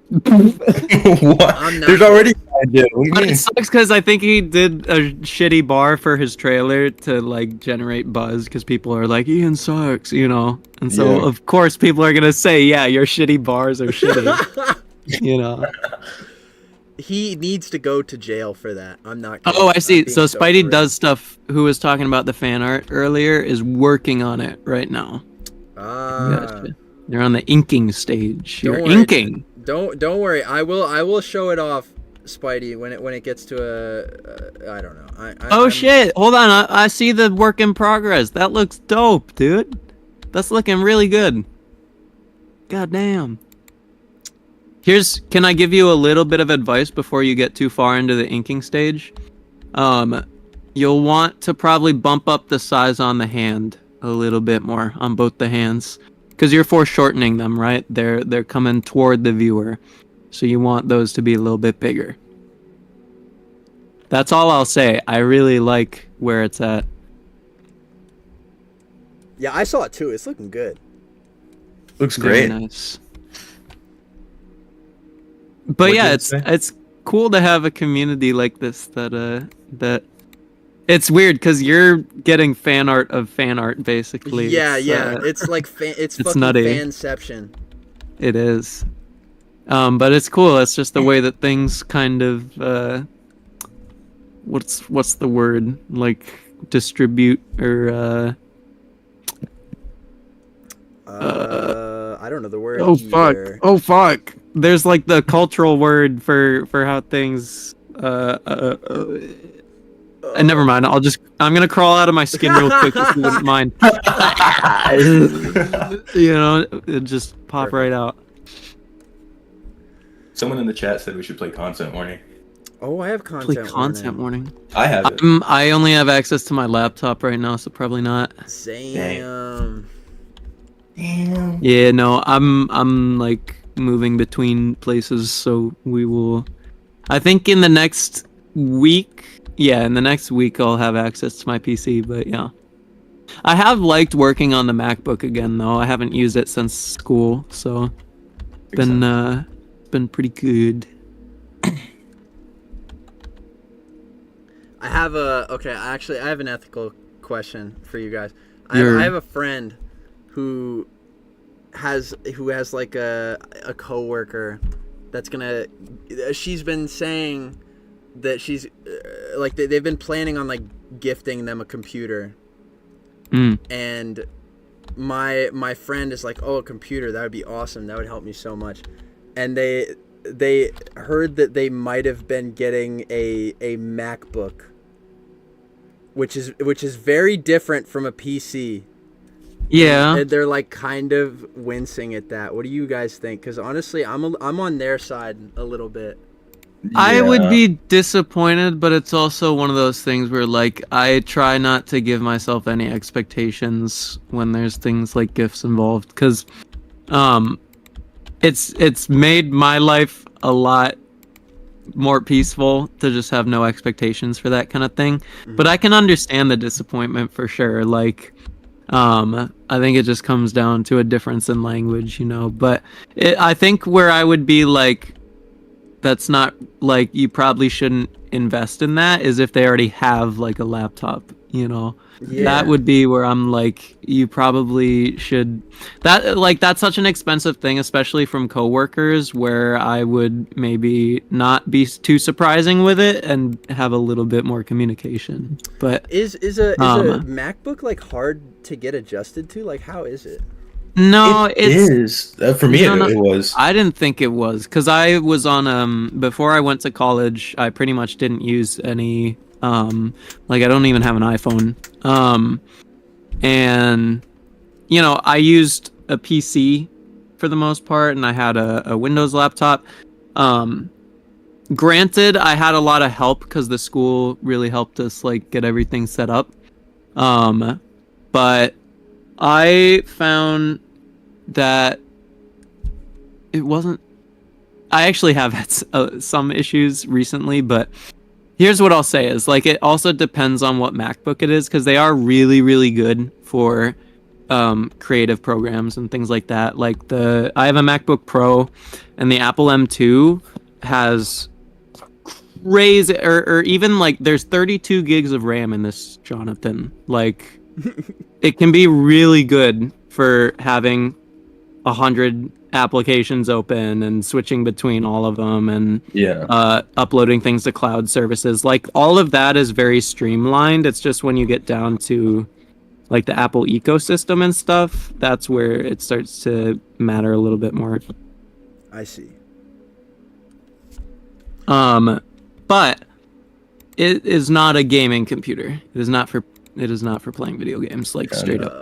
what? I'm not There's sure. already. What do you But mean? it sucks because I think he did a shitty bar for his trailer to like generate buzz because people are like Ian sucks, you know, and so Yeah. of course people are gonna say, yeah, your shitty bars are shitty, you know. He needs to go to jail for that. I'm not kidding. Oh, I I'm see. being So for Spidey real. does stuff. Who was talking about the fan art earlier is working on it right now. Ah. Gotcha. They're on the inking stage. Don't You're worry. inking. Don't worry. I will show it off, Spidey, when it gets to a I don't know. I'm- Shit! Hold on. I see the work in progress. That looks dope, dude. That's looking really good. God damn. Can I give you a little bit of advice before you get too far into the inking stage? You'll want to probably bump up the size on the hand a little bit more on both the hands, because you're foreshortening them, right? They're coming toward the viewer, so you want those to be a little bit bigger. That's all I'll say. I really like where it's at. Yeah, I saw it too. It's looking good. Looks Very great. nice. But What'd yeah, you it's say? it's cool to have a community like this that it's weird because you're getting fan art of fan art basically. Yeah, It's, yeah. It's like it's fucking nutty. fanception. It is. But it's cool. It's just the way that things kind of what's the word, like distribute or I don't know the word. oh fuck. either. Oh fuck. There's like the cultural word for how things and never mind. I'm gonna crawl out of my skin real quick if you wouldn't mind. You know, it just pop right out. Someone in the chat said we should play content warning. Oh, I have Play content. content warning. I have it. I only have access to my laptop right now, so probably not. Damn. Yeah, no, I'm like moving between places, so we will. I think in the next week, I'll have access to my PC. But yeah, I have liked working on the MacBook again, though. I haven't used it since school, so been pretty good. I have I have an ethical question for you guys. I You're- have a friend who has like a coworker that's gonna. She's been saying that she's like they've been planning on like gifting them a computer, and my friend is like, oh, a computer, that would be awesome, that would help me so much, and they heard that they might have been getting a MacBook, which is very different from a PC. Yeah. And they're like kind of wincing at that. What do you guys think? Because honestly, I'm on their side a little bit. I would Yeah. be disappointed, but it's also one of those things where like I try not to give myself any expectations when there's things like gifts involved, because it's made my life a lot more peaceful to just have no expectations for that kind of thing. But I can understand the disappointment for sure. Like I think it just comes down to a difference in language, you know. But I think where I would be like, that's not like, you probably shouldn't invest in that, is if they already have like a laptop, you know. Yeah. That would be where I'm like, you probably should. That's such an expensive thing, especially from coworkers, where I would maybe not be too surprising with it and have a little bit more communication. But Is a MacBook like hard to get adjusted to? Like, how is it? no, It it's is. For me, No, it was. I didn't think it was, because I was on before I went to college, I pretty much didn't use any like, I don't even have an iPhone. And you know, I used a PC for the most part, and I had a Windows laptop. Granted, I had a lot of help because the school really helped us like get everything set up. But I found that it wasn't. I actually have had some issues recently, but here's what I'll say is, like, it also depends on what MacBook it is, because they are really, really good for creative programs and things like that. Like I have a MacBook Pro, and the Apple M2 has crazy, or even like, there's 32 gigs of RAM in this, Jonathan. Like, it can be really good for having 100 applications open and switching between all of them, and uploading things to cloud services. Like, all of that is very streamlined. It's just when you get down to like the Apple ecosystem and stuff, that's where it starts to matter a little bit more. I see. But it is not a gaming computer. It is not for playing video games, like, straight up.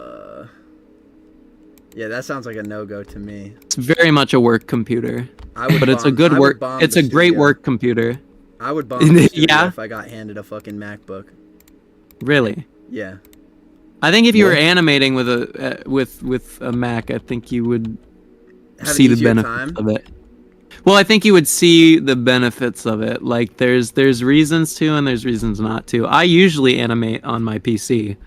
Yeah, that sounds like a no-go to me. It's very much a work computer. But it's a good work. It's a great work computer. I would bomb the studio Yeah? if I got handed a fucking MacBook. Really? Yeah. I think if you were animating with a Mac, I think you would Have an see the easier benefits time? of it. Well, I think you would see the benefits of it. Like, there's reasons to, and there's reasons not to. I usually animate on my PC,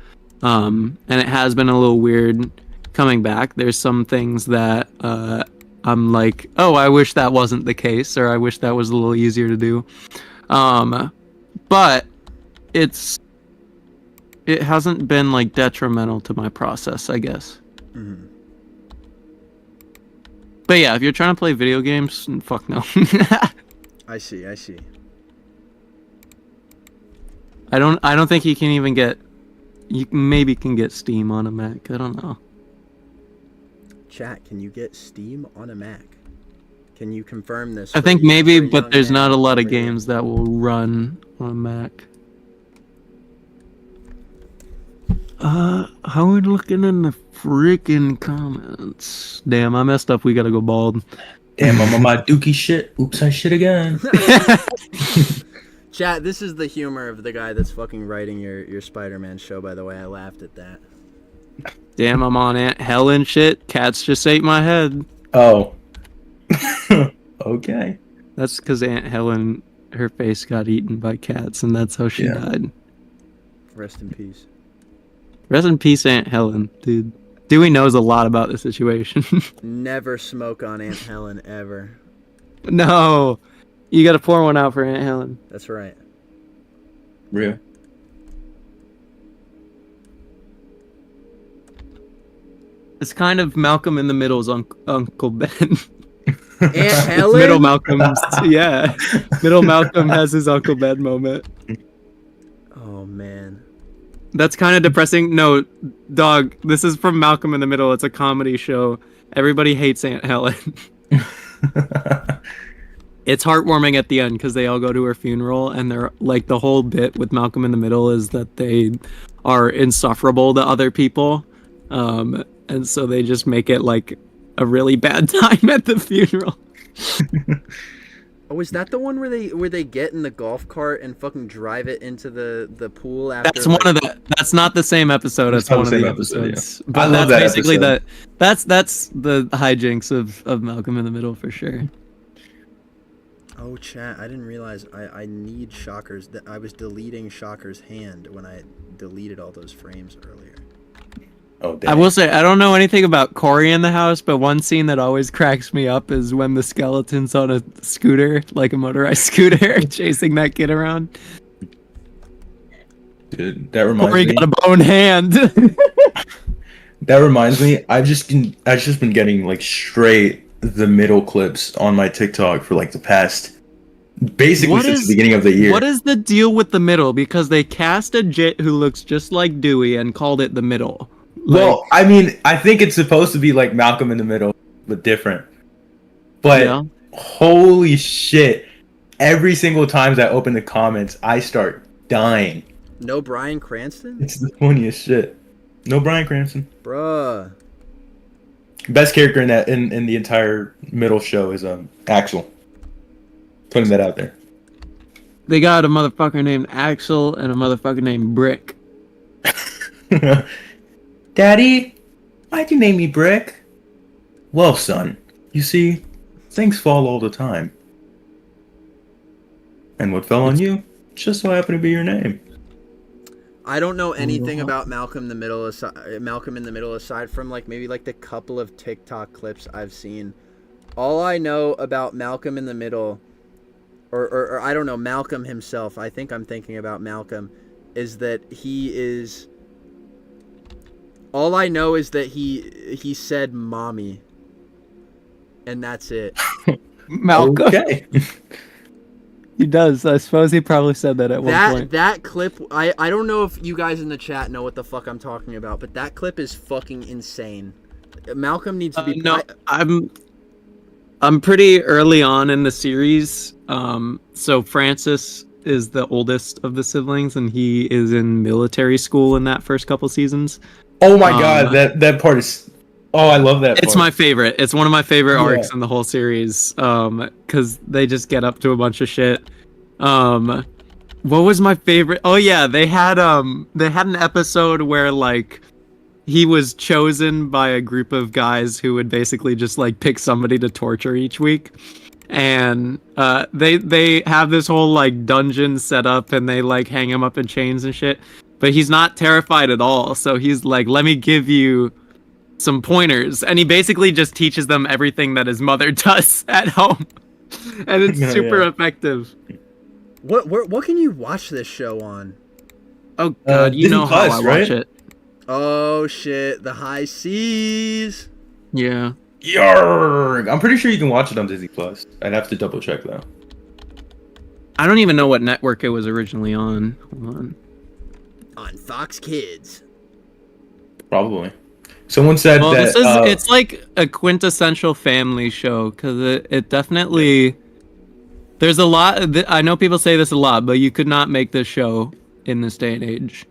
and it has been a little weird coming back. There's some things that I'm like, oh, I wish that wasn't the case, or I wish that was a little easier to do. But it hasn't been like detrimental to my process, I guess. Mm-hmm. But yeah, if you're trying to play video games, fuck no. I see. I don't think you can even get. You maybe can get Steam on a Mac. I don't know. Chat, can you get Steam on a Mac? Can you confirm this? I think maybe, but there's not a lot of games that will run on a Mac. How are we looking in the freaking comments? Damn, I messed up. We gotta go bald. Damn, I'm on my dookie shit. Oops, I shit again. Chat, this is the humor of the guy that's fucking writing your Spider-Man show, by the way. I laughed at that. Damn, I'm on Aunt Helen shit. Cats just ate my head. Oh. Okay. That's because Aunt Helen, her face got eaten by cats, and that's how she died. Rest in peace. Rest in peace, Aunt Helen, dude. Dewey knows a lot about the situation. Never smoke on Aunt Helen, ever. No. You gotta pour one out for Aunt Helen. That's right. Real. It's kind of Malcolm in the Middle's Uncle Ben. Aunt Helen? Middle Malcolm's, yeah. Middle Malcolm has his Uncle Ben moment. Oh, man. That's kind of depressing. No, dog, this is from Malcolm in the Middle. It's a comedy show. Everybody hates Aunt Helen. It's heartwarming at the end because they all go to her funeral, and they're like, the whole bit with Malcolm in the Middle is that they are insufferable to other people. And so they just make it like a really bad time at the funeral. Oh, is that the one where they get in the golf cart and fucking drive it into the pool after? That's one of the. That's not the same episode. It's It's not one the of the same episode, episodes. yeah. But I love that's that basically episode. that's the hijinks of Malcolm in the Middle for sure. Oh, chat! I didn't realize I need Shocker's. That I was deleting Shocker's hand when I deleted all those frames earlier. Oh, damn. I will say I don't know anything about Corey in the house, but one scene that always cracks me up is when the skeleton's on a scooter, like a motorized scooter, chasing that kid around. Dude, that reminds Corey me. got a bone hand. That reminds me. I've just been getting like straight the middle clips on my TikTok for like the past, basically What since is- the beginning of the year. What is the deal with the middle? Because they cast a Jit who looks just like Dewey and called it the middle. Well, I mean, I think it's supposed to be like Malcolm in the Middle, but different. But Yeah. holy shit! Every single time I open the comments, I start dying. No Bryan Cranston, It's the funniest shit. No Bryan Cranston. bruh. Best character in that in the entire middle show is Axel. Putting that out there. They got a motherfucker named Axel and a motherfucker named Brick. Daddy, why'd you name me Brick? Well, son, you see, things fall all the time. And what fell on you just so happened to be your name. I don't know anything about Malcolm in the Middle aside from like maybe like the couple of TikTok clips I've seen. All I know about Malcolm in the Middle, or I don't know, Malcolm himself, I think I'm thinking about Malcolm, is that he is... All I know is that he said mommy. And that's it. Malcolm. Okay. He does. I suppose he probably said that at one point. That clip, I don't know if you guys in the chat know what the fuck I'm talking about, but that clip is fucking insane. Malcolm needs to be... No, I'm pretty early on in the series. So Francis is the oldest of the siblings, and he is in military school in that first couple seasons. Oh my god, that part is... Oh, I love that It's part. my favorite. It's one of my favorite arcs in the whole series. Because they just get up to a bunch of shit. What was my favorite? Oh yeah, they had an episode where like he was chosen by a group of guys who would basically just like pick somebody to torture each week. And they have this whole like dungeon set up, and they like hang him up in chains and shit. But he's not terrified at all. So he's like, let me give you some pointers. And he basically just teaches them everything that his mother does at home. And it's super effective. What can you watch this show on? Oh god, you know how I watch it. Oh shit, the high seas. Yeah. Yarg! I'm pretty sure you can watch it on Disney Plus. I'd have to double check though. I don't even know what network it was originally on. Hold on. On Fox Kids. Probably. Someone said Well, that it's like a quintessential family show, because it definitely... There's a lot... I know people say this a lot, but you could not make this show in this day and age.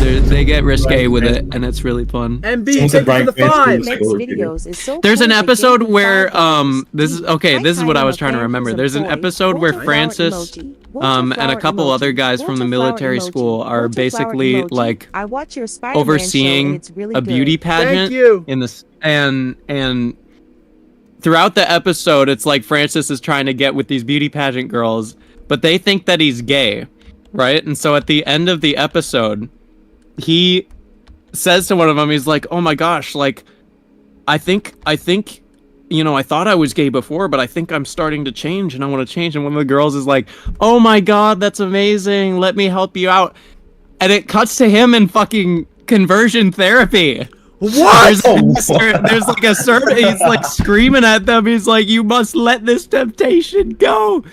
They get risque with it, and it's really fun. MB, Someone said thank you for the Bryan Cranston five. was Next Solo videos is so There's cool an they episode gave me where 5 this is what I was trying to remember. There's an episode where Francis and a couple other guys from the military school are basically like I watch your Spider-Man overseeing show and it's really a beauty good. pageant Thank you. in this, and throughout the episode it's like Francis is trying to get with these beauty pageant girls, but they think that he's gay, right? And so at the end of the episode, he says to one of them, he's like, oh my gosh, like I think you know, I thought I was gay before, but I think I'm starting to change and I want to change. And one of the girls is like, oh my god, that's amazing, let me help you out. And it cuts to him in fucking conversion therapy. What? There's like a certain, he's like screaming at them. He's like, you must let this temptation go.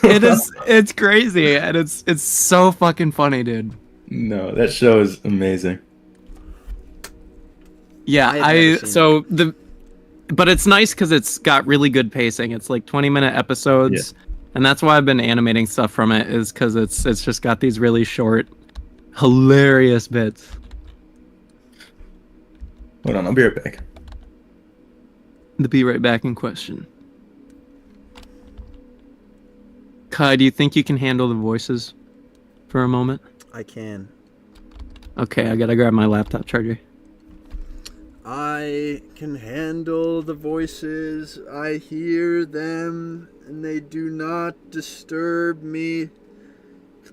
It's crazy. And it's so fucking funny, dude. no, that show is amazing. Yeah, but it's nice because it's got really good pacing. It's like 20-minute episodes, and that's why I've been animating stuff from it, is because it's just got these really short, hilarious bits. Hold on, I'll be right back. The be right back in question. Kai, do you think you can handle the voices for a moment? I can. Okay, I gotta grab my laptop charger. I can handle the voices. I hear them, and they do not disturb me.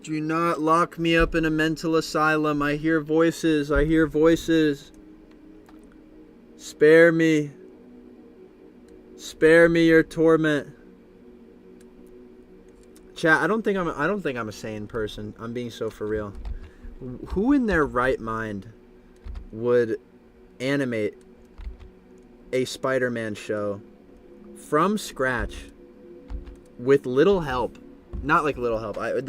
Do not lock me up in a mental asylum. I hear voices. I hear voices. Spare me. Spare me your torment. Chat, I don't think I'm a sane person. I'm being so for real. Who in their right mind would animate a Spider-Man show from scratch with little help? Not like little help. I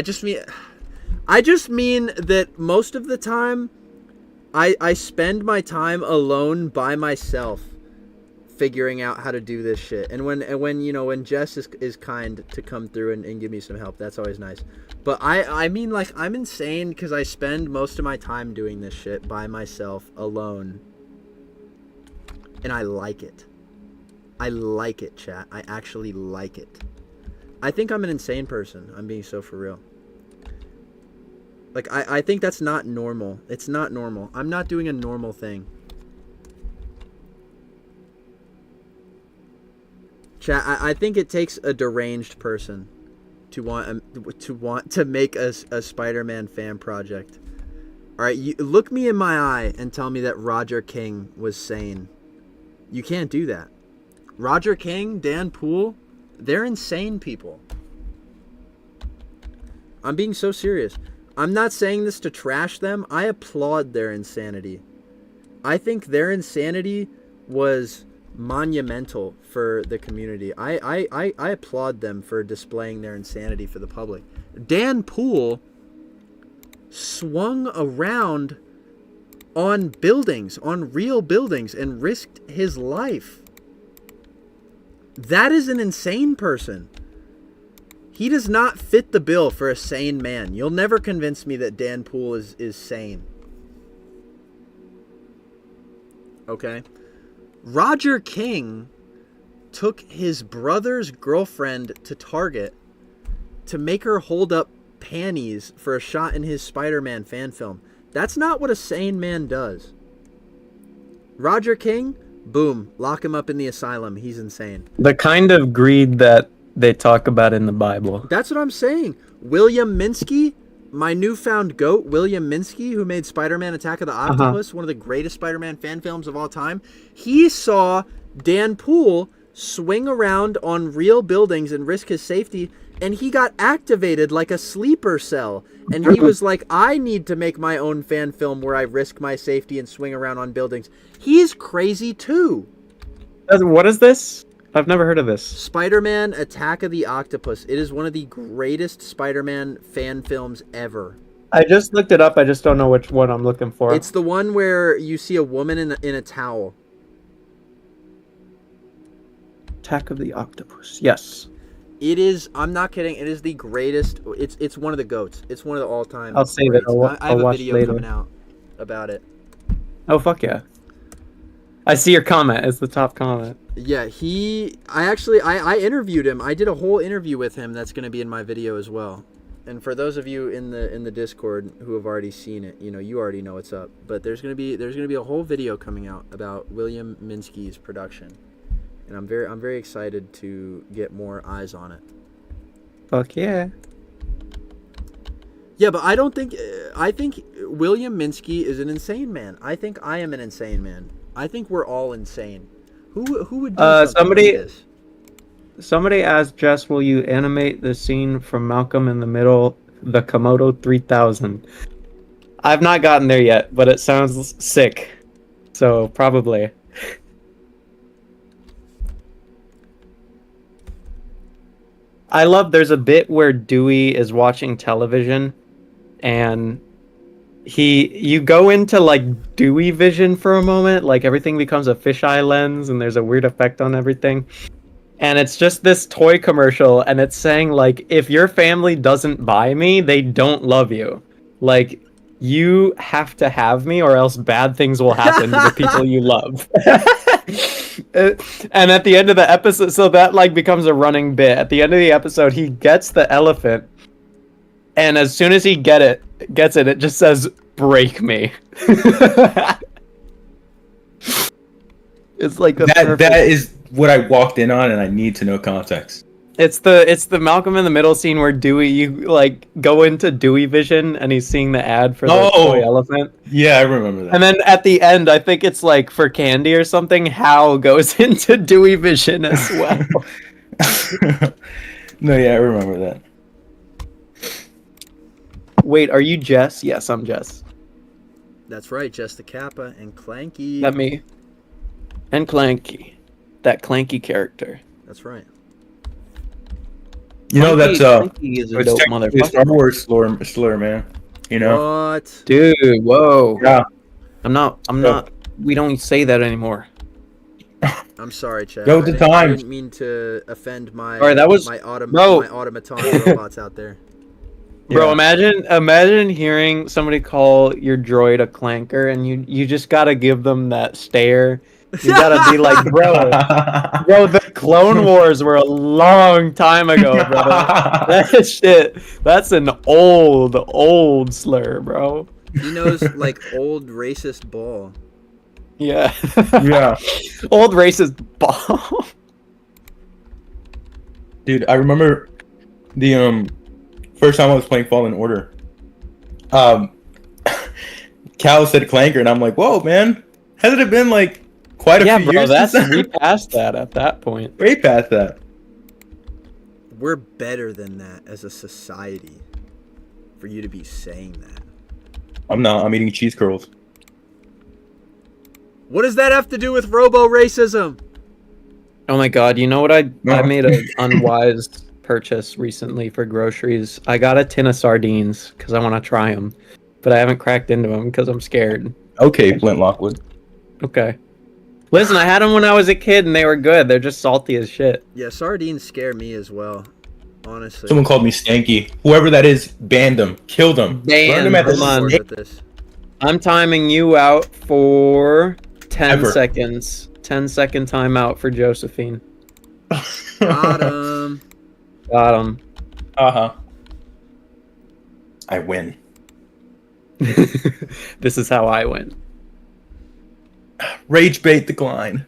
just mean that most of the time I spend my time alone by myself figuring out how to do this shit. And when Jess is kind to come through and give me some help, that's always nice. But I mean, like, I'm insane because I spend most of my time doing this shit by myself alone. And I like it. I like it, chat. I actually like it. I think I'm an insane person. I'm being so for real. Like, I think that's not normal. It's not normal. I'm not doing a normal thing. Chat, I think it takes a deranged person to want to make a Spider-Man fan project. All right, you look me in my eye and tell me that Roger King was sane. You can't do that. Roger King, Dan Poole, they're insane people. I'm being so serious. I'm not saying this to trash them. I applaud their insanity. I think their insanity was monumental for the community. I applaud them for displaying their insanity for the public. Dan Poole swung around on buildings, on real buildings, and risked his life. That is an insane person. He does not fit the bill for a sane man. You'll never convince me that Dan Poole is sane. Okay? Roger King took his brother's girlfriend to Target to make her hold up panties for a shot in his Spider-Man fan film. That's not what a sane man does. Roger King, boom, lock him up in the asylum. He's insane. The kind of greed that they talk about in the Bible. That's what I'm saying. William Minsky, my newfound goat, William Minsky, who made Spider-Man Attack of the Octopus, one of the greatest Spider-Man fan films of all time, he saw Dan Poole swing around on real buildings and risk his safety, and he got activated like a sleeper cell. And he was like, I need to make my own fan film where I risk my safety and swing around on buildings. He's crazy too. What is this? I've never heard of this. Spider-Man Attack of the Octopus. It is one of the greatest Spider-Man fan films ever. I just looked it up. I just don't know which one I'm looking for. It's the one where you see a woman in a towel. Attack of the Octopus. Yes. It is. I'm not kidding. It is the greatest. It's one of the goats. It's one of the all-time. I'll save it. I have I'll a video later. coming out about it. Oh, fuck yeah. I see your comment. It's the top comment. Yeah, I interviewed him. I did a whole interview with him that's going to be in my video as well. And for those of you in the Discord who have already seen it, you already know what's up. But there's going to be a whole video coming out about William Minsky's production. And I'm very excited to get more eyes on it. Fuck yeah. Yeah, but I think William Minsky is an insane man. I think I am an insane man. I think we're all insane. Who would do something like this? Somebody asked Jess, will you animate the scene from Malcolm in the Middle, the Komodo 3000? I've not gotten there yet, but it sounds sick. So, probably. I love, there's a bit where Dewey is watching television, and you go into like Dewey vision for a moment, like everything becomes a fisheye lens and there's a weird effect on everything. And it's just this toy commercial, and it's saying like, if your family doesn't buy me, they don't love you. Like, you have to have me or else bad things will happen to the people you love. And at the end of the episode, so that like becomes a running bit. At the end of the episode, he gets the elephant, and as soon as he gets it, it just says "break me." It's like that is what I walked in on, and I need to know context. It's the Malcolm in the Middle scene where Dewey, you like go into Dewey vision and he's seeing the ad for the toy elephant. Yeah, I remember that. And then at the end, I think it's like for candy or something, Hal goes into Dewey vision as well. No, yeah, I remember that. Wait, are you Jess? Yes, I'm Jess. That's right, Jess the Kappa and Clanky. That me. And Clanky. That Clanky character. That's right. You know, that's Clanky is a it's dope technically a Star Wars slur, man. You know? What? Dude, whoa. Yeah. I'm not. We don't say that anymore. I'm sorry, Chad. Go with the I times. didn't mean to offend my Alright, that was- my bro. automaton robots out there. Bro, Yeah. imagine hearing somebody call your droid a clanker, and you just gotta give them that stare. You gotta be like, bro, the Clone Wars were a long time ago, bro. That shit, that's an old slur, bro. He knows like old racist bull. Yeah. Yeah. Old racist ball. Dude, I remember the first time I was playing Fallen Order. Cal said clanker, and I'm like, whoa, man. Hasn't it been like quite a Yeah, few bro, years that's since we passed that at that point. way past that. We're better than that as a society for you to be saying that. I'm not. I'm eating cheese curls. What does that have to do with robo-racism? Oh my god, you know what I No. made an unwise purchase recently for groceries. I got a tin of sardines because I want to try them, but I haven't cracked into them because I'm scared. Okay, Flint Lockwood. Okay. Listen, I had them when I was a kid and they were good. They're just salty as shit. Yeah, sardines scare me as well. Honestly. Someone called me stanky. Whoever that is, banned them, killed them, Ban burned them at the them. Come on. Bored with this. I'm timing you out for 10 Ever. seconds. 10-second timeout for Josephine. Got 'em. Got him. Uh-huh. I win. This is how I win. Rage bait decline.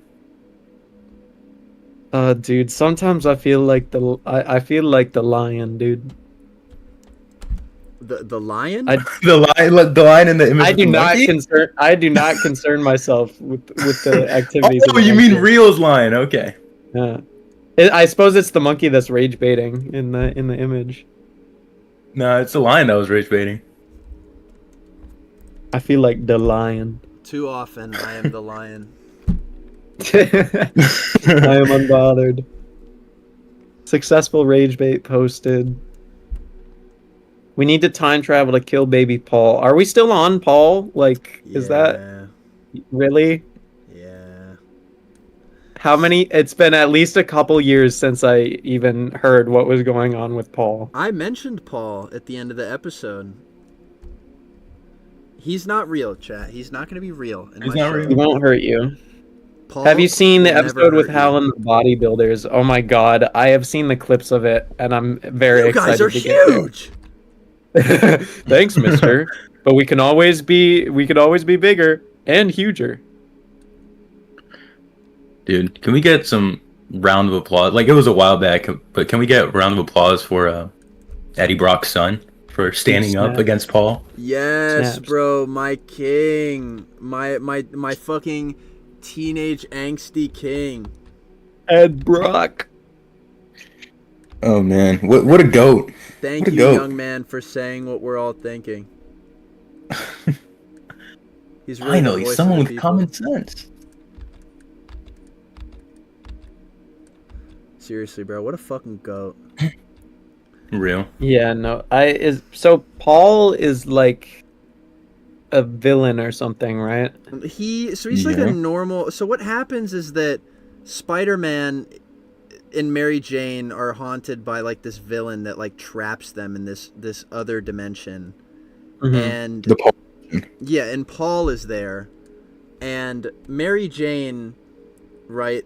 Dude, sometimes I feel like I feel like the lion, dude. The lion? The line in the image. I of do the not monkey? concern myself with the activities. Oh, of the you mean monkey. Real's line? Okay. Yeah. I suppose it's the monkey that's rage baiting in the image. No, it's the lion that was rage baiting. I feel like the lion. Too often, I am the lion. I am unbothered. Successful rage bait posted. We need to time travel to kill baby Paul. Are we still on Paul? Like, is that really? Yeah. How many? It's been at least a couple years since I even heard what was going on with Paul. I mentioned Paul at the end of the episode. He's not real, chat. He's not going to be real. In He's my not show. real. He won't hurt you. Paul Have you seen the will never episode with hurt Hal you. and the bodybuilders? Oh my god, I have seen the clips of it, and I'm very You excited guys are to get there. huge. Thanks, mister. But we can always be bigger and huger. Dude, can we get some round of applause? Like, it was a while back, but can we get a round of applause for Eddie Brock's son for standing up Snaps. against Paul? Yes, Snaps. bro, my king. My fucking teenage angsty king. Ed Brock. Oh man, what a goat! Thank What a you, goat. young man, for saying what we're all thinking. He's really the Finally, voice of someone the with people. common sense. Seriously, bro, what a fucking goat. Real. Yeah, no. So Paul is like a villain or something, right? He's like Yeah. a normal. So what happens is that Spider-Man and Mary Jane are haunted by like this villain that like traps them in this other dimension. Mhm. And The Paul. yeah, and Paul is there, and Mary Jane right?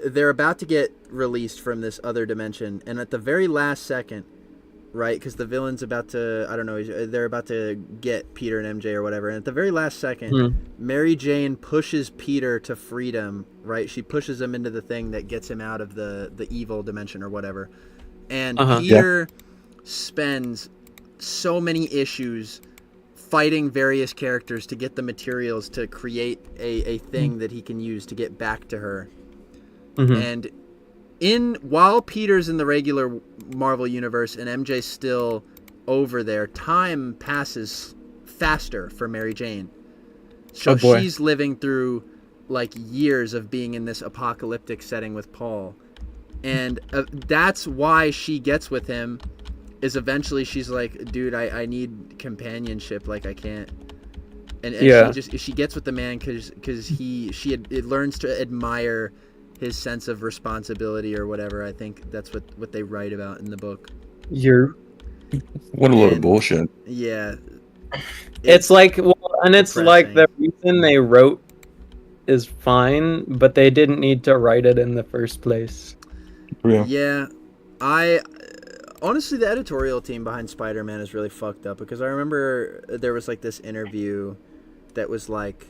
They're about to get released from this other dimension, and at the very last second, right? Because the villain's about to, I don't know, they're about to get Peter and MJ or whatever. And at the very last second, Mary Jane pushes Peter to freedom, right? She pushes him into the thing that gets him out of the evil dimension or whatever. And Peter spends so many issues fighting various characters to get the materials to create a thing that he can use to get back to her. And while Peter's in the regular Marvel universe and MJ's still over there, time passes faster for Mary Jane. So she's living through like years of being in this apocalyptic setting with Paul. And that's why she gets with him, is eventually she's like, dude, I need companionship, like I can't. And she gets with the man because she learns to admire his sense of responsibility or whatever. I think that's what they write about in the book. What a load of bullshit. Yeah. It's like, well, and it's depressing. like the reason they wrote is fine, but they didn't need to write it in the first place. Yeah. Honestly, the editorial team behind Spider-Man is really fucked up, because I remember there was like this interview that was like,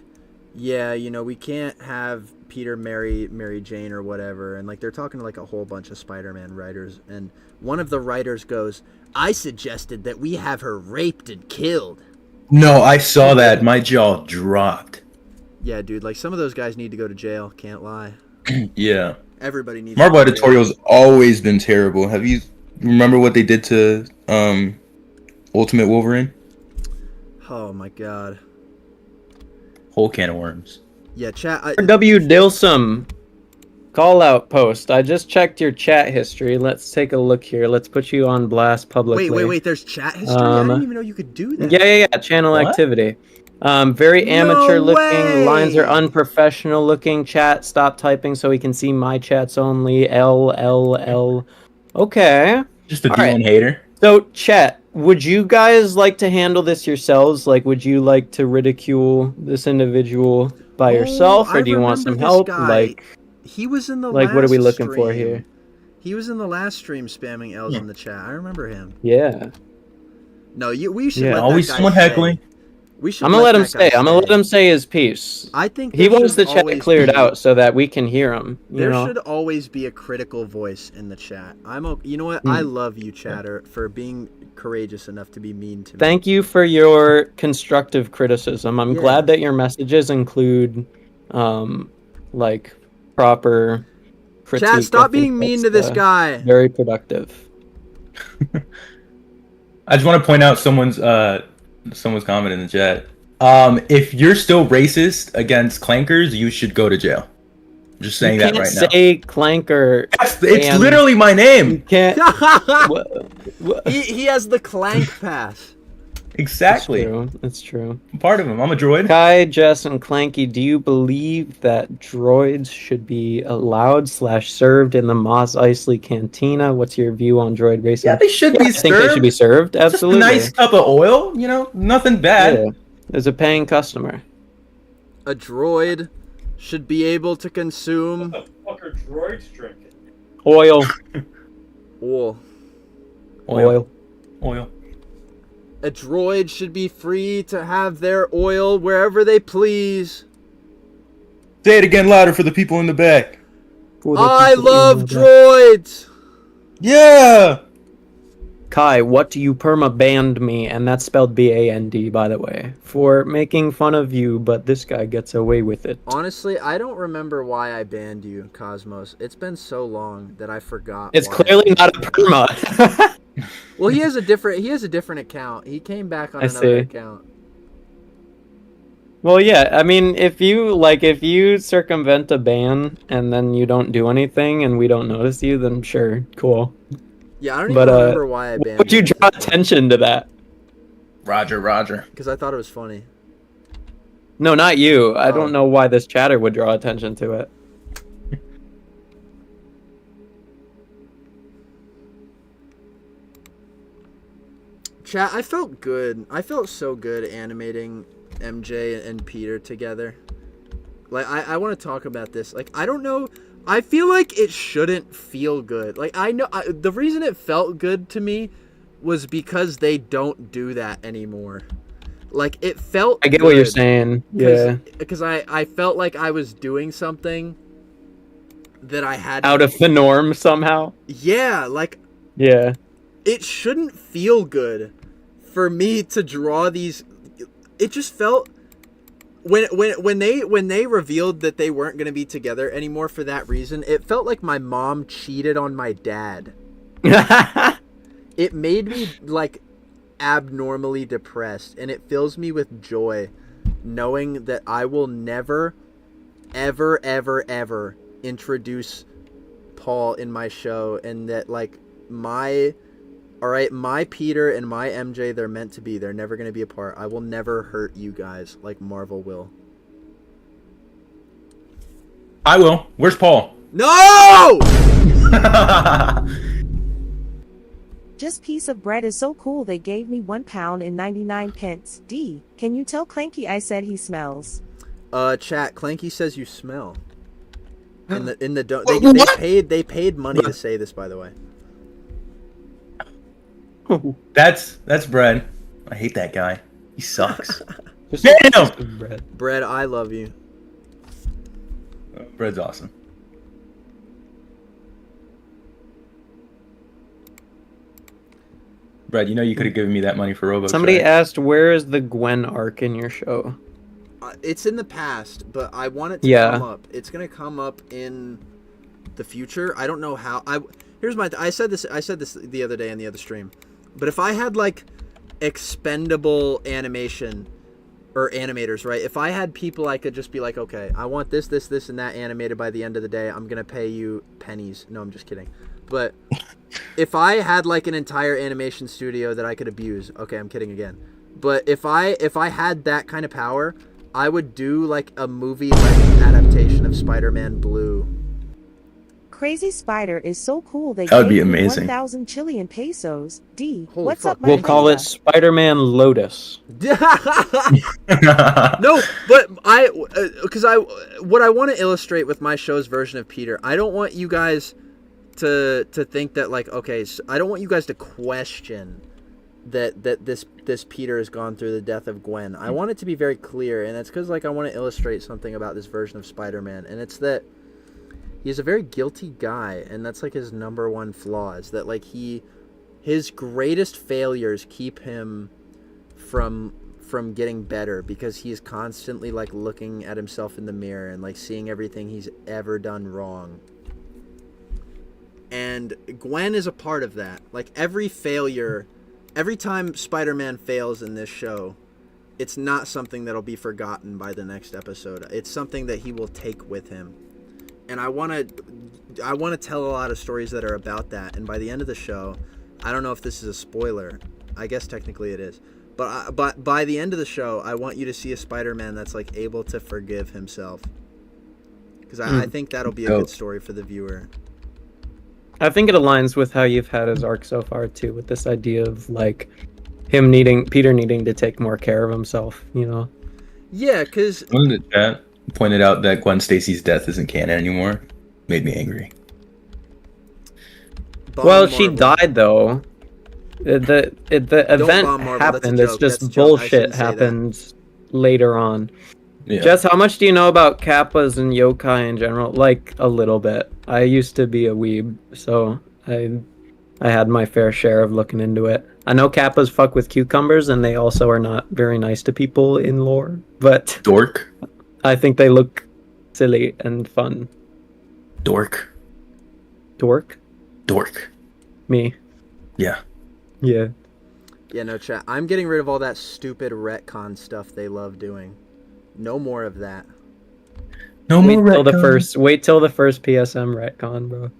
yeah, you know, we can't have Peter marry Mary Jane or whatever, and like they're talking to like a whole bunch of Spider-Man writers, and one of the writers goes, I suggested that we have her raped and killed. No, I saw that. My jaw dropped. Yeah, dude, like some of those guys need to go to jail, can't lie. Yeah. Everybody needs Marvel to go to jail. editorial's always been terrible. Have you remember what they did to Ultimate Wolverine? Oh my god. Whole can of worms. Yeah, chat. W. Dilsum call out post. I just checked your chat history. Let's take a look here. Let's put you on blast publicly. Wait. There's chat history? I didn't even know you could do that. Yeah. Channel activity. Very amateur looking. way! Lines are unprofessional looking. Chat, stop typing so we can see my chats only. L. Okay. Just a All D1 hater. So, chat, would you guys like to handle this yourselves? Like, would you like to ridicule this individual by yourself, or do you want some help? Like, he was in the like, last what are we looking stream. for here? He was in the last stream spamming L's in the chat. I remember him. Yeah. No, we should. Yeah, let always that guy someone stay. heckling. We should. I'm gonna let him stay. I'm gonna let him say his piece. I think he there wants the should chat always cleared be- out so that we can hear him. There should always be a critical voice in the chat. You know what? I love you, chatter, for being courageous enough to be mean to me. Thank you for your constructive criticism. I'm glad that your messages include, like, proper critique. Chat, I stop think being mean to that's, this guy. Very productive. I just want to point out someone's comment in the chat. If you're still racist against clankers, you should go to jail. I'm just saying that right now. Say clanker. It's literally my name. You can't. He has the clank pass. Exactly. It's true. I'm part of him. I'm a droid. Kai, Jess, and Clanky, do you believe that droids should be allowed/served in the Mos Eisley Cantina? What's your view on droid racing? Yeah, they should be served. I think they should be served. Absolutely. Just a nice cup of oil, you know, nothing bad. Yeah. As a paying customer. A droid should be able to consume. What the fuck are droids drinking? Oil. Oil. A droid should be free to have their oil wherever they please. Say it again louder for the people in the back. I love droids! Yeah! Kai, what do you perma-banned me, and that's spelled B-A-N-D, by the way, for making fun of you, but this guy gets away with it. Honestly, I don't remember why I banned you, Cosmos. It's been so long that I forgot. It's why. clearly not a perma. Well, he has a different account. He came back on another account. Well, yeah, I mean, if you circumvent a ban and then you don't do anything and we don't notice you, then sure, cool. Yeah, I don't even remember why I banned you. Would you draw attention to that? Roger. Because I thought it was funny. No, not you. I don't know why this chatter would draw attention to it. Chat, I felt good. I felt so good animating MJ and Peter together. Like, I want to talk about this. Like, I don't know. I feel like it shouldn't feel good. Like, the reason it felt good to me was because they don't do that anymore. Like, it felt I get good what you're saying. Yeah. Because I felt like I was doing something that I had Out of the norm somehow. Yeah, like, Yeah. it shouldn't feel good for me to draw these. It just felt when they revealed that they weren't going to be together anymore for that reason, it felt like my mom cheated on my dad. It made me like abnormally depressed, and it fills me with joy knowing that I will never ever introduce Paul in my show, and that like my Peter and my MJ, they're meant to be. They're never going to be apart. I will never hurt you guys like Marvel will. I will. Where's Paul? No! Just piece of bread is so cool they gave me £1.99. D, can you tell Clanky I said he smells? Chat, Clanky says you smell. They paid money to say this, by the way. That's Brad. I hate that guy. He sucks. Damn! Bread, I love you. Brad's awesome. Brad, you know you could have given me that money for Robux. Somebody right? asked, where is the Gwen arc in your show? It's in the past, but I want it to come up. It's gonna come up in the future. I don't know how. I said this the other day in the other stream. But if I had like expendable animation or animators, right? If I had people I could just be like, okay, I want this, and that animated by the end of the day. I'm gonna pay you pennies. No, I'm just kidding. But if I had like an entire animation studio that I could abuse, okay, I'm kidding again. But if I had that kind of power, I would do like a movie like adaptation of Spider-Man Blue. Crazy Spider is so cool they That would be gave me amazing. 1,000 Chilean pesos. D, Holy what's fuck. up, my We'll call it friend? Spider-Man Lotus. No, but what I want to illustrate with my show's version of Peter, I don't want you guys to think that like, okay, so I don't want you guys to question that this Peter has gone through the death of Gwen. I want it to be very clear, and it's because like I want to illustrate something about this version of Spider-Man, and it's that he's a very guilty guy, and that's like his number one flaw, is that like his greatest failures keep him from getting better, because he's constantly like looking at himself in the mirror and like seeing everything he's ever done wrong. And Gwen is a part of that. Like every time Spider-Man fails in this show, it's not something that'll be forgotten by the next episode. It's something that he will take with him. And I want to tell a lot of stories that are about that. And by the end of the show, I don't know if this is a spoiler. I guess technically it is. But by the end of the show, I want you to see a Spider-Man that's like able to forgive himself. Because I think that'll be a good story for the viewer. I think it aligns with how you've had his arc so far too, with this idea of like Peter needing to take more care of himself, you know? Yeah, because One in the chat pointed out that Gwen Stacy's death isn't canon anymore. Made me angry. Well, she died though. The event happened. It's just bullshit happened later on. Yeah. Jess, how much do you know about kappas and yokai in general? Like a little bit. I used to be a weeb, so I had my fair share of looking into it. I know kappas fuck with cucumbers, and they also are not very nice to people in lore. But Dork. I think they look silly and fun. Dork. Dork? Dork. Me. Yeah. Yeah. Yeah, no, chat. I'm getting rid of all that stupid retcon stuff they love doing. No more of that. No more Wait till the first PSM retcon, bro.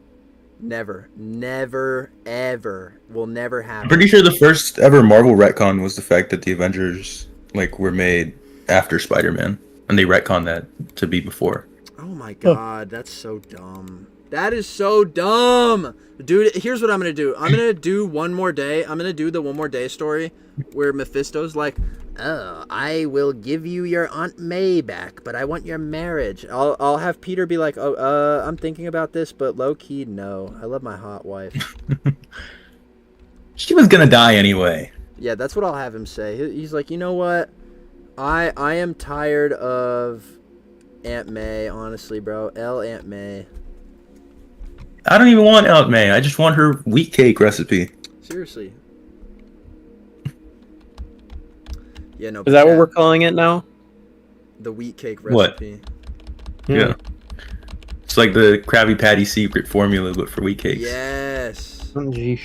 Never, ever. Will never happen. I'm pretty sure the first ever Marvel retcon was the fact that the Avengers were made after Spider-Man, and they retconned that to be before. Oh my god, that's so dumb. That is so dumb. Dude, here's what I'm going to do. I'm going to do one more day. I'm going to do the one more day story where Mephisto's like, oh, I will give you your Aunt May back, but I want your marriage. I'll have Peter be like, oh, I'm thinking about this, but low key, no. I love my hot wife. She was gonna die anyway. Yeah, that's what I'll have him say. He's like, you know what? I am tired of Aunt May, honestly, bro. Aunt May. I don't even want Aunt May. I just want her wheat cake recipe. Seriously. Yeah, no. Is that what we're calling it now? The wheat cake What? recipe. Yeah. It's like the Krabby Patty secret formula, but for wheat cakes. Yes. It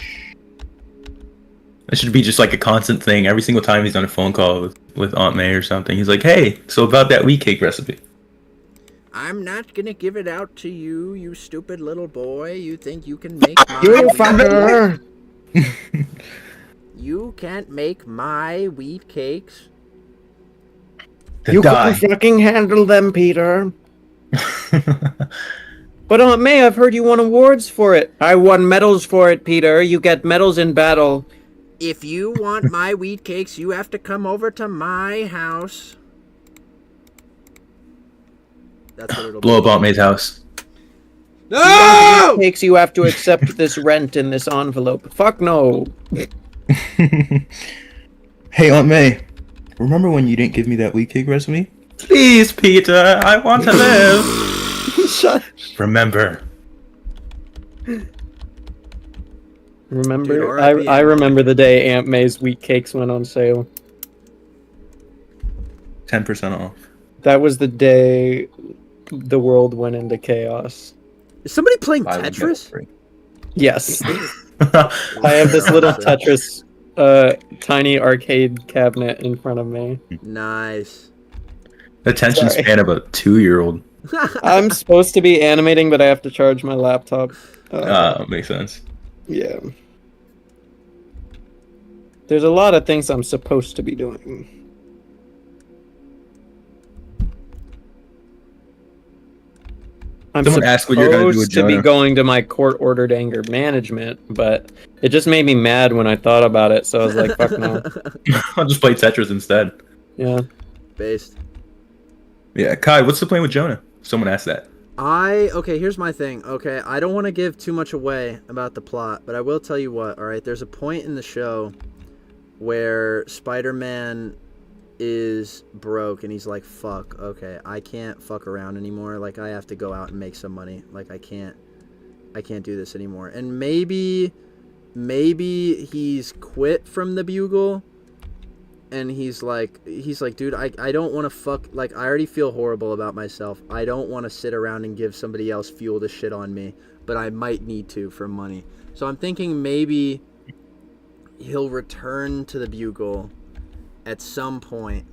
should be just like a constant thing. Every single time he's on a phone call with Aunt May or something, he's like, "Hey, so about that wheat cake recipe." I'm not gonna give it out to you, you stupid little boy. You think you can make my You fucker! You can't make my wheat cakes. You couldn't fucking handle them, Peter. But Aunt May, I've heard you won awards for it. I won medals for it, Peter. You get medals in battle. If you want my wheat cakes, you have to come over to my house. That's what it'll Blow be. up Aunt May's house. No! Cakes, you have to accept this rent in this envelope. Fuck no. Hey, Aunt May. Remember when you didn't give me that wheat cake recipe? Please, Peter. I want to live. Remember. Remember? Dude, R.I.P. I remember the day Aunt May's wheat cakes went on sale. 10% off. That was the day the world went into chaos. Is somebody playing I would get it Tetris? free. Yes. I have this little Tetris tiny arcade cabinet in front of me. Nice. Attention Sorry. span of a 2-year-old. I'm supposed to be animating, but I have to charge my laptop. Makes sense. Yeah. There's a lot of things I'm supposed to be doing. I'm Someone asked what you're gonna do with supposed to be Jonah. going to my court-ordered anger management, but it just made me mad when I thought about it, so I was like, fuck no. I'll just play Tetris instead. Yeah. Based. Yeah, Kai, what's the plan with Jonah? Someone asked that. Okay, here's my thing. Okay, I don't want to give too much away about the plot, but I will tell you what, alright? There's a point in the show where Spider-Man is broke and he's like, fuck, okay, I can't fuck around anymore. Like, I have to go out and make some money. Like, I can't do this anymore. And maybe he's quit from the Bugle and he's like, dude, I don't want to fuck, like, I already feel horrible about myself. I don't want to sit around and give somebody else fuel to shit on me, but I might need to for money. So I'm thinking maybe he'll return to the Bugle at some point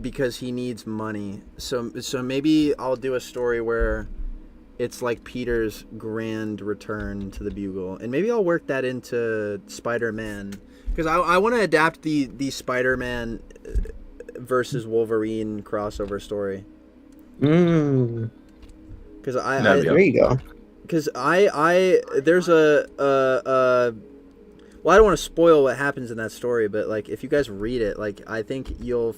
because he needs money. So maybe I'll do a story where it's like Peter's grand return to the Bugle, and maybe I'll work that into Spider-Man, because I want to adapt the Spider-Man versus Wolverine crossover story. Because There you go. Because there's well, I don't want to spoil what happens in that story, but like if you guys read it, like I think you'll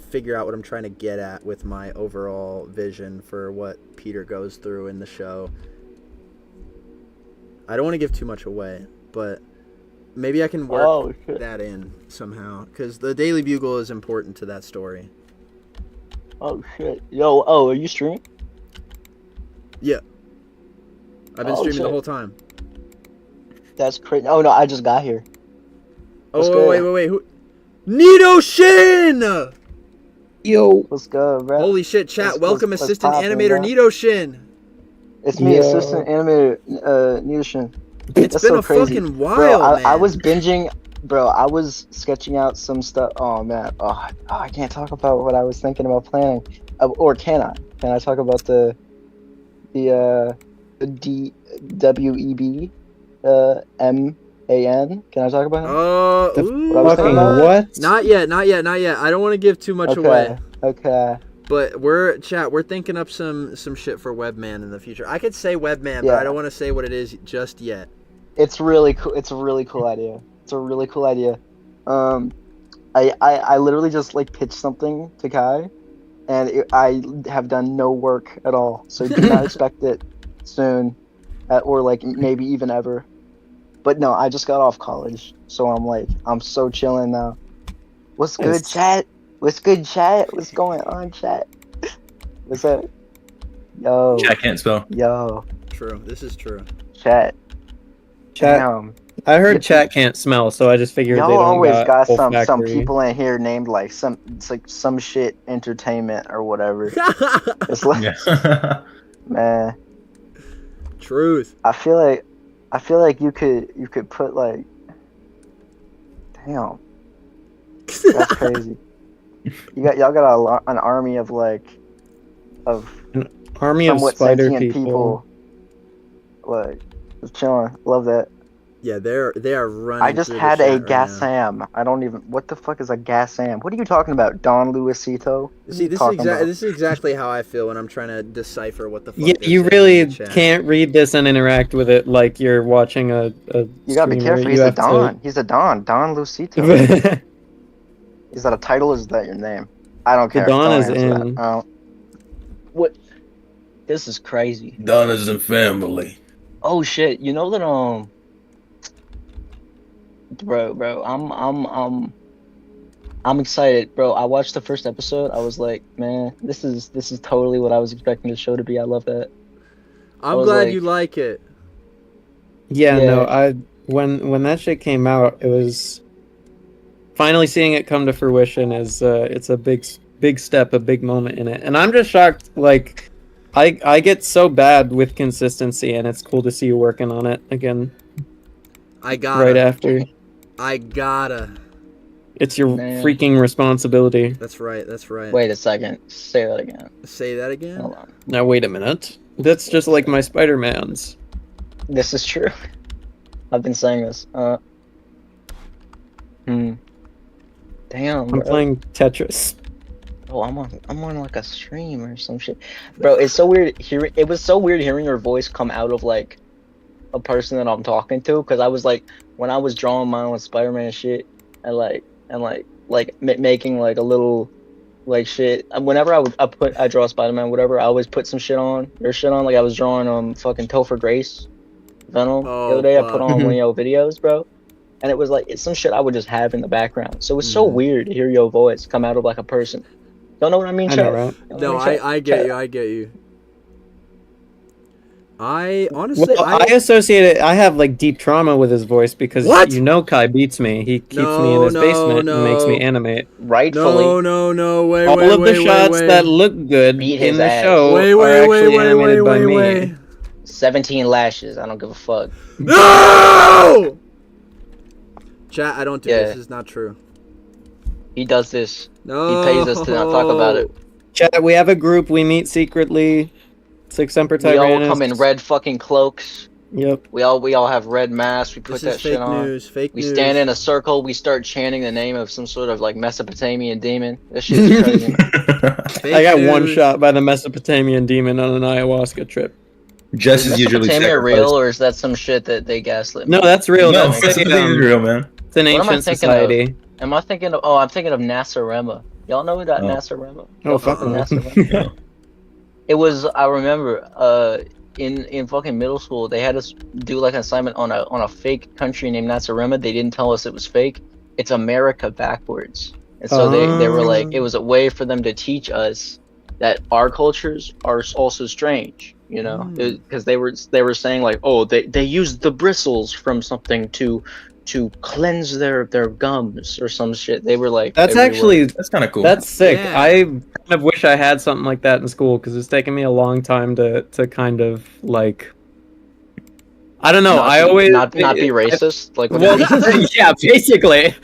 figure out what I'm trying to get at with my overall vision for what Peter goes through in the show. I don't want to give too much away, but maybe I can work that in somehow, because the Daily Bugle is important to that story. Oh shit. Yo, are you streaming? Yeah. I've been streaming the whole time. That's crazy. Oh no, I just got here. Oh, wait. Who? Nito Shin! Yo. Let's go, bro. Holy shit, chat. Welcome let's assistant pop in, animator bro. Nito Shin. It's me, Yo. assistant animator, Nushin. It's That's been so a crazy. fucking while, Bro, man. I was binging, bro. I was sketching out some stuff. Oh man. Oh, I can't talk about what I was thinking about planning. Or can I? Can I talk about the DWEB MAN? Can I talk about him? Oh, what I was thinking about? What? Not yet. I don't want to give too much away. Okay. But we're thinking up some shit for Webman in the future. I could say Webman, but Yeah. I don't want to say what it is just yet. It's really cool. It's a really cool idea. I I literally just like pitched something to Kai, and I have done no work at all. So do not expect it soon, or like maybe even ever. But no, I just got off college, so I'm so chilling now. What's good, Nice. chat? What's good, chat? What's going on, chat? What's up? Yo, Chat can't spell. yo, True. This is true. chat. Chat. Damn. I heard Yeah. chat can't smell, so I just figured Y'all they don't always got some olfactory. people in here named like some shit entertainment or whatever. It's like, Yeah. man, Truth. I feel like you could put like, damn, that's crazy. Y'all got an army of Army of somewhat spider sentient people. like just chilling. Love that. Yeah, they are running. I just through had the a chat right now. Gassam. I don't even. What the fuck is a Gassam? What are you talking about, Don Luisito? See, this is exactly how I feel when I'm trying to decipher what the fuck. Yeah, they're you saying really in the chat. can't read this and interact with it like you're watching a You gotta be streamer. careful. You He's a have to- Don. He's a Don. Don Lucito. Is that a title? Or is that your name? I don't The care. Don Don't is answer that. in. What? This is crazy. Donna's and family. Oh shit! You know that bro, I'm excited, bro. I watched the first episode. I was like, man, this is totally what I was expecting the show to be. I love that. I'm was glad like- you like it. Yeah, Yeah. no, when that shit came out, it was finally seeing it come to fruition is it's a big step, a big moment in it. And I'm just shocked, like I get so bad with consistency, and it's cool to see you working on it again I gotta. right after. I gotta. It's your Man. freaking responsibility. That's right. That's right. Wait a second. Say that again. Say that again. Hold on. Now wait a minute. That's just like my Spider-Man's. This is true. I've been saying this. Damn. I'm Bro. playing Tetris. Oh, I'm on like a stream or some shit, bro. It's so weird hearing. It was so weird hearing your voice come out of like a person that I'm talking to, because I was like, when I was drawing my own Spider-Man shit, and making like a little like shit. Whenever I draw Spider-Man, whatever, I always put some shit on your shit on. Like I was drawing fucking Topher Grace, Venom. The Oh, other day I fuck. put on one of your videos, bro. And it was like, it's some shit I would just have in the background. So it's so weird to hear your voice come out of like a person. Don't know what I mean, I chat? know, right? Don't know No, what I mean, I chat? get Chat. you. I get you. I honestly, Well, I associate it. I have like deep trauma with his voice because What? you know Kai beats me. He keeps me in his basement and makes me animate. Rightfully. no, wait, All wait, of the wait, shots wait, that look good Beat in his the ass. show wait, are wait, actually wait, animated by me. wait. 17 lashes. I don't give a fuck. No! Chat, I don't do Yeah. this. This is not true. He does this. No. He pays us to not talk about it. Chat, we have a group. We meet secretly. Six Emperor We all Tyrannus. come in red fucking cloaks. Yep. We all have red masks. We put This that is shit fake on. news. Fake We news. stand in a circle. We start chanting the name of some sort of like Mesopotamian demon. This shit's crazy. Fake I got one news. shot by the Mesopotamian demon on an ayahuasca trip. Jess Is is usually Mesopotamia real, sacrificed. or is that some shit that they gaslit? No, me? that's real. No, That's that's a, real, man. it's an What am I ancient thinking of? society. Am I thinking of? Oh, I'm thinking of Nasarema. Y'all know that Oh. Nasarema? Oh, fuck no. Nasarema. It was. I remember. In fucking middle school, they had us do like an assignment on a fake country named Nasarema. They didn't tell us it was fake. It's America backwards. And so they were like, it was a way for them to teach us that our cultures are also strange, you know, because they were saying like, oh, they used the bristles from something to cleanse their gums or some shit. They were like, That's they were- actually That's kind of cool. that's sick. Yeah. I kind of wish I had something like that in school because it's taken me a long time to kind of like. I don't know. I always not be racist. Like, what Well, do you mean? yeah, basically.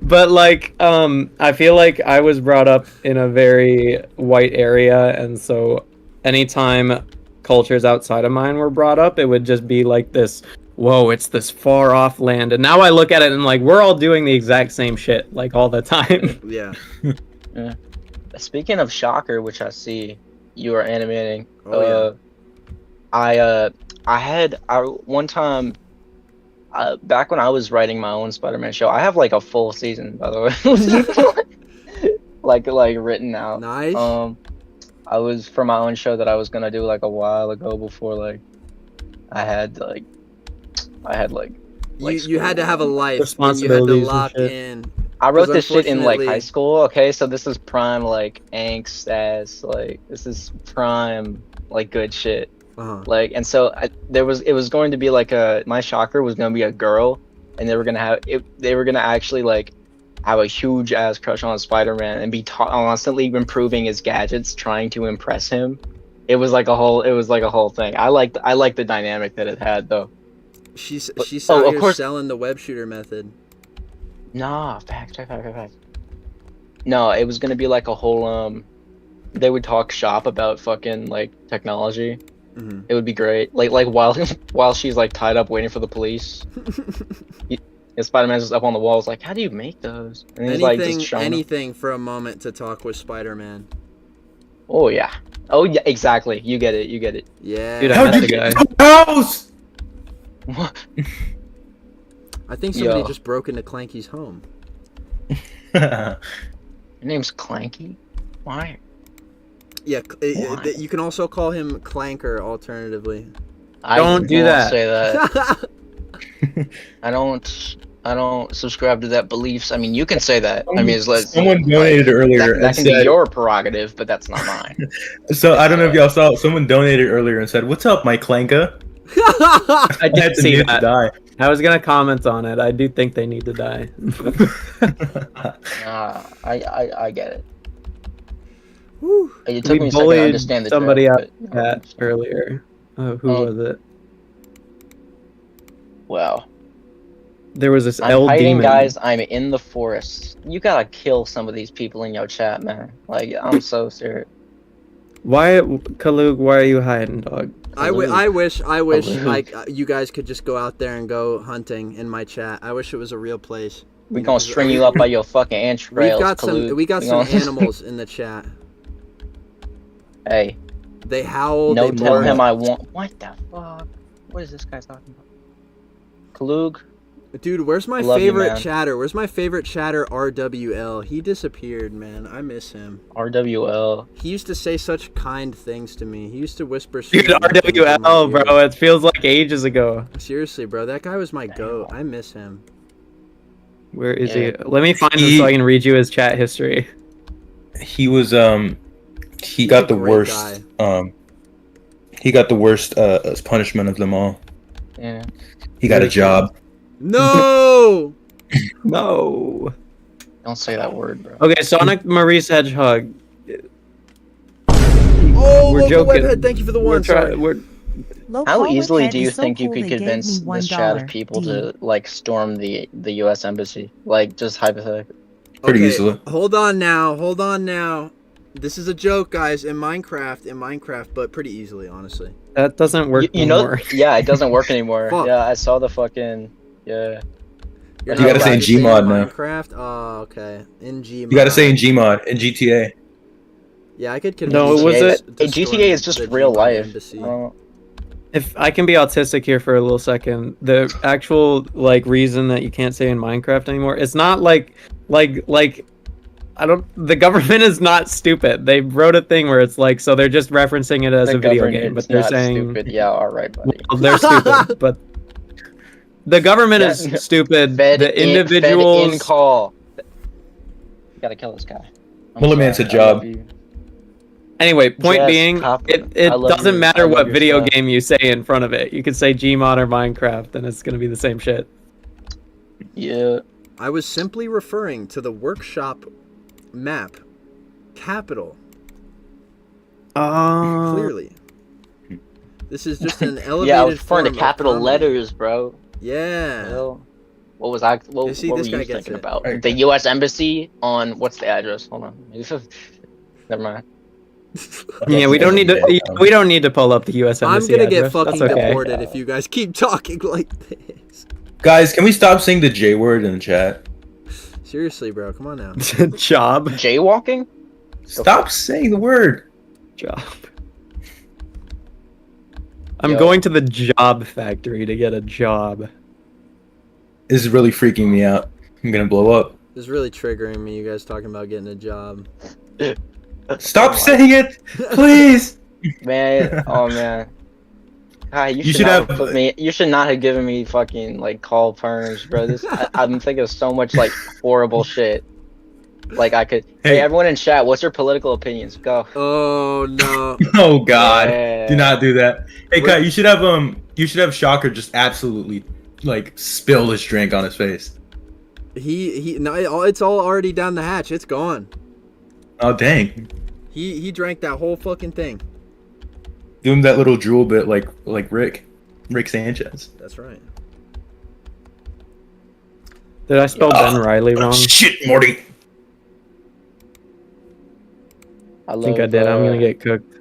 But like, I feel like I was brought up in a very white area, and so anytime cultures outside of mine were brought up, it would just be like this. Whoa, it's this far off land, and now I look at it and like we're all doing the exact same shit like all the time. Yeah. Speaking of Shocker, which I see you are animating. Oh, I had one time back when I was writing my own Spider-Man show, I have like a full season, by the way. like written out. Nice. I was for my own show that I was gonna do like a while ago before like I had like you had to have a life. And you had to Responsibilities and lock shit. in. I wrote 'Cause this shit in like high unfortunately- school, okay? So this is prime like angst ass, like this is prime like good shit. Uh-huh. Like and so it was going to be like my shocker was gonna be a girl, and they were gonna actually like have a huge ass crush on Spider-Man and be constantly improving his gadgets, trying to impress him. It was like a whole thing. I liked the dynamic that it had though. She's oh, out of here course- selling the web shooter method. Nah, fact. No, it was gonna be like a whole they would talk shop about fucking like technology. Mhm. It would be great. Like while she's like tied up waiting for the police. And Spider-Man's just up on the wall. It's like, how do you make those? And he's like just showing them. Anything for a moment to talk with Spider-Man. Oh yeah, exactly. You get it. Yeah. Dude, I How'd met you the get guy. to my house? I think somebody Yo. just broke into Clanky's home. Your name's Clanky? Why? Yeah, Why? you can also call him Clanker alternatively. Don't do won't that. Say that. I don't subscribe to that beliefs. I mean, you can say that. I mean, it's like Someone donated earlier that and can be said, your prerogative, but that's not mine. so I don't know if y'all saw, someone donated earlier and said, "What's up, Mike Clanka?" I I had did to see need to that. die. I was gonna comment on it. I do think they need to die. I get it. Whew. It took me We a second to bullied understand the somebody joke, out but, Chat earlier. Who Oh. was it? Wow. There was this I'm L hiding, demon. guys. I'm in the forest. You gotta kill some of these people in your chat, man. Like, I'm so serious. Why, Kalug? Why are you hiding, dog? I wish Hello. like you guys could just go out there and go hunting in my chat. I wish it was a real place. We gonna string you up by your fucking entrails, We got some gonna- animals in the chat. Hey, They howl. no, they tell bark. him I want. What the fuck? What is this guy talking about? Kalug? Dude, where's my Love you, favorite man. chatter? Where's my favorite chatter? RWL. He disappeared, man. I miss him. RWL. He used to say such kind things to me. He used to whisper. Dude, sweet nothings in my RWL, ear. bro. It feels like ages ago. Seriously, bro. That guy was my goat. I miss him. Where is Yeah. he? Let me find him so I can read you his chat history. He was he He's got a the great worst he got the worst punishment of them all. Yeah. He got a job. No. No. Don't say that word, bro. Okay, Sonic Maurice Hedgehog. Oh, We're local joking. webhead. Thank you for the one. Sorry. How easily do you so think you cool could they gave convince me this chat of $1. people D. to like storm the U.S. embassy? Like, just hypothetically. Pretty Okay, easily. Hold on now. This is a joke, guys. In Minecraft, but pretty easily, honestly. That doesn't work You know, anymore. yeah, it doesn't work anymore. Fuck. Yeah, I saw the fucking yeah. You're You not gotta say allowed in to Gmod in now. Minecraft. Oh, okay. In Gmod. You got to say in Gmod in GTA. Yeah, I could convince. No, you was to it- to GTA storm is just the real Gmod life. embassy. If I can be autistic here for a little second, the actual like reason that you can't say in Minecraft anymore, it's not like I don't. The government is not stupid. They wrote a thing where it's like, so they're just referencing it as The a video government's game, but they're not saying stupid. Yeah, all right, buddy. well, they're stupid, but the government Yeah. is stupid. Fed The in individuals. call. Gotta kill this guy. I'm Well, let me answer sorry, I love job. you. Anyway, point Yes, being, copper. it I love doesn't your- I matter love what your video style. game you say in front of it. You could say Gmod or Minecraft, and it's gonna be the same shit. Yeah. I was simply referring to the workshop map. Capital. Clearly. This is just an elevated Yeah, I was referring to form of capital comedy. letters, bro. Yeah. Well, what was I? What, You see, what were this guy you gets thinking it. about? Okay. The U.S. embassy on what's the address? Hold on. Never mind. Yeah, we don't need to. We don't need to pull up the U.S. I'm Embassy gonna get address. fucking That's okay. deported if you guys keep talking like this. Guys, can we stop saying the J word in the chat? Seriously, bro, come on now. Job. Jaywalking? Stop saying the word. Job. I'm Yo. going to the job factory to get a job. is really freaking me out. I'm gonna blow up. This is really triggering me. You guys talking about getting a job. Stop saying it, please. Man, oh man. God, you should not have put me. You should not have given me fucking like call perms, bro. I'm thinking of so much like horrible shit. Like I could. Hey, everyone in chat, what's your political opinions? Go. Oh no. Oh God. Yeah. Do not do that. Hey Kai, you should have Shocker just absolutely like spill his drink on his face. No, it's all already down the hatch. It's gone. Oh dang. He drank that whole fucking thing. Do him that little drool bit like Rick Sanchez. That's right. Did I spell Ben Riley wrong? Shit, Morty. I think I did. I'm gonna get cooked.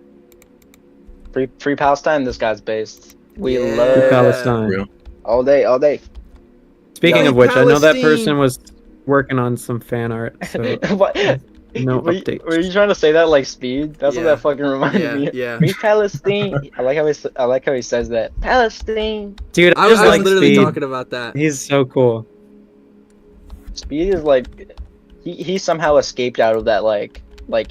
Free Palestine. This guy's based. We Yeah. love Palestine. Real. all day, all day. Speaking Yo, of which, I know that Palestine. person was working on some fan art. So What? no were, updates. were you trying to say that like Speed? That's Yeah. what that fucking reminded me. Yeah. Free Palestine. I like how he says that. Palestine. Dude, I I was just like literally Speed. talking about that. He's so cool. Speed is like, he somehow escaped out of that like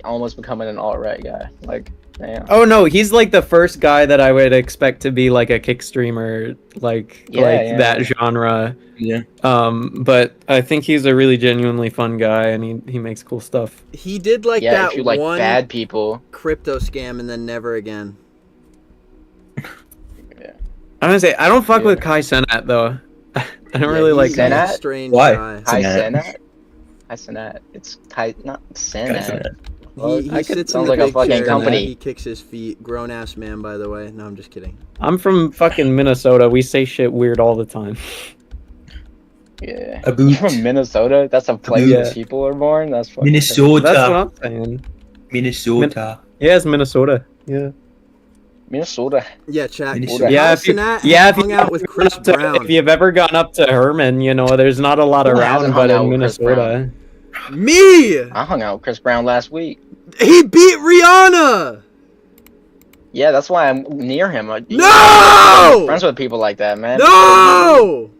almost becoming an alt-right guy. Like, damn. Oh no, he's like the first guy that I would expect to be like a kick streamer, like Yeah. that genre. Yeah. But I think he's a really genuinely fun guy, and he makes cool stuff. He did like Yeah, that if you like one bad people. crypto scam and then never again. I'm gonna say I don't fuck Yeah. with Kai Cenat though. I don't Yeah, really like he's him. a Senat? strange Why? guy. Hi Senat. Senat. Hi Senat. It's Kai, not Senat. He I could- sits in sounds the like a big fucking chair and company. He kicks his feet. Grown ass man, by the way. No, I'm just kidding. I'm from fucking Minnesota. We say shit weird all the time. Yeah. A boot. You're from Minnesota? That's a place Yeah. where people are born? That's fucking Minnesota. That's what I'm saying. Minnesota. Yeah, it's Minnesota. Yeah. Minnesota. Yeah, chat. Minnesota. Yeah, Kai if you, Cenat yeah, if hung you out with Chris Brown. if you've ever gone up to Herman, you know, there's not a lot Who around, hasn't but hung out in with Chris Minnesota. Me! I hung out with Chris Brown last week. He beat Rihanna! Yeah, that's why I'm near him. No! Friends with people like that, man. No!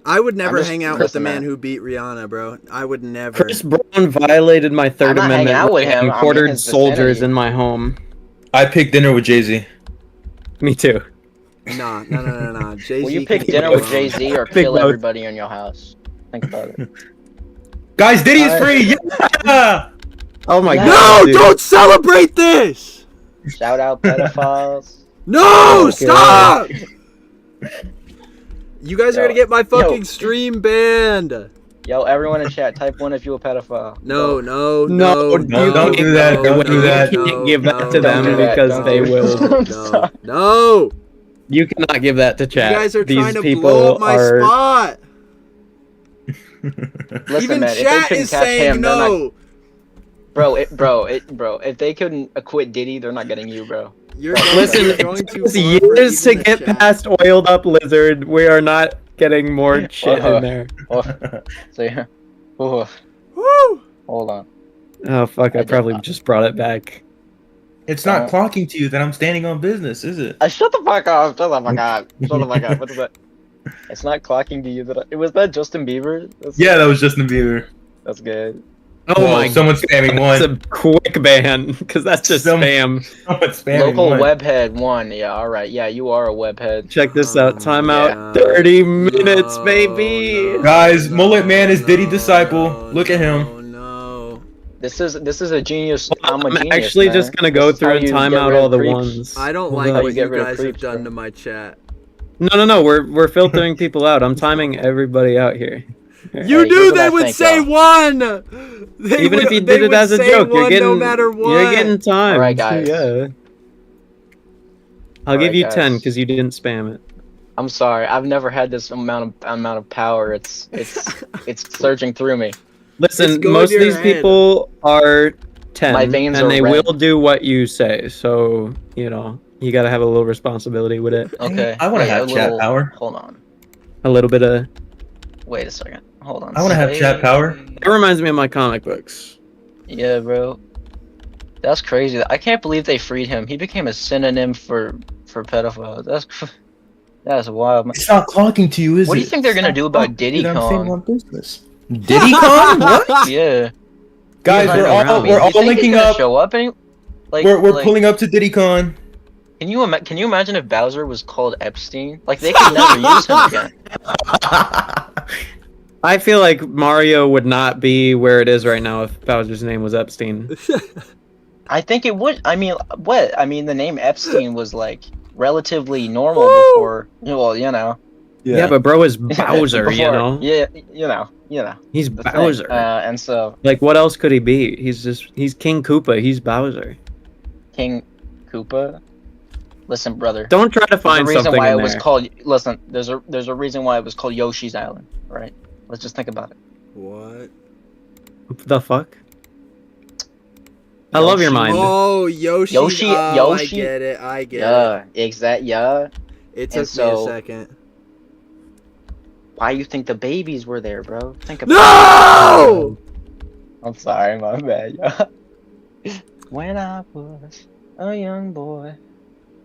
I would never just- hang out with the listen, man man. who beat Rihanna, bro. I would never. Chris Brown violated my Third I'm not hanging Amendment out with right him. and I'm in quartered his soldiers vicinity. in my home. I picked dinner with Jay-Z. Me too. Nah. Jay-Z. Will you pick can dinner be with wrong. Jay-Z or Pick kill both. everybody in your house? Think about it. Guys, Diddy is Alright. free. Yeah. Oh my Yeah. god. No! dude. Don't celebrate this! Shout out pedophiles. No! Okay. Stop! You guys are Yo, gonna get my fucking yo. stream banned. Yo, everyone in chat, type 1 if you a pedophile. No, no, No, no, don't do that, don't do that. You can't give that to Don't them do that, because don't they do will. that. No, no. You cannot give that to You chat. guys are These trying to people blow up my are. spot. Listen, Even man, if they chat couldn't is catch saying him, they're not. no. Bro, if they couldn't acquit Diddy, they're not getting you, bro. You're Listen, you're it going too took us far for years to even the get chat. past oiled up lizard. We are not getting more shit in there. Oh, so yeah. Oh, Woo! hold on. Oh fuck! I probably just brought it back. It's not clocking to you that I'm standing on business, is it? Shut the fuck up! Shut the fuck up! Shut the fuck up! What is that? It's not clocking to you that was that Justin Bieber? Yeah, that was Justin Bieber. That's good. Oh Whoa, my! someone's spamming That's one. a quick ban because that's just Some- spam. Someone's spamming Local one. webhead 1. Yeah, all right. Yeah, you are a webhead. Check this out. Timeout. yeah. 30 minutes, No, baby. no, Guys, no, Mullet Man is Diddy no, disciple. Look at him. No, no. This is a genius. I'm a I'm genius. actually man. just gonna go This is how through and you time get out rid of all the creeps. ones. I don't Hold like up. How what you get you rid of guys have creeps, done bro. to my chat. No. We're filtering people out. I'm timing everybody out here. You Hey, knew here's what they I would think, say y'all. one. Even if you did it as a joke, you're getting no matter what. You're getting time. Alright, guys. Yeah. I'll give Alright, you guys. 10 because you didn't spam it. I'm sorry. I've never had this amount of power. It's surging through me. Listen, It's going most to of your these head. people are 10, My veins and are they red. will do what you say. So, you know, you gotta have a little responsibility with it. Okay. I wanna wait, have a chat little- power. Hold on. A little bit of... Wait a second. Hold on. I want to have chat power. It reminds me of my comic books. Yeah, bro. That's crazy. I can't believe they freed him. He became a synonym for pedophile. That's That's wild. Man. It's not clocking to you, is it? What do you think they're gonna do about Diddy Dude, I'm saying Kong? on business. Diddy Kong? What? Yeah. Guys, He's we're running all around. we're Do you all think he's linking gonna up. show up any? Like, We're like, pulling up to Diddy Kong. Can you imagine if Bowser was called Epstein? Like they could never use him again. I feel like Mario would not be where it is right now if Bowser's name was Epstein. I think it would. I mean, what? I mean, the name Epstein was like relatively normal before. Well, you know. Yeah, but bro is Bowser, you before- know? Yeah, you know. He's the thing. Bowser. And so Like, what else could he be? He's King Koopa. He's Bowser. King Koopa. Listen, brother. Don't try to There's a find reason something why in it was there. called. Listen, there's a reason why it was called Yoshi's Island, right? Let's just think about it. What? The fuck? I love your mind. Oh, Yoshi. Yoshi- Oh, I Yoshi- get it. I get it. Yeah, exact. Yeah. It and took me a so- second. Why you think the babies were there, bro? Think about No! I'm sorry, my bad, yeah. When I was a young boy.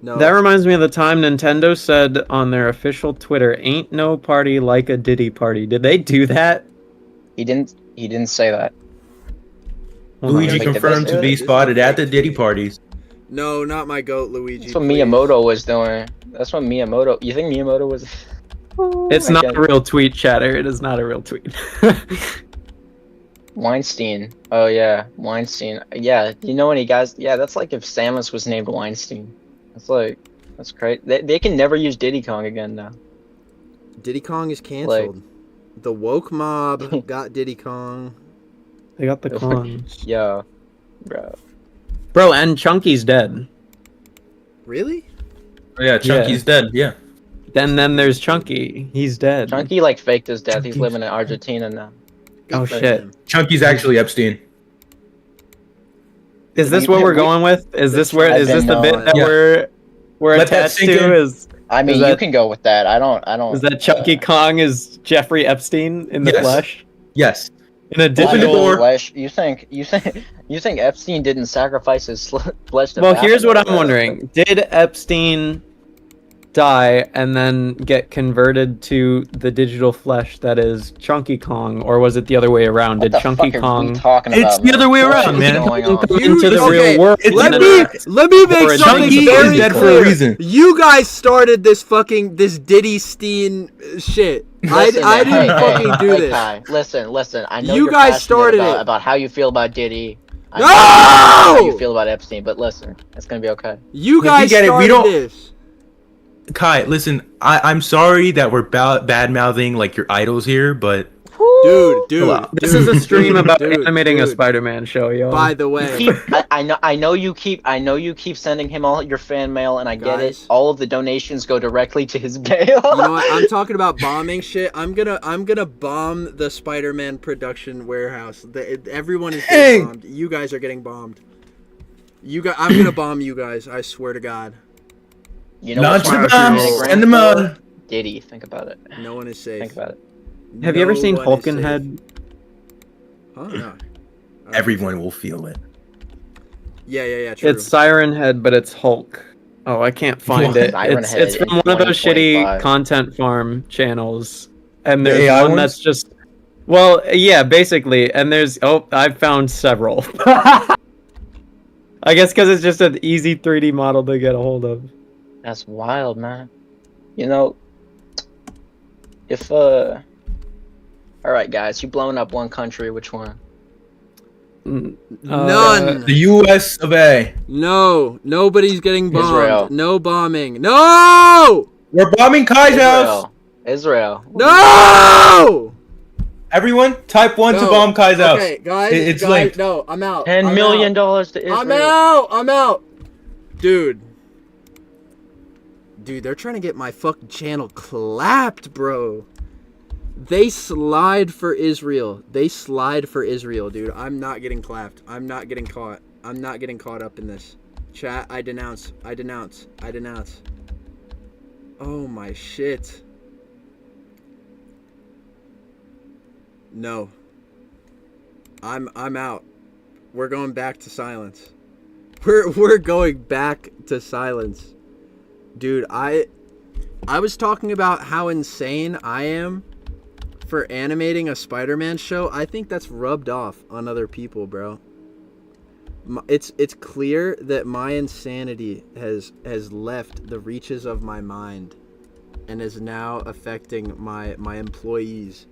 No. That reminds me of the time Nintendo said on their official Twitter, "Ain't no party like a Diddy party." Did they do that? He didn't say that. Hold on. Luigi Like, did confirmed they to say be that? spotted at the Diddy parties. No, not my goat, Luigi. That's what please. Miyamoto was doing. That's what Miyamoto. You think Miyamoto was? It's I not can't- a real tweet, chatter. It is not a real tweet. Weinstein. Oh yeah, Weinstein. Yeah, you know any guys? Yeah, that's like if Samus was named Weinstein. That's great. They can never use Diddy Kong again now. Diddy Kong is canceled. The woke mob got Diddy Kong. They got the clones. Yo, bro. Bro, and Chunky's dead. Really? Oh, yeah, Chunky's dead. Yeah. Then there's Chunky. He's dead. Chunky like faked his death. He's living in Argentina now. Oh for shit. him. Chunky's actually Epstein. Is this what we're going with? Is this where I've is this been the bit on- that Yeah. we're Let that attached sink to? in. I mean, Is you that- can go with that. I don't. Is that Chunky Kong is Jeffrey Epstein in the Yes. flesh? Yes. In a Open the digital door. Flesh. You think Epstein didn't sacrifice his flesh to Well, here's what I'm Baphomet? wondering. Did Epstein die and then get converted to the digital flesh that is Chunky Kong, or was it the other way around? What Did the Chunky fuck are Kong we talking It's about? the other way What around, is man. going on? come into the Okay, real world? it's Let and me then- let me make Or something Chunky very is dead clear. for a reason. You guys started this Diddy Steen shit. Listen, I didn't fucking do hey, this. Kai, listen. I know You you're guys passionate started about, it. about how you feel about Diddy. I No! know how you feel about Epstein, but listen, it's gonna be okay. You We guys get it. We started don't- this. Kai, listen, I'm sorry that we're bad mouthing like your idols here, but Dude. This is a stream about dude, animating a dude. Spider-Man show, yo. By the way, I know you keep sending him all your fan mail, and I get it. Guys. All of the donations go directly to his bail. you know what? I'm talking about bombing shit. I'm gonna bomb the Spider-Man production warehouse. Everyone is getting bombed. You guys are getting bombed. I'm gonna bomb you guys. I swear to God. You know not what's to my the bombs. favorite Send them grand out. tour? Diddy, think about it. No one is safe. Think about it. Have you ever No seen one is safe. Hulkenhead? Huh? No. Everyone will feel it. Yeah. True. It's Siren Head, but it's Hulk. Oh, I can't find What? it. Siren It's Head from in one of those shitty 2025. content farm channels, and The there's AI one ones? that's just. Well, yeah, basically, and there's I've found several. I guess because it's just an easy 3D model to get a hold of. That's wild, man. You know, if all right, guys, you blowing up one country. Which one? None. The U.S. of A. No. Nobody's getting bombed. Israel. No bombing. No. We're bombing Kai's house. Israel. No. Everyone, type 1 to No. bomb Kai's house. Okay, guys. It's guys, linked. No, I'm out. $10 I'm million out. to Israel. I'm out. Dude, they're trying to get my fucking channel clapped, bro. They slide for Israel. Dude. I'm not getting clapped. I'm not getting caught. I'm not getting caught up in this. Chat, I denounce. Oh my shit. No. I'm out. We're going back to silence. We're going back to silence. Dude, I was talking about how insane I am for animating a Spider-Man show. I think that's rubbed off on other people, bro. It's clear that my insanity has left the reaches of my mind and is now affecting my employees.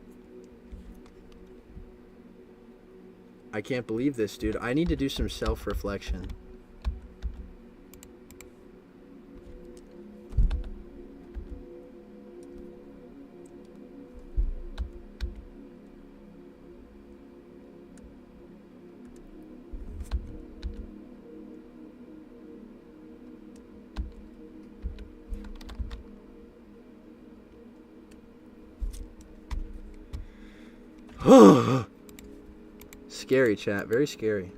I can't believe this, dude. I need to do some self-reflection. Scary, chat. Very scary.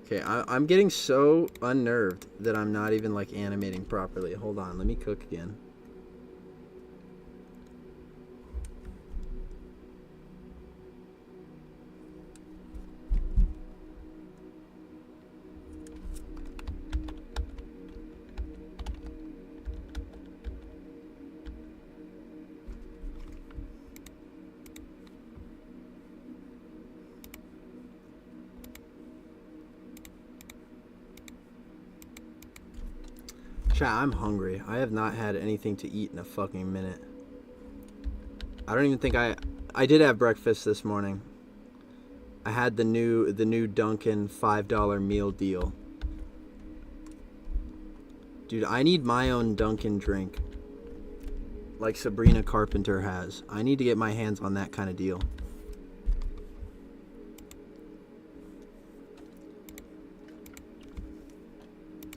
Okay, I'm getting so unnerved that I'm not even like animating properly. Hold on, let me cook again. Chat, I'm hungry. I have not had anything to eat in a fucking minute. I don't even think I did have breakfast this morning. I had the new Dunkin' $5 meal deal. Dude, I need my own Dunkin' drink. Like Sabrina Carpenter has. I need to get my hands on that kind of deal.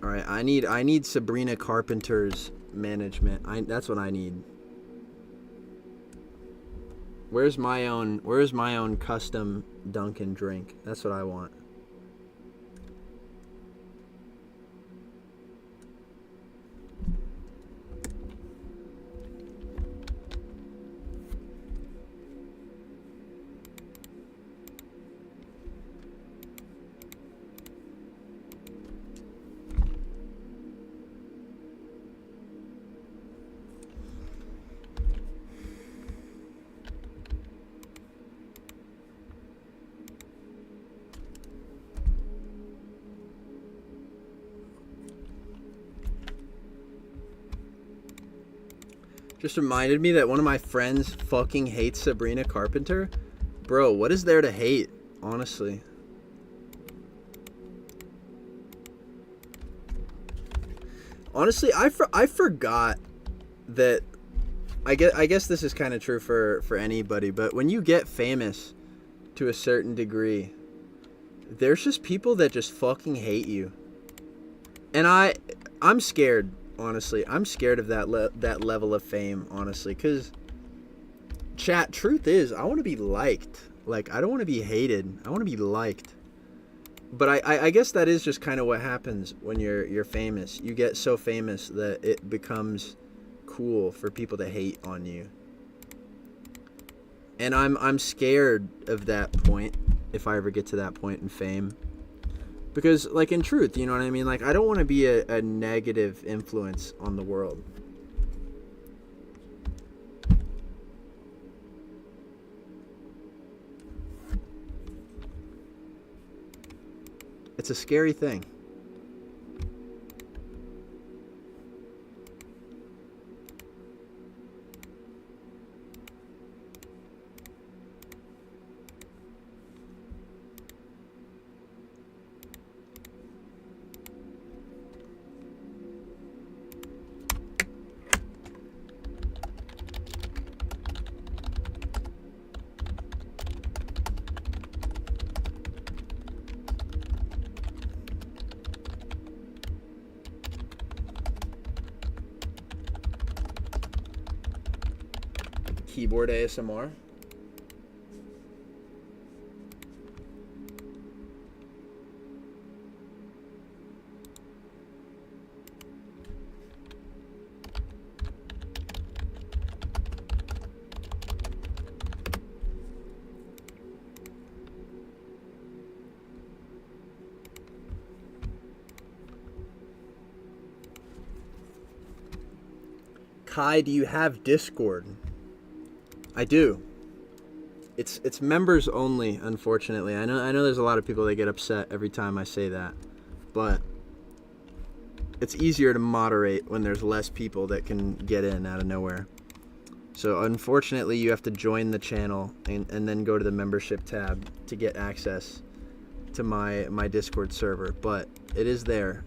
Alright, I need Sabrina Carpenter's management. That's what I need. Where's my own custom Dunkin' drink? That's what I want. Just reminded me that one of my friends fucking hates Sabrina Carpenter. Bro, what is there to hate, honestly? Honestly, I forgot that. I guess this is kind of true for anybody, but when you get famous to a certain degree, there's just people that just fucking hate you. And I'm scared. Honestly, I'm scared of that level of fame, honestly, because chat, truth is, I want to be liked. Like, I don't want to be hated. I want to be liked. But I guess that is just kind of what happens when you're famous. You get so famous that it becomes cool for people to hate on you. And I'm scared of that point, if I ever get to that point in fame. Because, like, in truth, you know what I mean? Like, I don't want to be a negative influence on the world. It's a scary thing. Keyboard ASMR. Kai, do you have Discord? I do. It's members only, unfortunately. I know there's a lot of people that get upset every time I say that, but it's easier to moderate when there's less people that can get in out of nowhere. So unfortunately, you have to join the channel and then go to the membership tab to get access to my Discord server, but it is there.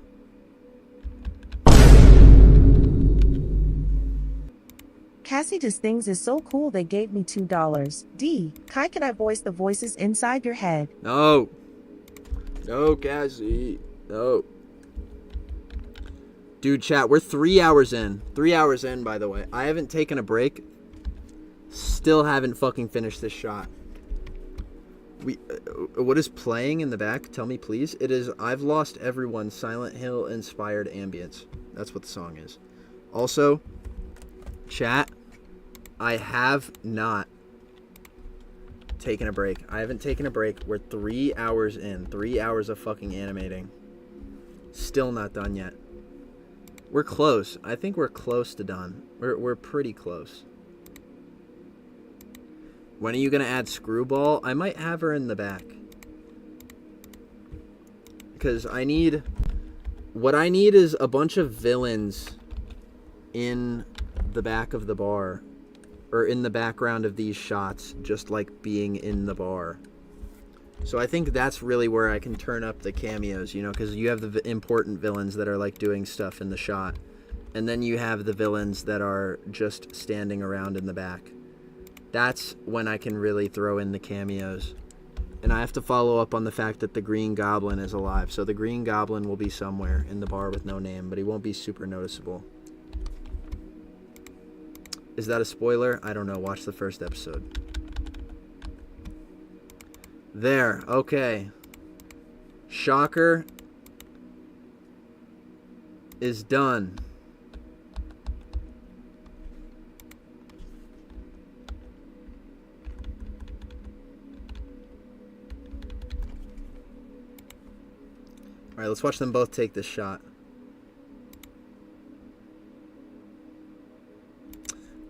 Cassie does things is so cool they gave me $2. D. Kai, can I voice the voices inside your head? No. No, Cassie. No. Dude, chat, we're 3 hours in. 3 hours in, by the way. I haven't taken a break. Still haven't fucking finished this shot. What is playing in the back? Tell me, please. It is I've Lost Everyone, Silent Hill inspired ambience. That's what the song is. Also, chat, I have not taken a break. I haven't taken a break. We're 3 hours in. 3 hours of fucking animating. Still not done yet. We're close. I think we're close to done. We're pretty close. When are you gonna add Screwball? I might have her in the back. Because what I need is a bunch of villains in the back of the bar. Or in the background of these shots, just like being in the bar. So I think that's really where I can turn up the cameos, you know, because you have the important villains that are like doing stuff in the shot. And then you have the villains that are just standing around in the back. That's when I can really throw in the cameos. And I have to follow up on the fact that the Green Goblin is alive. So the Green Goblin will be somewhere in the bar with no name, but he won't be super noticeable. Is that a spoiler? I don't know. Watch the first episode. There. Okay. Shocker is done. Alright, let's watch them both take this shot.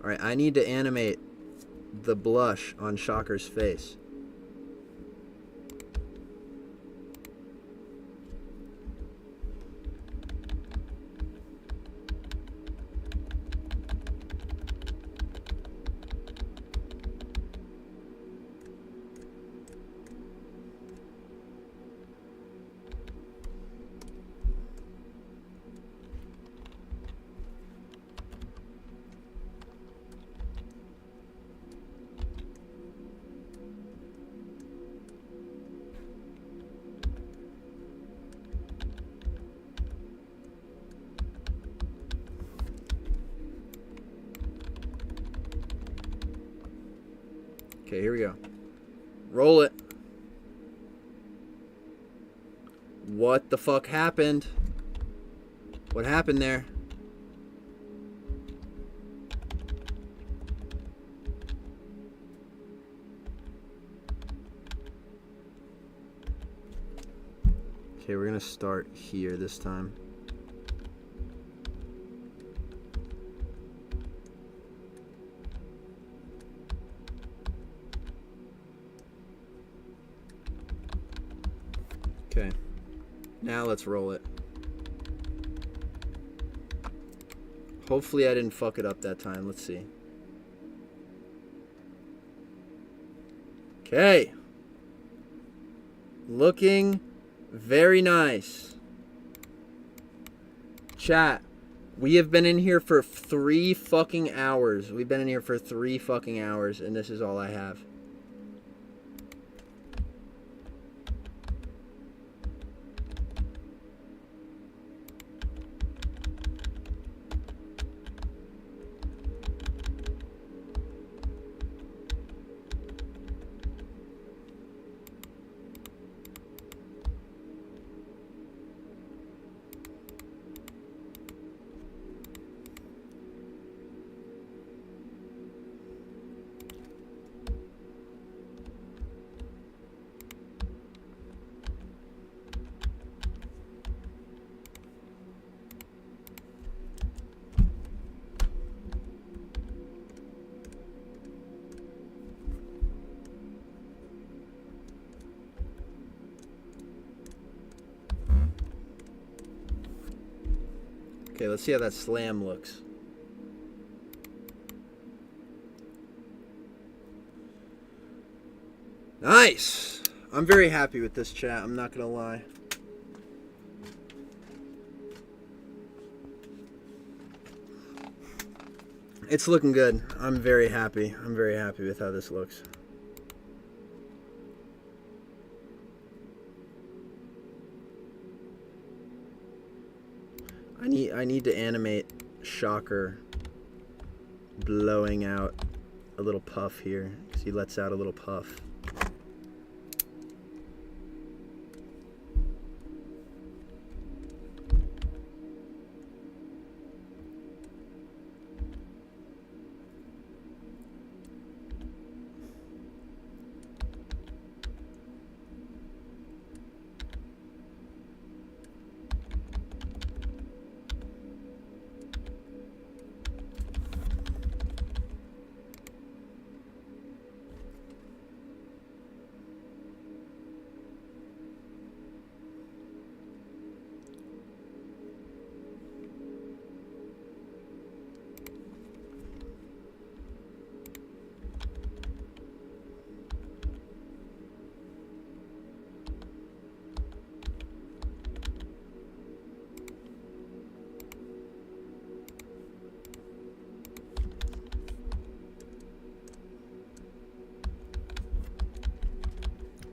Alright, I need to animate the blush on Shocker's face. Okay, here we go. Roll it. What the fuck happened? What happened there? Okay, we're gonna start here this time. Okay, now let's roll it. Hopefully I didn't fuck it up that time. Let's see. Okay. Looking very nice. Chat, we have been in here for 3 fucking hours. We've been in here for 3 fucking hours, and this is all I have. Okay, let's see how that slam looks. Nice! I'm very happy with this chat, I'm not gonna lie. It's looking good. I'm very happy. I'm very happy with how this looks. I need to animate Shocker blowing out a little puff here, because he lets out a little puff.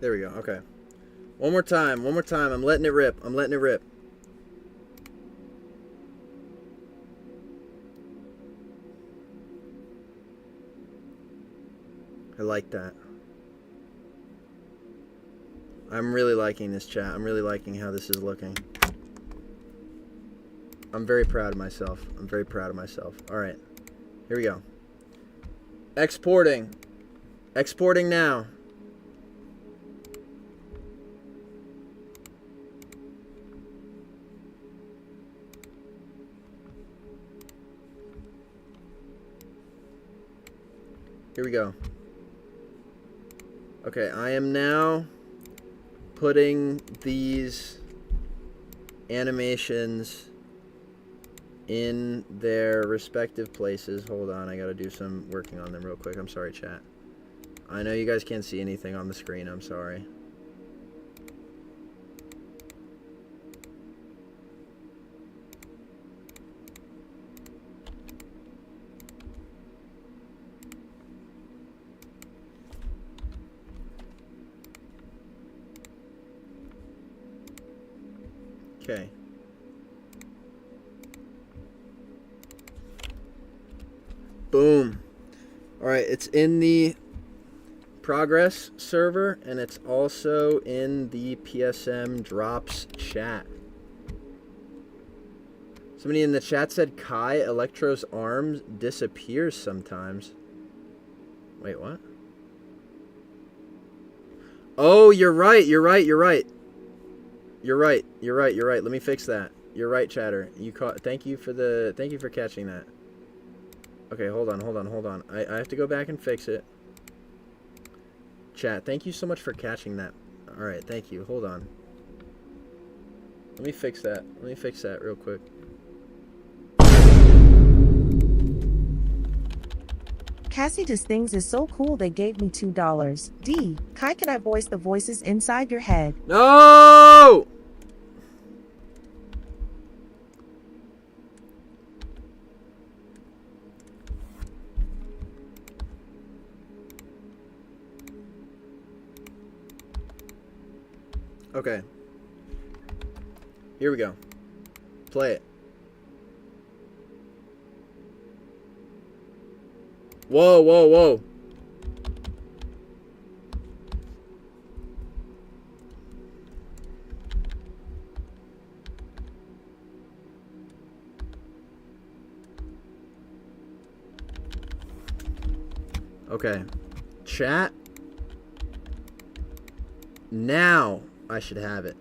There we go, okay. One more time, I'm letting it rip, I like that. I'm really liking this chat. I'm really liking how this is looking. I'm very proud of myself. Alright, here we go. Exporting. Exporting now. Here we go. Okay, I am now putting these animations in their respective places. Hold on, I gotta do some working on them real quick. I'm sorry, chat. I know you guys can't see anything on the screen. I'm sorry. Okay. Boom. Alright, it's in the progress server, and it's also in the PSM drops chat. Somebody in the chat said Kai Electro's arms disappears sometimes. Wait, what? Oh, you're right. Let me fix that. You're right, chatter. Thank you for catching that. Okay, hold on. I have to go back and fix it. Chat, thank you so much for catching that. Alright, thank you. Hold on. Let me fix that. Real quick. Cassie does things is so cool they gave me $2. D. Kai, can I voice the voices inside your head? No! Okay. Here we go. Play it. Whoa. Okay. Chat. Now I should have it.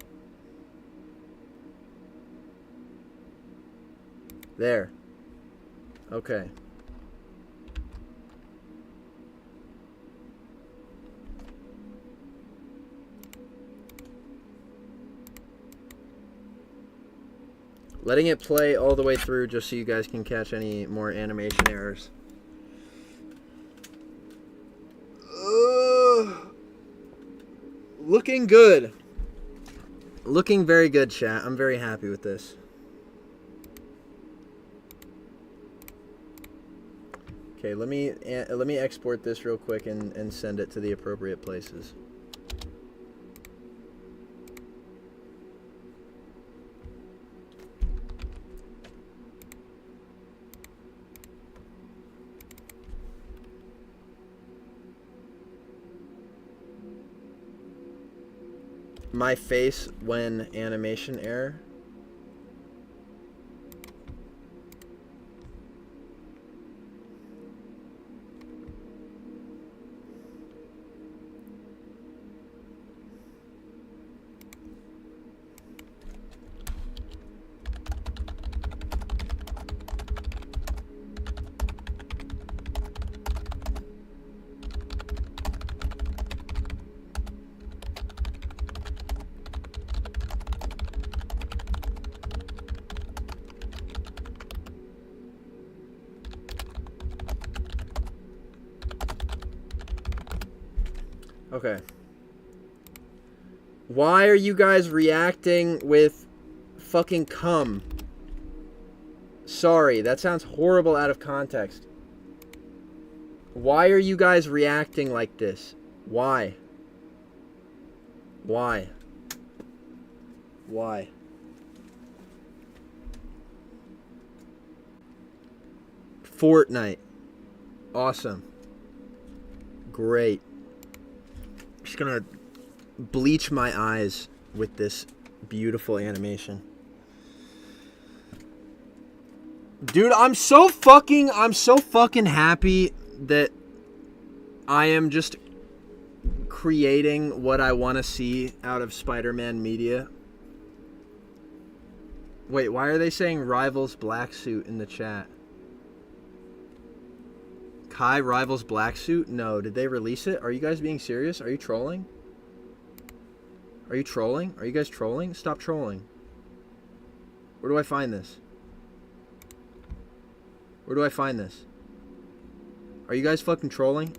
There. Okay. Letting it play all the way through just so you guys can catch any more animation errors. Looking good. Looking very good, chat. I'm very happy with this. Okay, let me export this real quick and send it to the appropriate places. My face when animation error. Okay. Why are you guys reacting with fucking cum? Sorry, that sounds horrible out of context. Why are you guys reacting like this? Why? Why? Why? Fortnite. Awesome. Great. Just gonna bleach my eyes with this beautiful animation. Dude, I'm so fucking happy that I am just creating what I want to see out of Spider-Man media. Wait, why are they saying Rivals Black Suit in the chat? Kai Rivals Black Suit? No, did they release it? Are you guys being serious? Are you trolling? Are you trolling? Are you guys trolling? Stop trolling. Where do I find this? Where do I find this? Are you guys fucking trolling?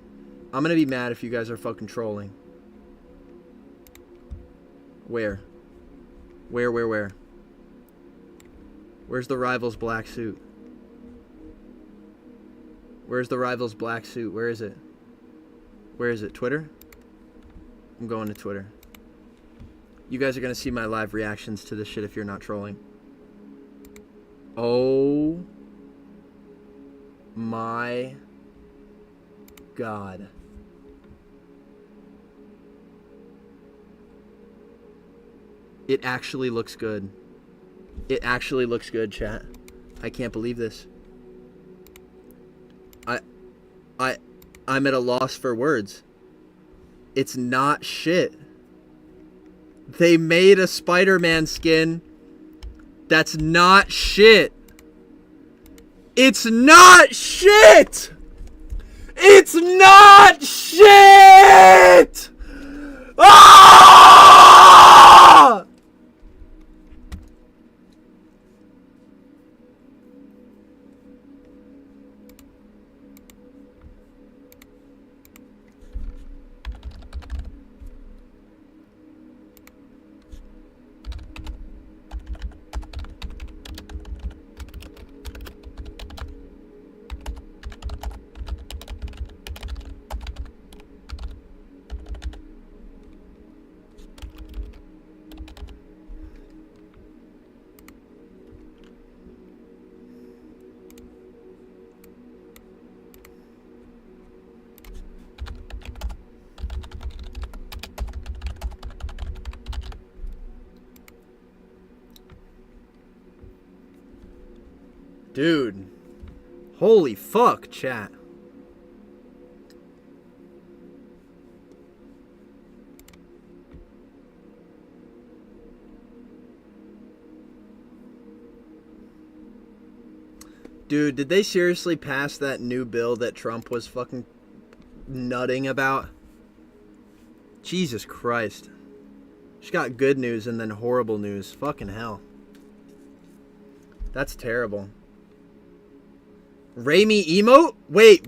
I'm gonna be mad if you guys are fucking trolling. Where? Where? Where's the Rivals Black Suit? Where's the Rivals Black Suit? Where is it? Where is it? Twitter? I'm going to Twitter. You guys are gonna see my live reactions to this shit if you're not trolling. Oh my God. It actually looks good. It actually looks good, chat. I can't believe this. I'm at a loss for words. It's not shit. They made a Spider-Man skin that's not shit. It's not shit! It's not shit! Ah! Dude. Holy fuck, chat. Dude, did they seriously pass that new bill that Trump was fucking nutting about? Jesus Christ. Just got good news and then horrible news. Fucking hell. That's terrible. Raimi emote? Wait.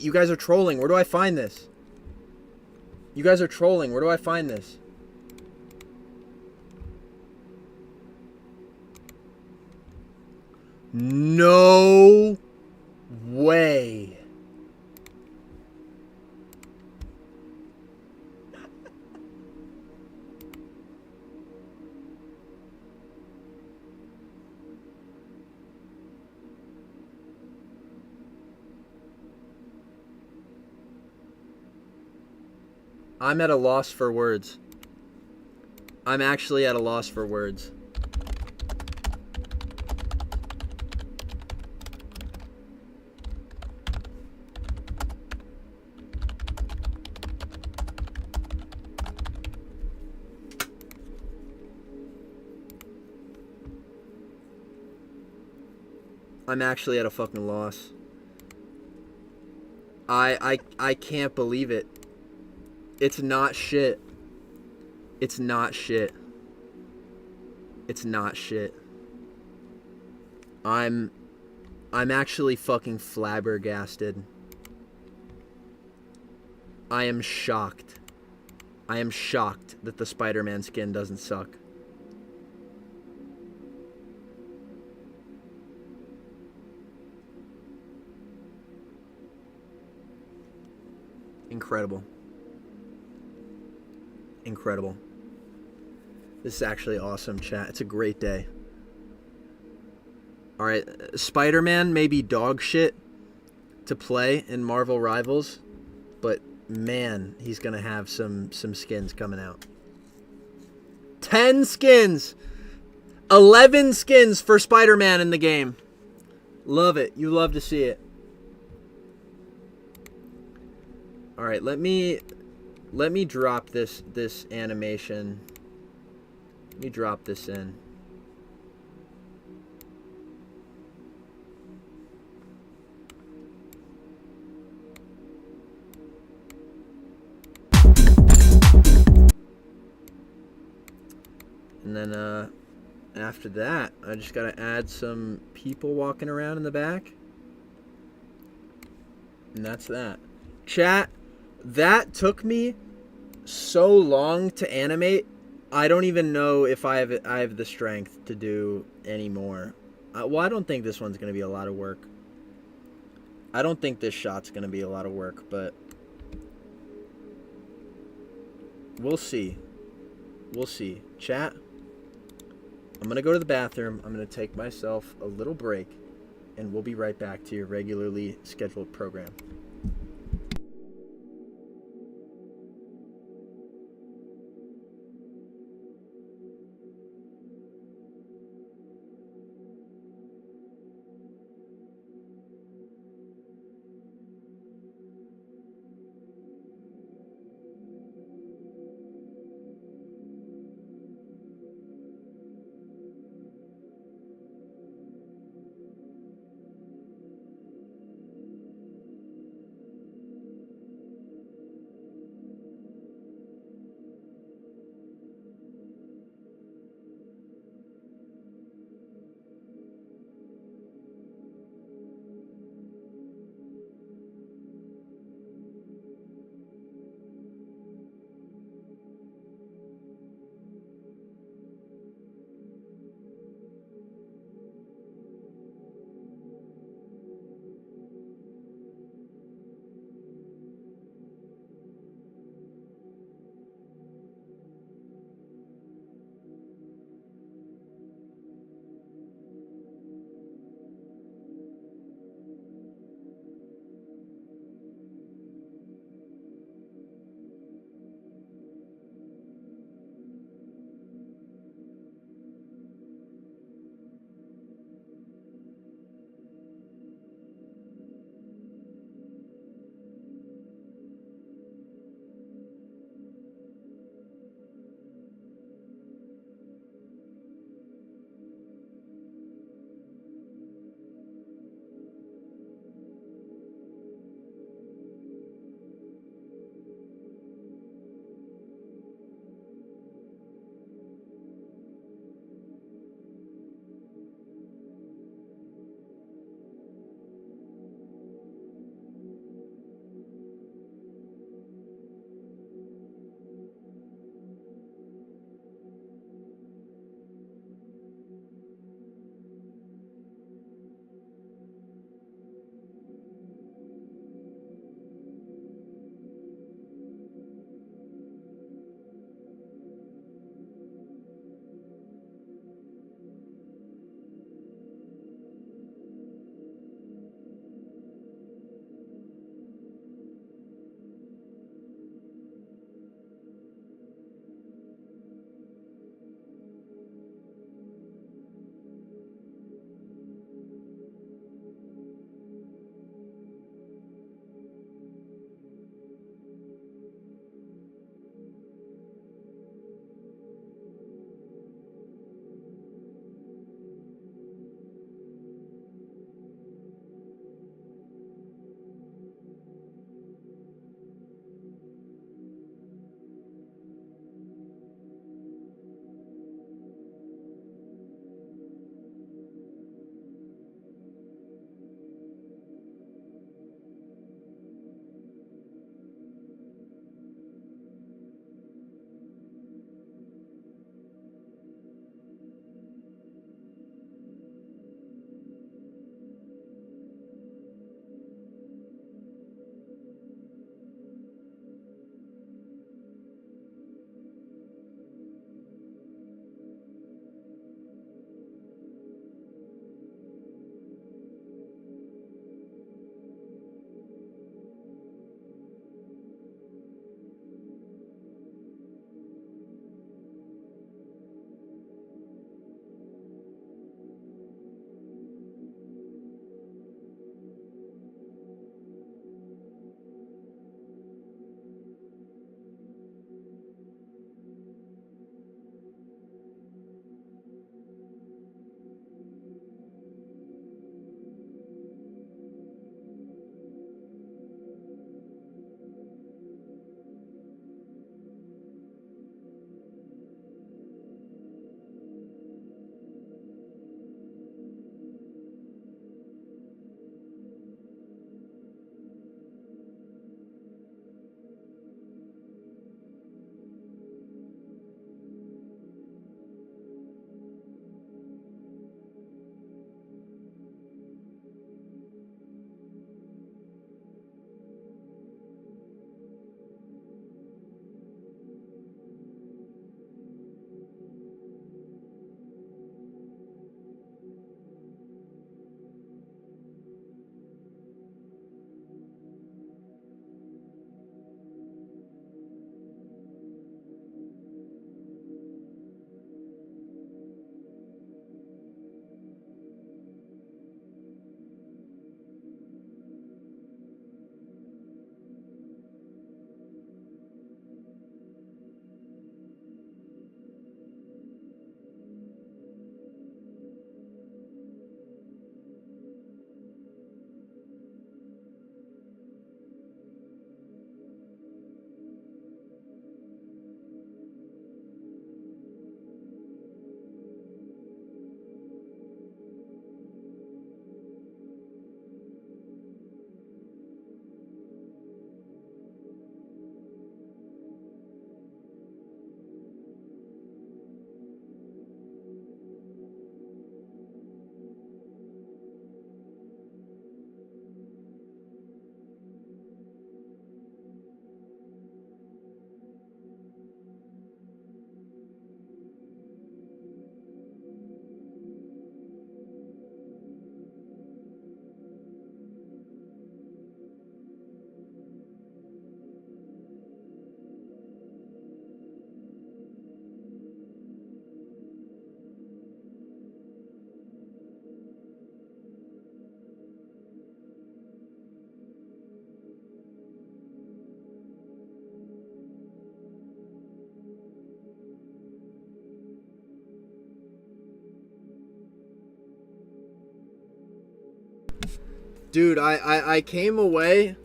You guys are trolling. Where do I find this? You guys are trolling. Where do I find this? No way. I'm at a loss for words. I'm actually at a loss for words. I'm actually at a fucking loss. I can't believe it. It's not shit. It's not shit. It's not shit. I'm actually fucking flabbergasted. I am shocked. I am shocked that the Spider-Man skin doesn't suck. Incredible. Incredible. This is actually awesome, chat. It's a great day. Alright, Spider-Man may be dog shit to play in Marvel Rivals, but man, he's gonna have some skins coming out. 10 skins! 11 skins for Spider-Man in the game. Love it. You love to see it. Alright, let me drop this animation. Let me drop this in. And then after that, I just gotta add some people walking around in the back. And that's that. Chat, that took me so long to animate. I don't even know if I have the strength to do any more. Well, I don't think this one's gonna be a lot of work. I don't think this shot's gonna be a lot of work, but we'll see. We'll see. Chat, I'm gonna go to the bathroom. I'm gonna take myself a little break, and we'll be right back to your regularly scheduled program. Dude, I came away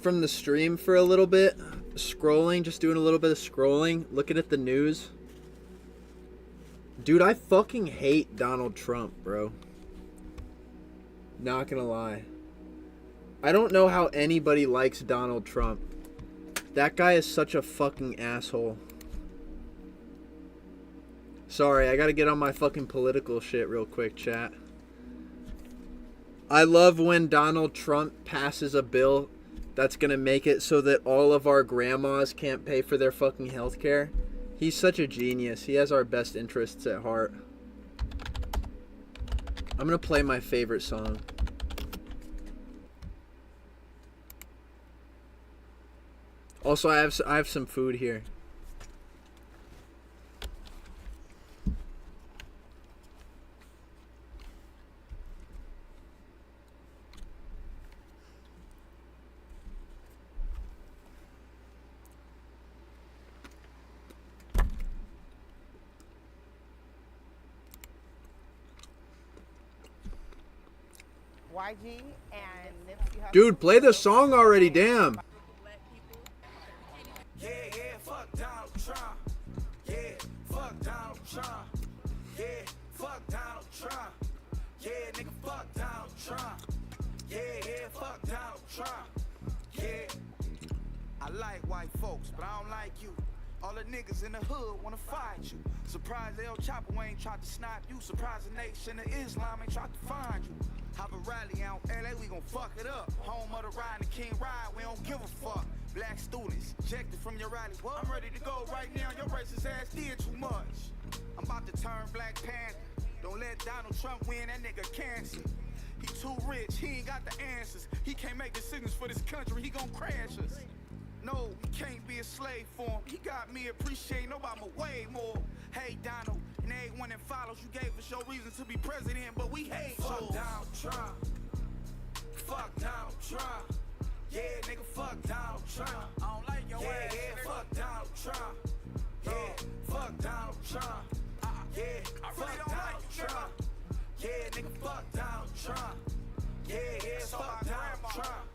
from the stream for a little bit, scrolling, just doing a little bit of scrolling, looking at the news. Dude, I fucking hate Donald Trump, bro. Not gonna lie. I don't know how anybody likes Donald Trump. That guy is such a fucking asshole. Sorry, I gotta get on my fucking political shit real quick, chat. I love when Donald Trump passes a bill that's gonna make it so that all of our grandmas can't pay for their fucking healthcare. He's such a genius. He has our best interests at heart. I'm gonna play my favorite song. Also, I have some food here. Dude, play the song already, damn. Yeah, fuck Donald Trump. Yeah, fuck Donald Trump. Yeah, fuck Donald Trump. Yeah, nigga, fuck Donald Trump. Yeah, fuck Donald Trump. Yeah. I like white folks, but I don't like you. All the niggas in the hood wanna fight you. Surprised El Chapo ain't tried to snipe you. Surprised the nation of Islam ain't tried to find you. Have a rally out LA, we gon' fuck it up. Home of the ride and the King ride, we don't give a fuck. Black students, ejected from your rally. Well, I'm ready to go right now, your racist ass did too much. I'm about to turn Black Panther. Don't let Donald Trump win, that nigga cancer. He too rich, he ain't got the answers. He can't make decisions for this country, he gon' crash us. No, we can't be a slave for him. He got me appreciating Obama way more. Hey, Donald, and everyone that follows, you gave us your reason to be president, but we hate you. Fuck Donald Trump. Fuck Donald Trump. Yeah, nigga, fuck Donald Trump. I don't like your ass. Yeah, fuck Donald Trump. Yeah, fuck Donald Trump. Yeah, fuck Donald Trump. Yeah, nigga, fuck Donald Trump. Yeah, fuck Donald Trump.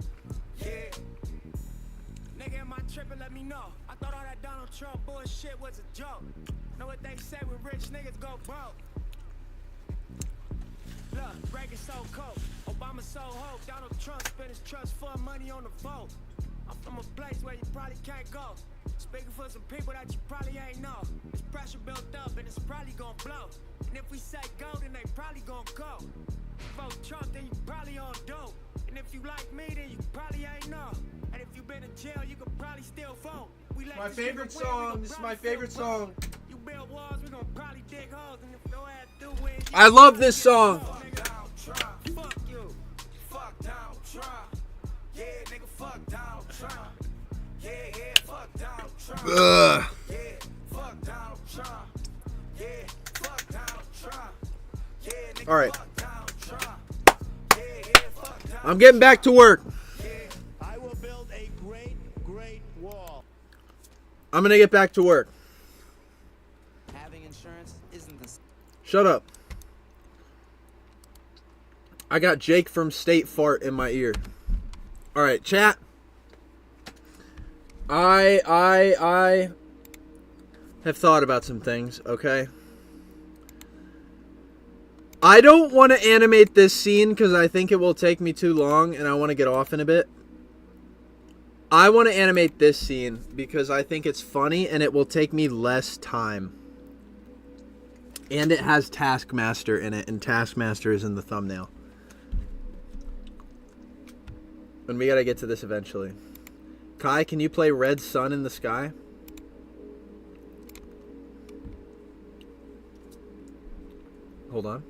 Yeah. Nigga, am I tripping? Let me know. I thought all that Donald Trump bullshit was a joke. Know what they say when rich niggas go broke? Look, breaking so cold. Obama so hope. Donald Trump spent his trust fund money on the vote. I'm from a place where you probably can't go. Speaking for some people that you probably ain't know. This pressure built up and it's probably gonna blow. And if we say go, then they probably gonna go. Vote Trump, then you probably on dope. And if you like me, then you probably ain't know. And if you been in jail, you could probably still vote. My favorite song. This is my favorite song. You build walls, we gonna probably dig holes. And if no ass do win, I love this song. fuck you. Fuck Donald Trump. Yeah, nigga, fuck Donald Trump. Yeah, fuck Donald Trump. Ugh. Yeah, fuck Donald Trump. Yeah, fuck Donald Trump. Yeah, nigga, All right. fuck Donald Trump. Yeah, fuck Donald I'm getting back to work. I will build a great wall. I'm gonna get back to work. Having insurance isn't the Shut up. I got Jake from State Fart in my ear. All right, chat. I have thought about some things, okay? I don't want to animate this scene because I think it will take me too long and I want to get off in a bit. I want to animate this scene because I think it's funny and it will take me less time. And it has Taskmaster in it, and Taskmaster is in the thumbnail. And we gotta get to this eventually. Kai, can you play Red Sun in the Sky? Hold on.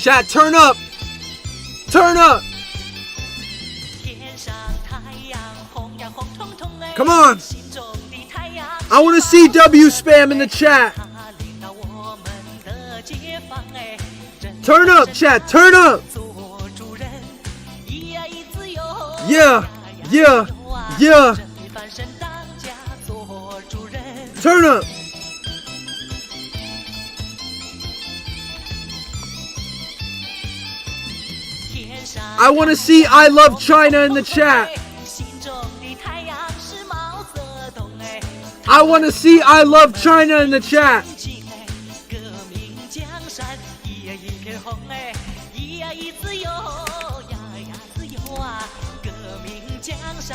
Chat, turn up! Turn up! Come on! I want to see W spam in the chat! Turn up, chat, turn up! Yeah, yeah, yeah! Turn up! I want to see I love China in the chat. I want to see I love China in the chat.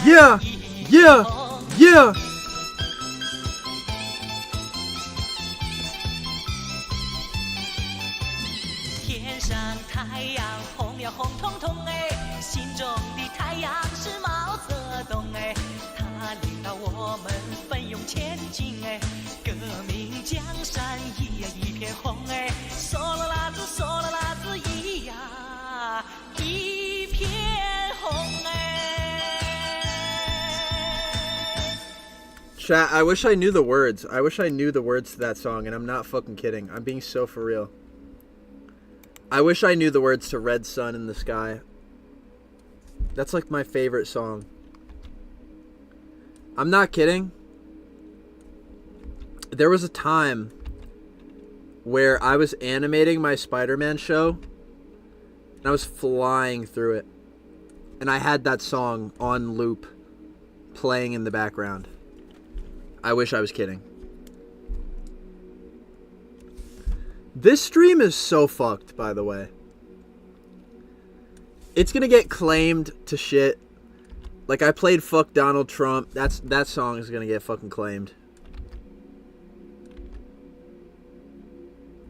Yeah, yeah, yeah. Chat, I wish I knew the words. I wish I knew the words to that song, and I'm not fucking kidding. I'm being so for real. I wish I knew the words to Red Sun in the Sky. That's like my favorite song. I'm not kidding. There was a time where I was animating my Spider-Man show, and I was flying through it. And I had that song on loop, playing in the background. I wish I was kidding. This stream is so fucked, by the way. It's gonna get claimed to shit. Like, I played Fuck Donald Trump. That song is gonna get fucking claimed.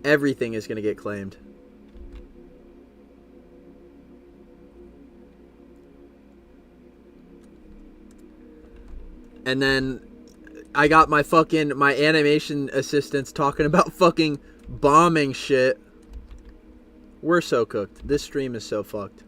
Everything is gonna get claimed. And then I got my animation assistants talking about fucking bombing shit. We're so cooked. This stream is so fucked.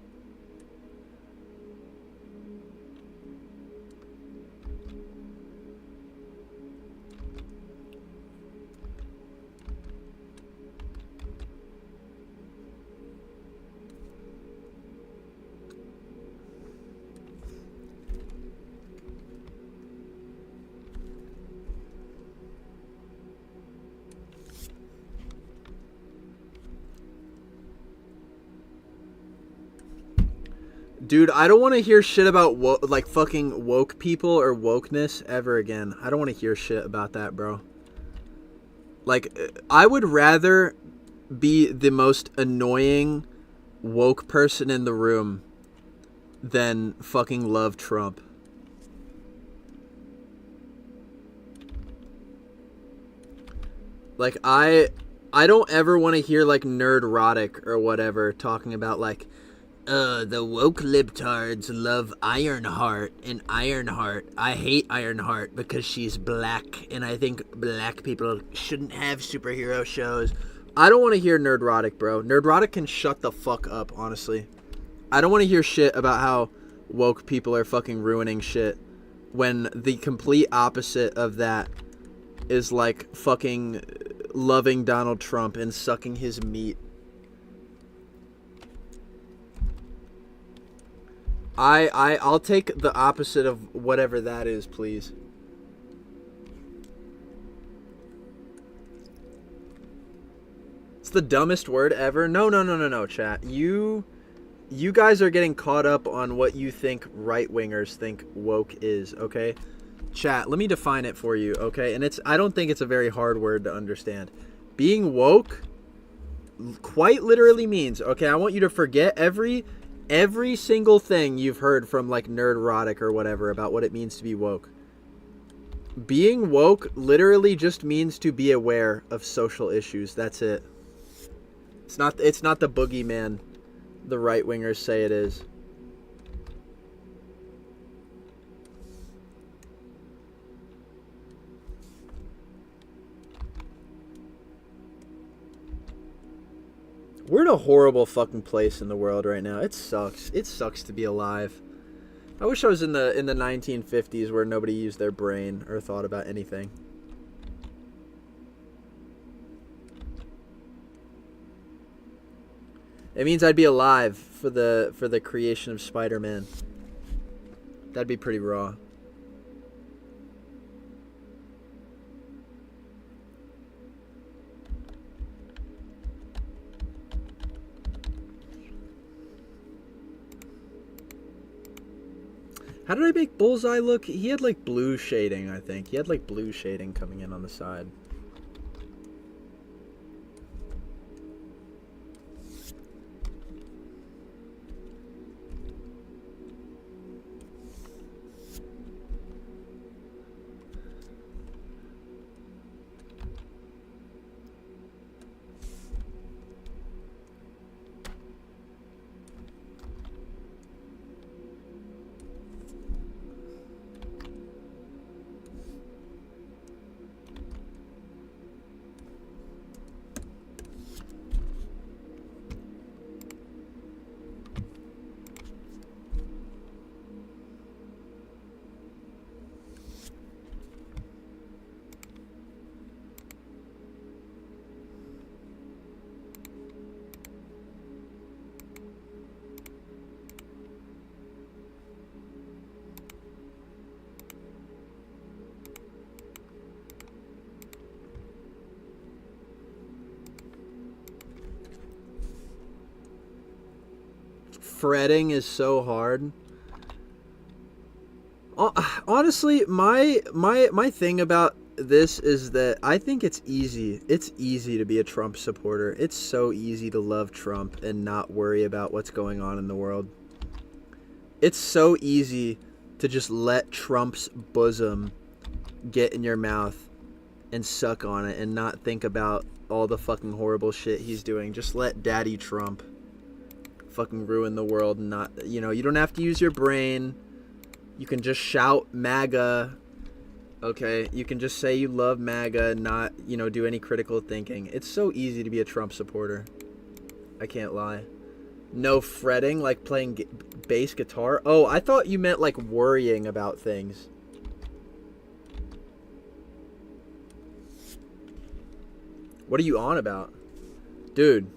Dude, I don't want to hear shit about like fucking woke people or wokeness ever again. I don't want to hear shit about that, bro. Like, I would rather be the most annoying woke person in the room than fucking love Trump. Like, I don't ever want to hear like nerdrotic or whatever talking about like, the woke libtards love Ironheart, and Ironheart, I hate Ironheart because she's black, and I think black people shouldn't have superhero shows. I don't want to hear nerdrotic, bro. Nerdrotic can shut the fuck up, honestly. I don't want to hear shit about how woke people are fucking ruining shit, when the complete opposite of that is like fucking loving Donald Trump and sucking his meat. I'll take the opposite of whatever that is, please. It's the dumbest word ever. No, chat. You guys are getting caught up on what you think right-wingers think woke is, okay? Chat, let me define it for you, okay? And I don't think it's a very hard word to understand. Being woke quite literally means, okay, I want you to forget every single thing you've heard from like nerdrotic or whatever about what it means to be woke. Being woke literally just means to be aware of social issues. That's it. It's not the boogeyman the right wingers say it is. We're in a horrible fucking place in the world right now. It sucks. It sucks to be alive. I wish I was in the 1950s where nobody used their brain or thought about anything. It means I'd be alive for the creation of Spider-Man. That'd be pretty raw. How did I make Bullseye look? He had like blue shading, I think. He had like blue shading coming in on the side. Fretting is so hard. Honestly, my thing about this is that I think it's easy. It's easy to be a Trump supporter. It's so easy to love Trump and not worry about what's going on in the world. It's so easy to just let Trump's bosom get in your mouth and suck on it and not think about all the fucking horrible shit he's doing. Just let Daddy Trump fucking ruin the world and not, you know, you don't have to use your brain. You can just shout MAGA, okay? You can just say you love MAGA and not, you know, do any critical thinking. It's so easy to be a Trump supporter. I can't lie. No fretting, like playing bass guitar. Oh, I thought you meant like worrying about things. What are you on about? Dude.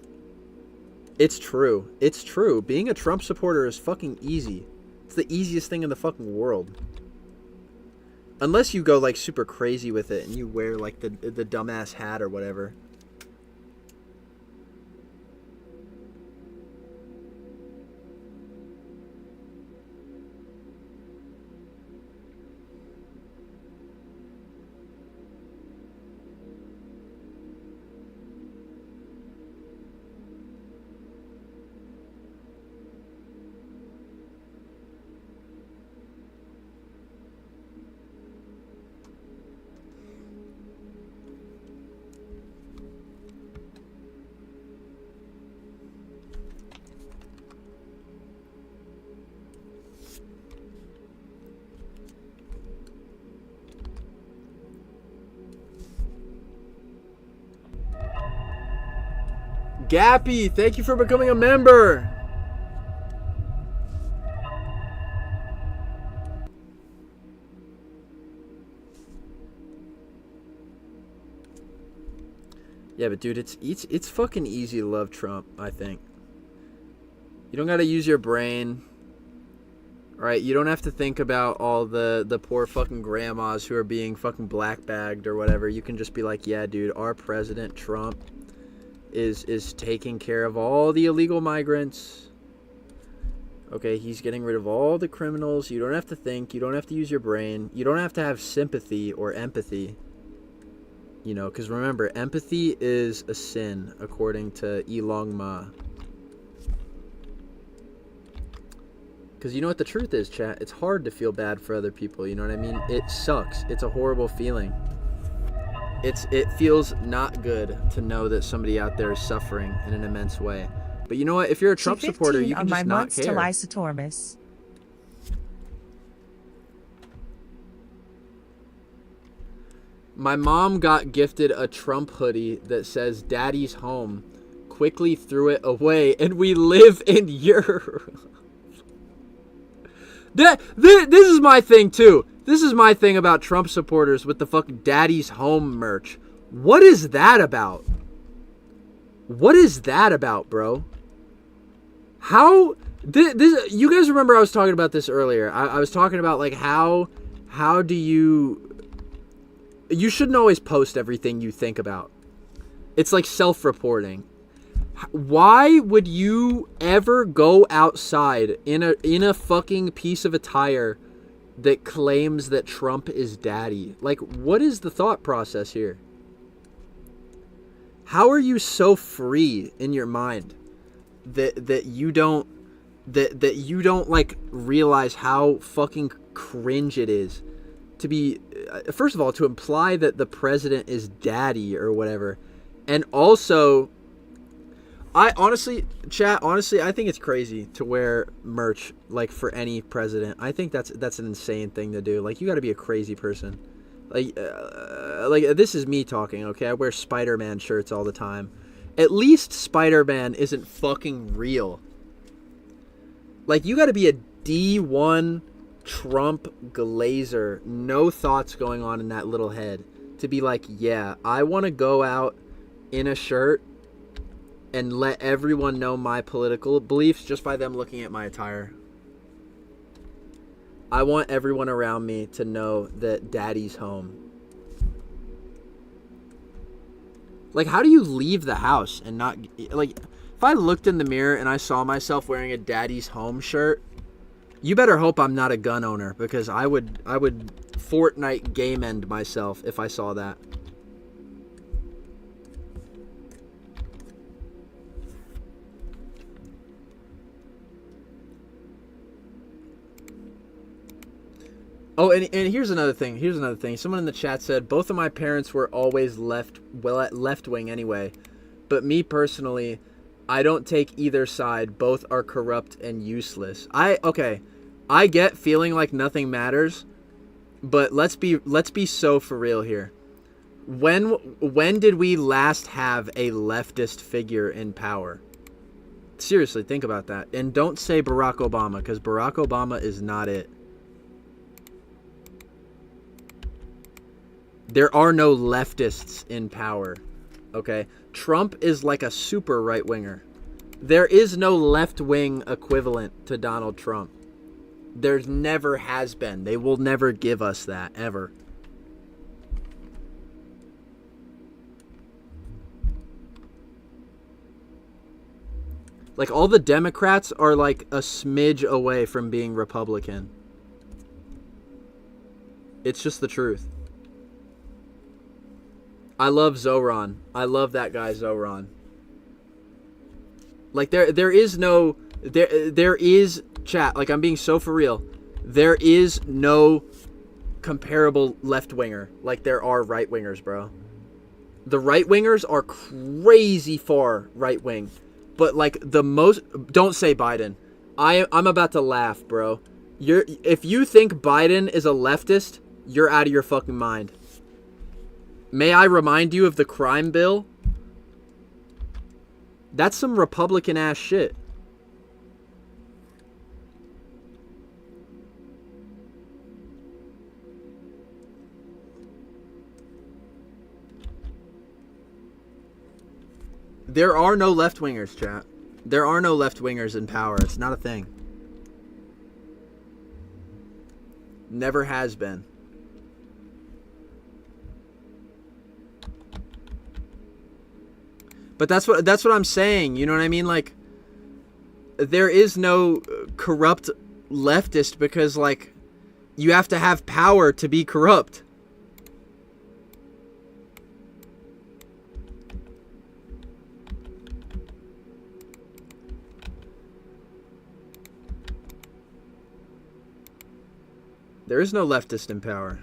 It's true. It's true. Being a Trump supporter is fucking easy. It's the easiest thing in the fucking world. Unless you go like super crazy with it and you wear like the dumbass hat or whatever. Gappy, thank you for becoming a member. Yeah, but dude, it's fucking easy to love Trump, I think. You don't gotta use your brain. Alright, you don't have to think about all the poor fucking grandmas who are being fucking black-bagged or whatever. You can just be like, yeah, dude, our president, Trump, is taking care of all the illegal migrants. Okay, he's getting rid of all the criminals. You don't have to think. You don't have to use your brain. You don't have to have sympathy or empathy. You know, because remember, empathy is a sin, according to Elon Ma. Because you know what the truth is, chat? It's hard to feel bad for other people, you know what I mean? It sucks. It's a horrible feeling. It feels not good to know that somebody out there is suffering in an immense way. But you know what? If you're a Trump supporter, you can just not care. My mom got gifted a Trump hoodie that says Daddy's home. Quickly threw it away, and we live in Europe. This is my thing, too. This is my thing about Trump supporters with the fucking Daddy's home merch. What is that about? What is that about, bro? How... This, you guys remember I was talking about this earlier. I was talking about, like, how do you... You shouldn't always post everything you think about. It's like self-reporting. Why would you ever go outside in a fucking piece of attire that claims that Trump is daddy. Like, what is the thought process here? How are you so free in your mind that you don't like realize how fucking cringe it is to be, first of all, to imply that the president is daddy or whatever, and also, I honestly, chat, honestly, I think it's crazy to wear merch like for any president. I think that's an insane thing to do. Like, you got to be a crazy person. Like this is me talking, okay? I wear Spider-Man shirts all the time. At least Spider-Man isn't fucking real. Like, you got to be a D1 Trump glazer, no thoughts going on in that little head, to be like, yeah, I want to go out in a shirt and let everyone know my political beliefs just by them looking at my attire. I want everyone around me to know that daddy's home. Like, how do you leave the house and not, like, if I looked in the mirror and I saw myself wearing a daddy's home shirt, you better hope I'm not a gun owner, because I would Fortnite game end myself if I saw that. Oh, and here's another thing. Someone in the chat said, both of my parents were always left wing anyway. But me personally, I don't take either side. Both are corrupt and useless. I get feeling like nothing matters, but let's be so for real here. When did we last have a leftist figure in power? Seriously, think about that. And don't say Barack Obama, because Barack Obama is not it. There are no leftists in power, okay? Trump is like a super right-winger. There is no left-wing equivalent to Donald Trump. There's never has been. They will never give us that, ever. Like, all the Democrats are like a smidge away from being Republican. It's just the truth. I love Zoran. I love that guy Zoran. Like, there is no, there is, chat, like, I'm being so for real. There is no comparable left-winger like there are right-wingers, bro. The right-wingers are crazy far right-wing. But, like, the most, don't say Biden. I'm about to laugh, bro. If you think Biden is a leftist, you're out of your fucking mind. May I remind you of the crime bill? That's some Republican ass shit. There are no left-wingers, chat. There are no left-wingers in power. It's not a thing. Never has been. But that's what I'm saying. You know what I mean? Like, there is no corrupt leftist because, like, you have to have power to be corrupt. There is no leftist in power.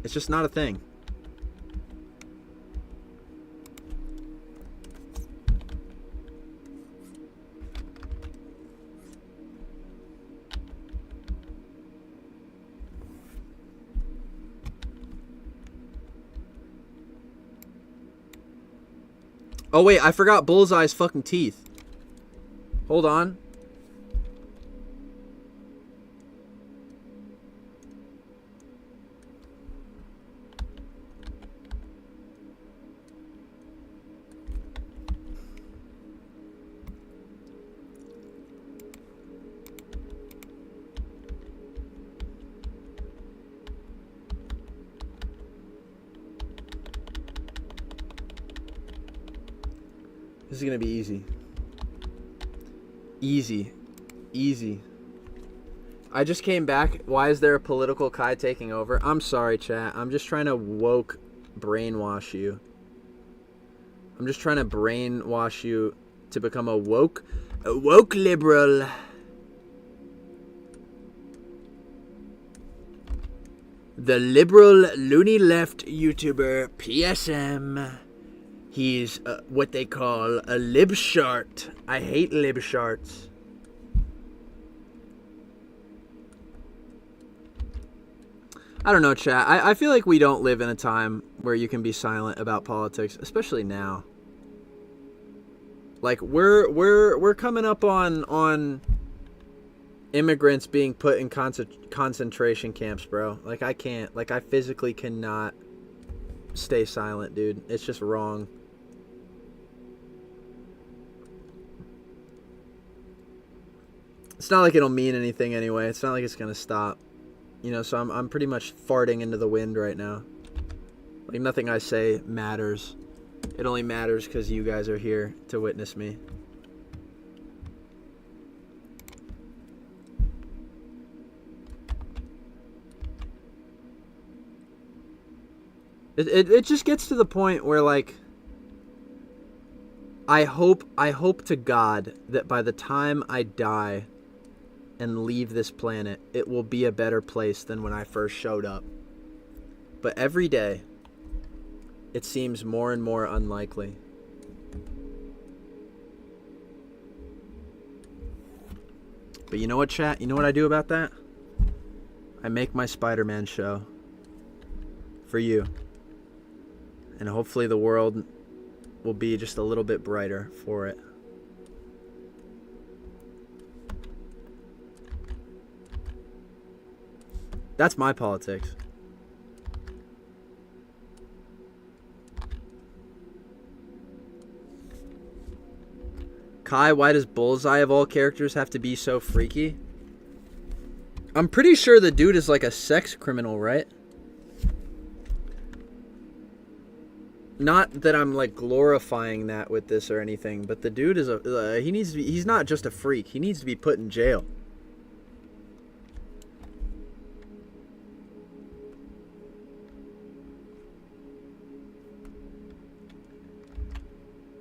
It's just not a thing. Oh wait, I forgot Bullseye's fucking teeth. Hold on. This is gonna be easy. Easy. Easy. I just came back. Why is there a political Kai taking over? I'm sorry, chat. I'm just trying to woke brainwash you. I'm just trying to brainwash you to become a woke liberal. The liberal loony left YouTuber PSM. He's what they call a libshart. I hate libsharts. I don't know, chat. I feel like we don't live in a time where you can be silent about politics, especially now. Like we're coming up on immigrants being put in concentration camps, bro. Like I can't. Like I physically cannot stay silent, dude. It's just wrong. It's not like it'll mean anything anyway. It's not like it's gonna stop. You know, so I'm pretty much farting into the wind right now. Like nothing I say matters. It only matters because you guys are here to witness me. It just gets to the point where like I hope to God that by the time I die and leave this planet, it will be a better place than when I first showed up. But every day, it seems more and more unlikely. But you know what, chat? You know what I do about that? I make my Spider-Man show for you. And hopefully the world will be just a little bit brighter for it. That's my politics. Kai, why does Bullseye of all characters have to be so freaky? I'm pretty sure the dude is like a sex criminal, right? Not that I'm like glorifying that with this or anything, but the dude is he's not just a freak. He needs to be put in jail.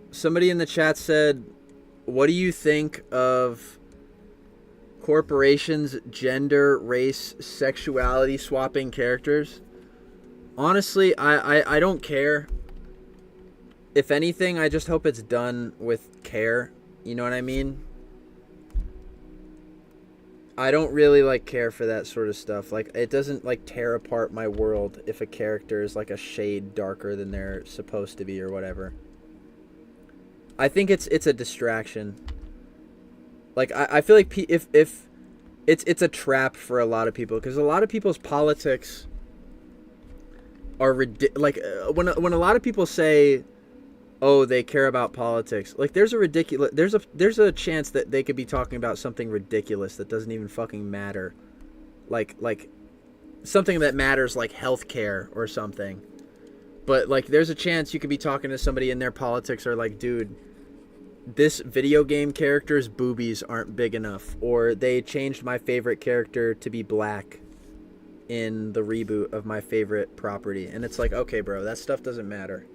Somebody in the chat said, what do you think of corporations, gender, race, sexuality swapping characters? Honestly, I don't care. If anything, I just hope it's done with care. You know what I mean? I don't really like care for that sort of stuff. Like it doesn't like tear apart my world if a character is like a shade darker than they're supposed to be or whatever. I think it's a distraction. Like I feel like if it's a trap for a lot of people, because a lot of people's politics are like when a lot of people say, oh, they care about politics, like there's a chance that they could be talking about something ridiculous that doesn't even fucking matter, like something that matters, like healthcare or something. But like there's a chance you could be talking to somebody and their politics are like, dude, this video game character's boobies aren't big enough, or they changed my favorite character to be black in the reboot of my favorite property. And it's like, okay, bro, that stuff doesn't matter.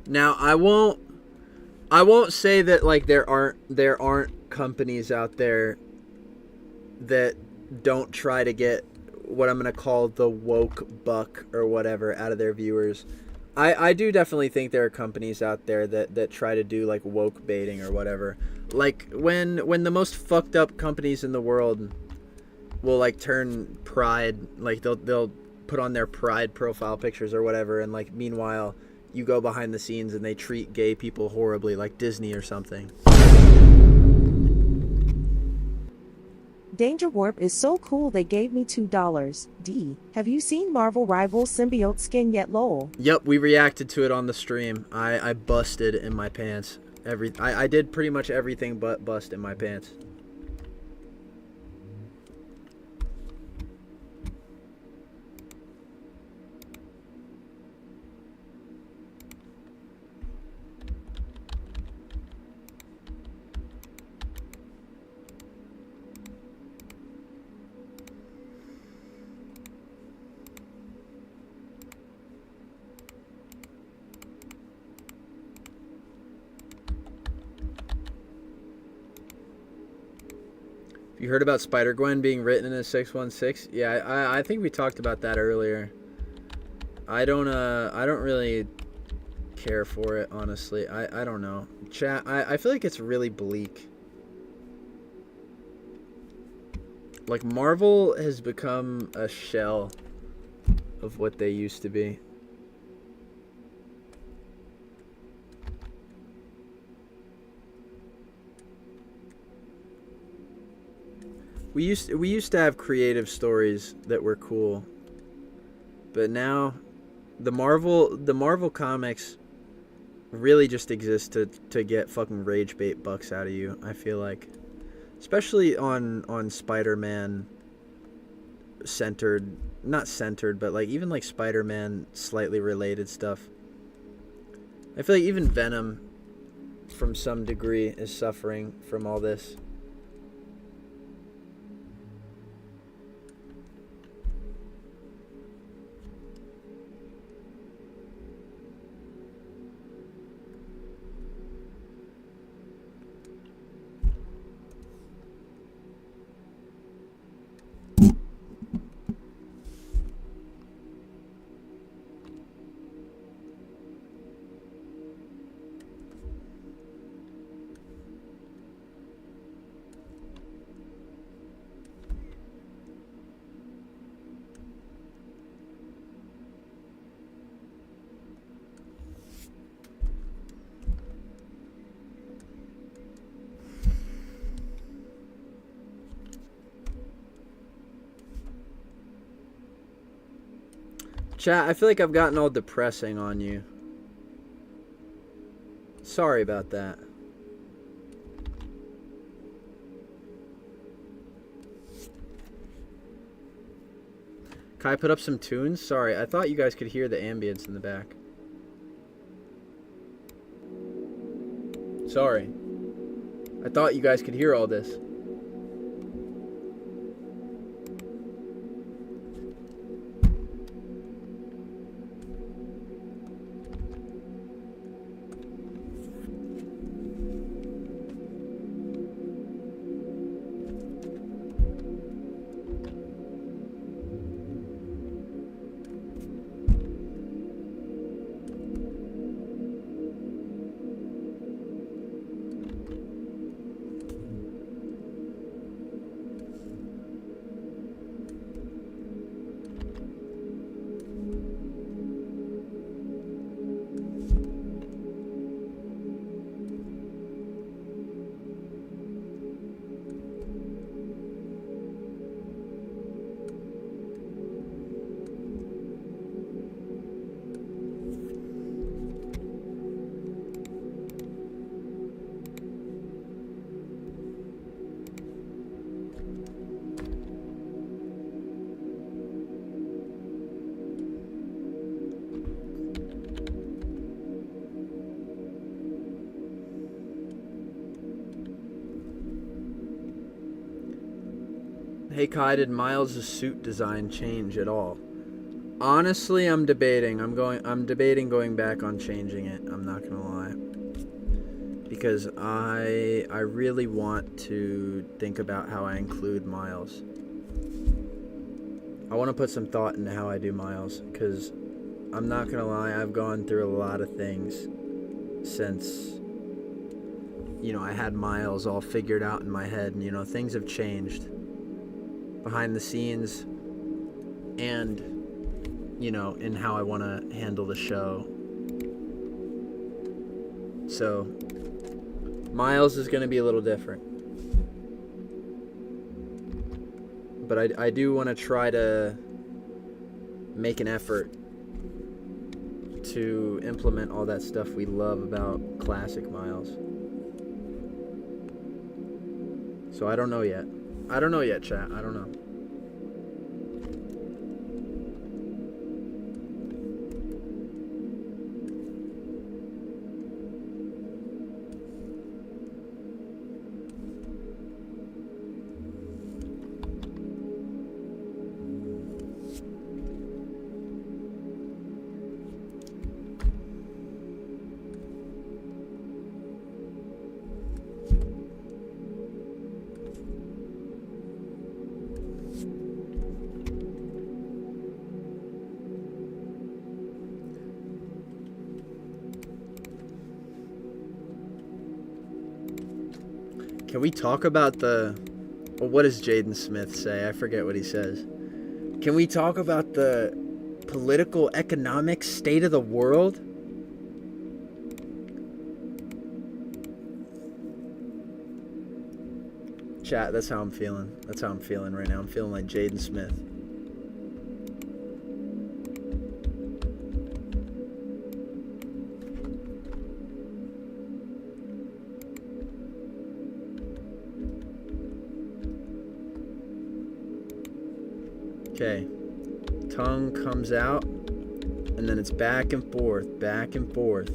Now, I won't say that like there aren't companies out there that don't try to get what I'm going to call the woke buck or whatever out of their viewers. I do definitely think there are companies out there that try to do like woke baiting or whatever. Like when the most fucked up companies in the world will like turn pride, like they'll put on their pride profile pictures or whatever, and like meanwhile you go behind the scenes and they treat gay people horribly, like Disney or something. Danger Warp is so cool they gave me $2. D. Have you seen Marvel Rivals symbiote skin yet, lol? Yep, we reacted to it on the stream. I busted in my pants. I did pretty much everything but bust in my pants. You heard about Spider-Gwen being written in a 616? Yeah, I think we talked about that earlier. I don't really care for it, honestly. I don't know. Chat, I feel like it's really bleak. Like, Marvel has become a shell of what they used to be. We used to have creative stories that were cool, but now the Marvel comics really just exist to get fucking rage bait bucks out of you. I feel like, especially on Spider-Man not centered, but like even like Spider-Man slightly related stuff. I feel like even Venom, from some degree, is suffering from all this. Chat, I feel like I've gotten all depressing on you. Sorry about that. Kai put up some tunes? Sorry, I thought you guys could hear the ambience in the back. Sorry. I thought you guys could hear all this. Hey Kai, did Miles' suit design change at all? Honestly, I'm debating. I'm debating going back on changing it. I'm not gonna lie, because I really want to think about how I include Miles. I want to put some thought into how I do Miles, because I'm not gonna lie, I've gone through a lot of things since, you know, I had Miles all figured out in my head, and, you know, things have changed behind the scenes and, you know, in how I want to handle the show. So Miles is going to be a little different, but I do want to try to make an effort to implement all that stuff we love about classic Miles. So I don't know yet. I don't know yet, chat. I don't know. Can we talk about the... Well, what does Jaden Smith say? I forget what he says. Can we talk about the political, economic state of the world? Chat, that's how I'm feeling. That's how I'm feeling right now. I'm feeling like Jaden Smith. Okay, tongue comes out, and then it's back and forth, back and forth.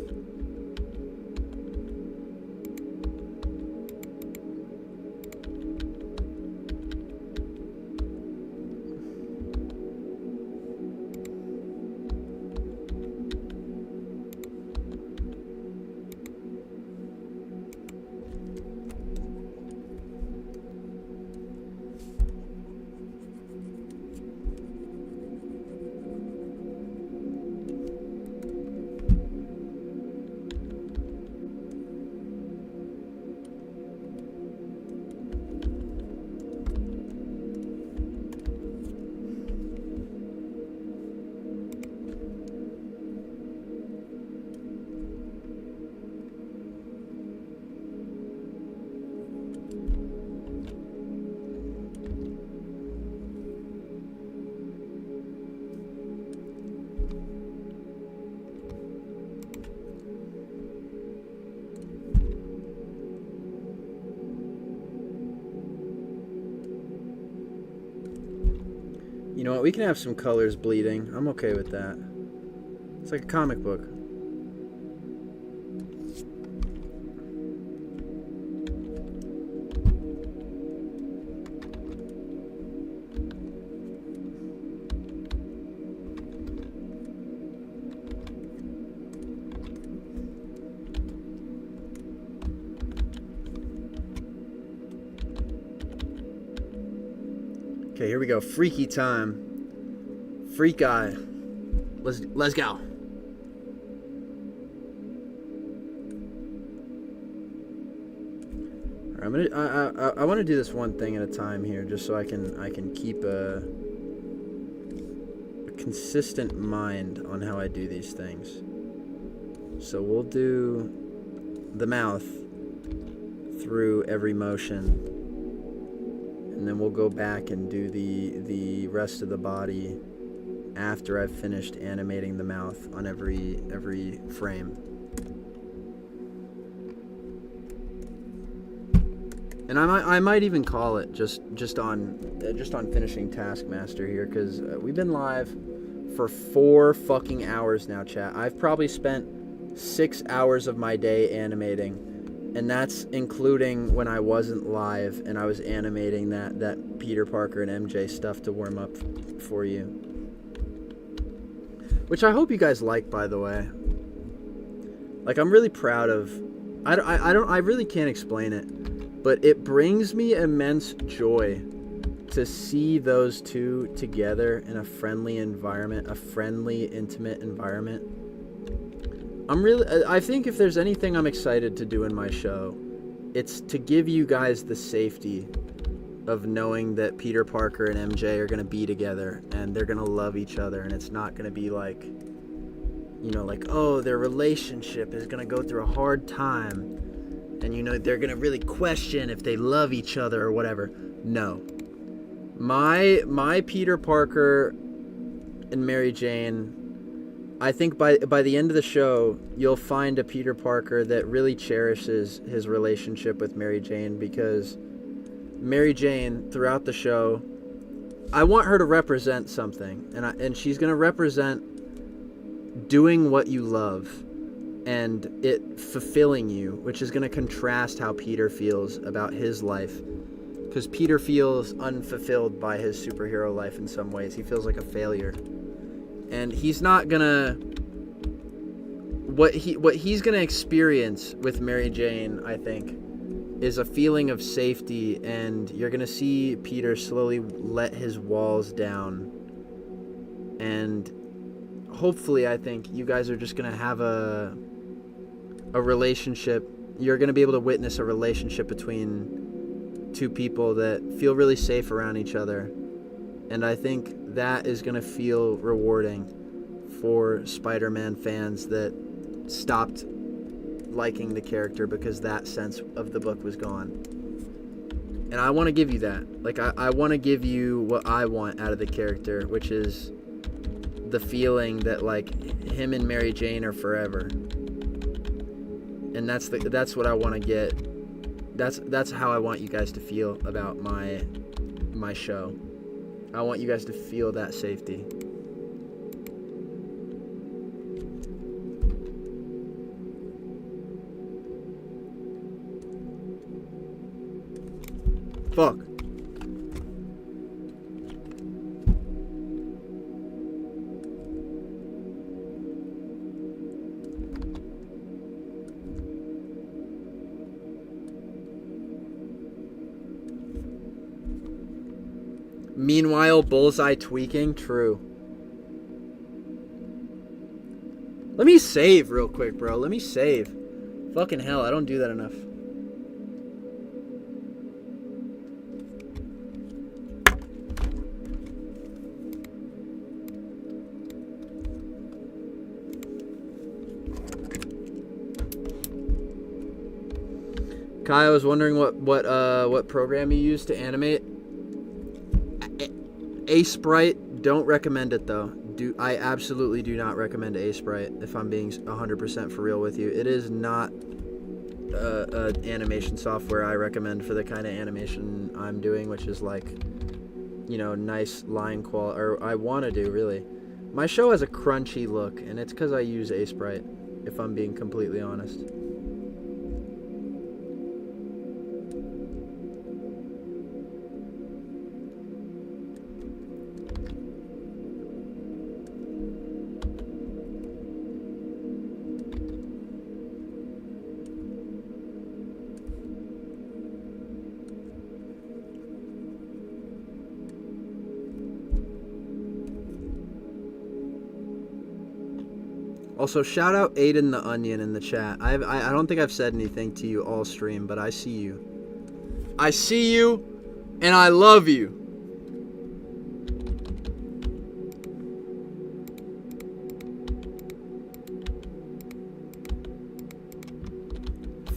You know what? We can have some colors bleeding. I'm okay with that. It's like a comic book. Okay, here we go. Freaky time. Freak eye. Let's go. All right, I want to do this one thing at a time here, just so I can keep a consistent mind on how I do these things. So we'll do the mouth through every motion. And then we'll go back and do the rest of the body after I've finished animating the mouth on every frame. And I might even call it just on finishing Taskmaster here, because we've been live for 4 fucking hours now, chat. I've probably spent 6 hours of my day animating. And that's including when I wasn't live and I was animating that Peter Parker and MJ stuff to warm up for you. Which I hope you guys like, by the way. Like, I'm really proud of... I really can't explain it. But it brings me immense joy to see those two together in a friendly environment, a friendly, intimate environment. I think if there's anything I'm excited to do in my show, it's to give you guys the safety of knowing that Peter Parker and MJ are going to be together and they're going to love each other, and it's not going to be like, you know, like, oh, their relationship is going to go through a hard time and, you know, they're going to really question if they love each other or whatever. No. My Peter Parker and Mary Jane, I think by the end of the show, you'll find a Peter Parker that really cherishes his relationship with Mary Jane, because Mary Jane throughout the show, I want her to represent something, and she's gonna represent doing what you love and it fulfilling you, which is gonna contrast how Peter feels about his life, because Peter feels unfulfilled by his superhero life in some ways. He feels like a failure, and he's not gonna. What he's gonna experience with Mary Jane, I think, is a feeling of safety, and you're gonna see Peter slowly let his walls down, and hopefully I think you guys are just gonna have a relationship. You're gonna be able to witness a relationship between two people that feel really safe around each other, and I think that is gonna feel rewarding for Spider-Man fans that stopped liking the character because that sense of the book was gone. And I want to give you that. Like, I want to give you what I want out of the character, which is the feeling that, like, him and Mary Jane are forever. And that's what I want to get. That's how I want you guys to feel about my show. I want you guys to feel that safety. Fuck. Meanwhile, Bullseye tweaking. True. Let me save real quick, bro. Let me save. Fucking hell, I don't do that enough. Kai, I was wondering what program you use to animate. A-Sprite, don't recommend it though. I absolutely do not recommend A-Sprite, if I'm being 100% for real with you. It is not animation software I recommend for the kind of animation I'm doing, which is like, you know, nice line quality, or I want to do, really. My show has a crunchy look, and it's because I use A-Sprite, if I'm being completely honest. Also, shout out Aiden the Onion in the chat. I don't think I've said anything to you all stream, but I see you. I see you, and I love you.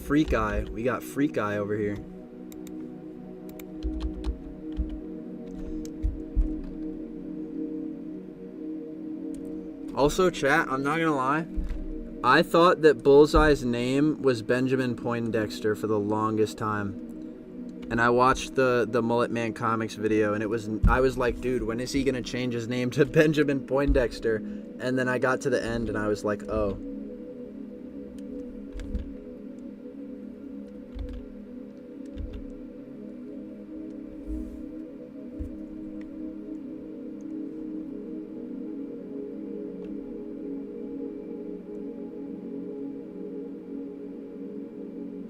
Freak Eye. We got Freak Eye over here. Also, chat, I'm not gonna lie, I thought that Bullseye's name was Benjamin Poindexter for the longest time. And I watched the Mullet Man Comics video, and I was like, dude, when is he gonna change his name to Benjamin Poindexter? And then I got to the end, and I was like, oh.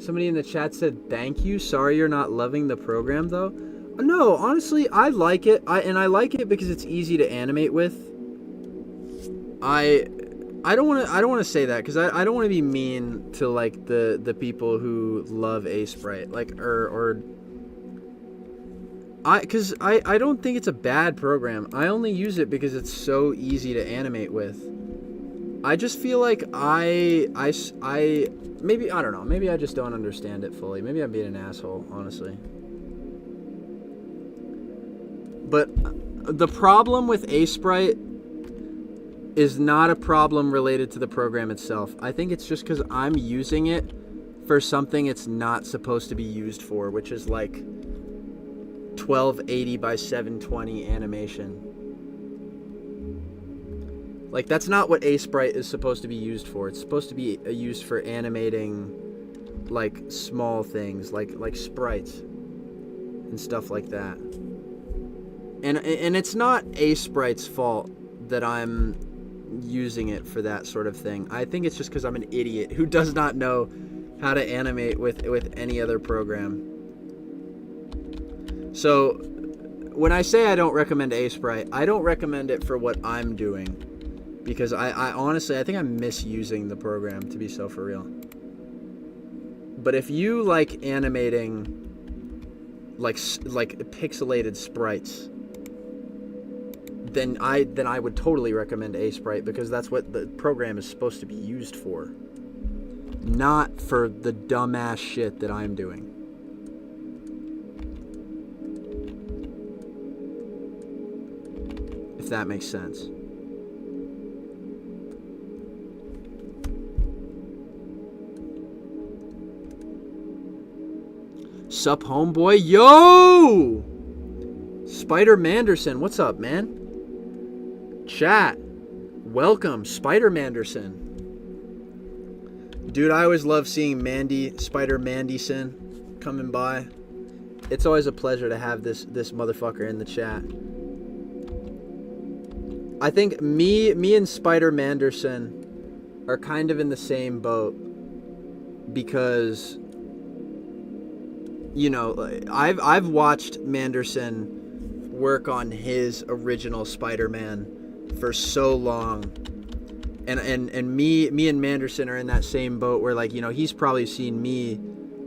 Somebody in the chat said, thank you. Sorry you're not loving the program, though. No, honestly, I like it. I like it because it's easy to animate with. I don't want to say that because I don't want to be mean to like the people who love A-Sprite, like because I don't think it's a bad program. I only use it because it's so easy to animate with. I just feel like maybe, I don't know, maybe I just don't understand it fully. Maybe I'm being an asshole, honestly. But the problem with A-Sprite is not a problem related to the program itself. I think it's just because I'm using it for something it's not supposed to be used for, which is like 1280 by 720 animation. Like, that's not what A-Sprite is supposed to be used for. It's supposed to be used for animating, like, small things, like sprites and stuff like that. And it's not A-Sprite's fault that I'm using it for that sort of thing. I think it's just because I'm an idiot who does not know how to animate with any other program. So when I say I don't recommend A-Sprite, I don't recommend it for what I'm doing, because I honestly, I think I'm misusing the program, to be so for real. But if you like animating like pixelated sprites, then I would totally recommend A-Sprite, because that's what the program is supposed to be used for, not for the dumbass shit that I'm doing. If that makes sense. Sup, homeboy? Yo! Spider Manderson, what's up, man? Chat, welcome, Spider Manderson. Dude, I always love seeing Spider Mandyson coming by. It's always a pleasure to have this motherfucker in the chat. I think me and Spider Manderson are kind of in the same boat, because, you know, I've watched Manderson work on his original Spider-Man for so long, and me and Manderson are in that same boat where, like, you know, he's probably seen me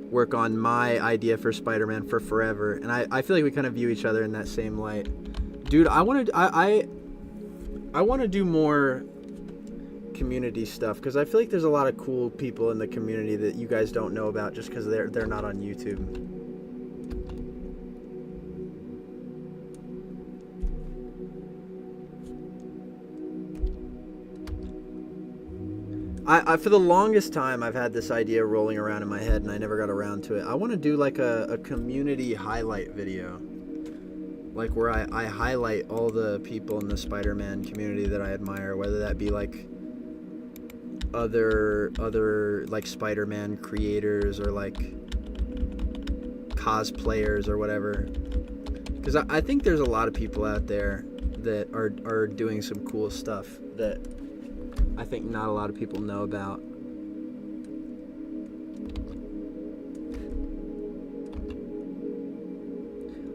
work on my idea for Spider-Man for forever, and I feel like we kind of view each other in that same light. Dude, I want to do more community stuff, because I feel like there's a lot of cool people in the community that you guys don't know about just because they're not on YouTube. I for the longest time, I've had this idea rolling around in my head, and I never got around to it. I want to do like a community highlight video, like where I highlight all the people in the Spider-Man community that I admire, whether that be like other like Spider-Man creators or like cosplayers or whatever, because I think there's a lot of people out there that are doing some cool stuff that I think not a lot of people know about.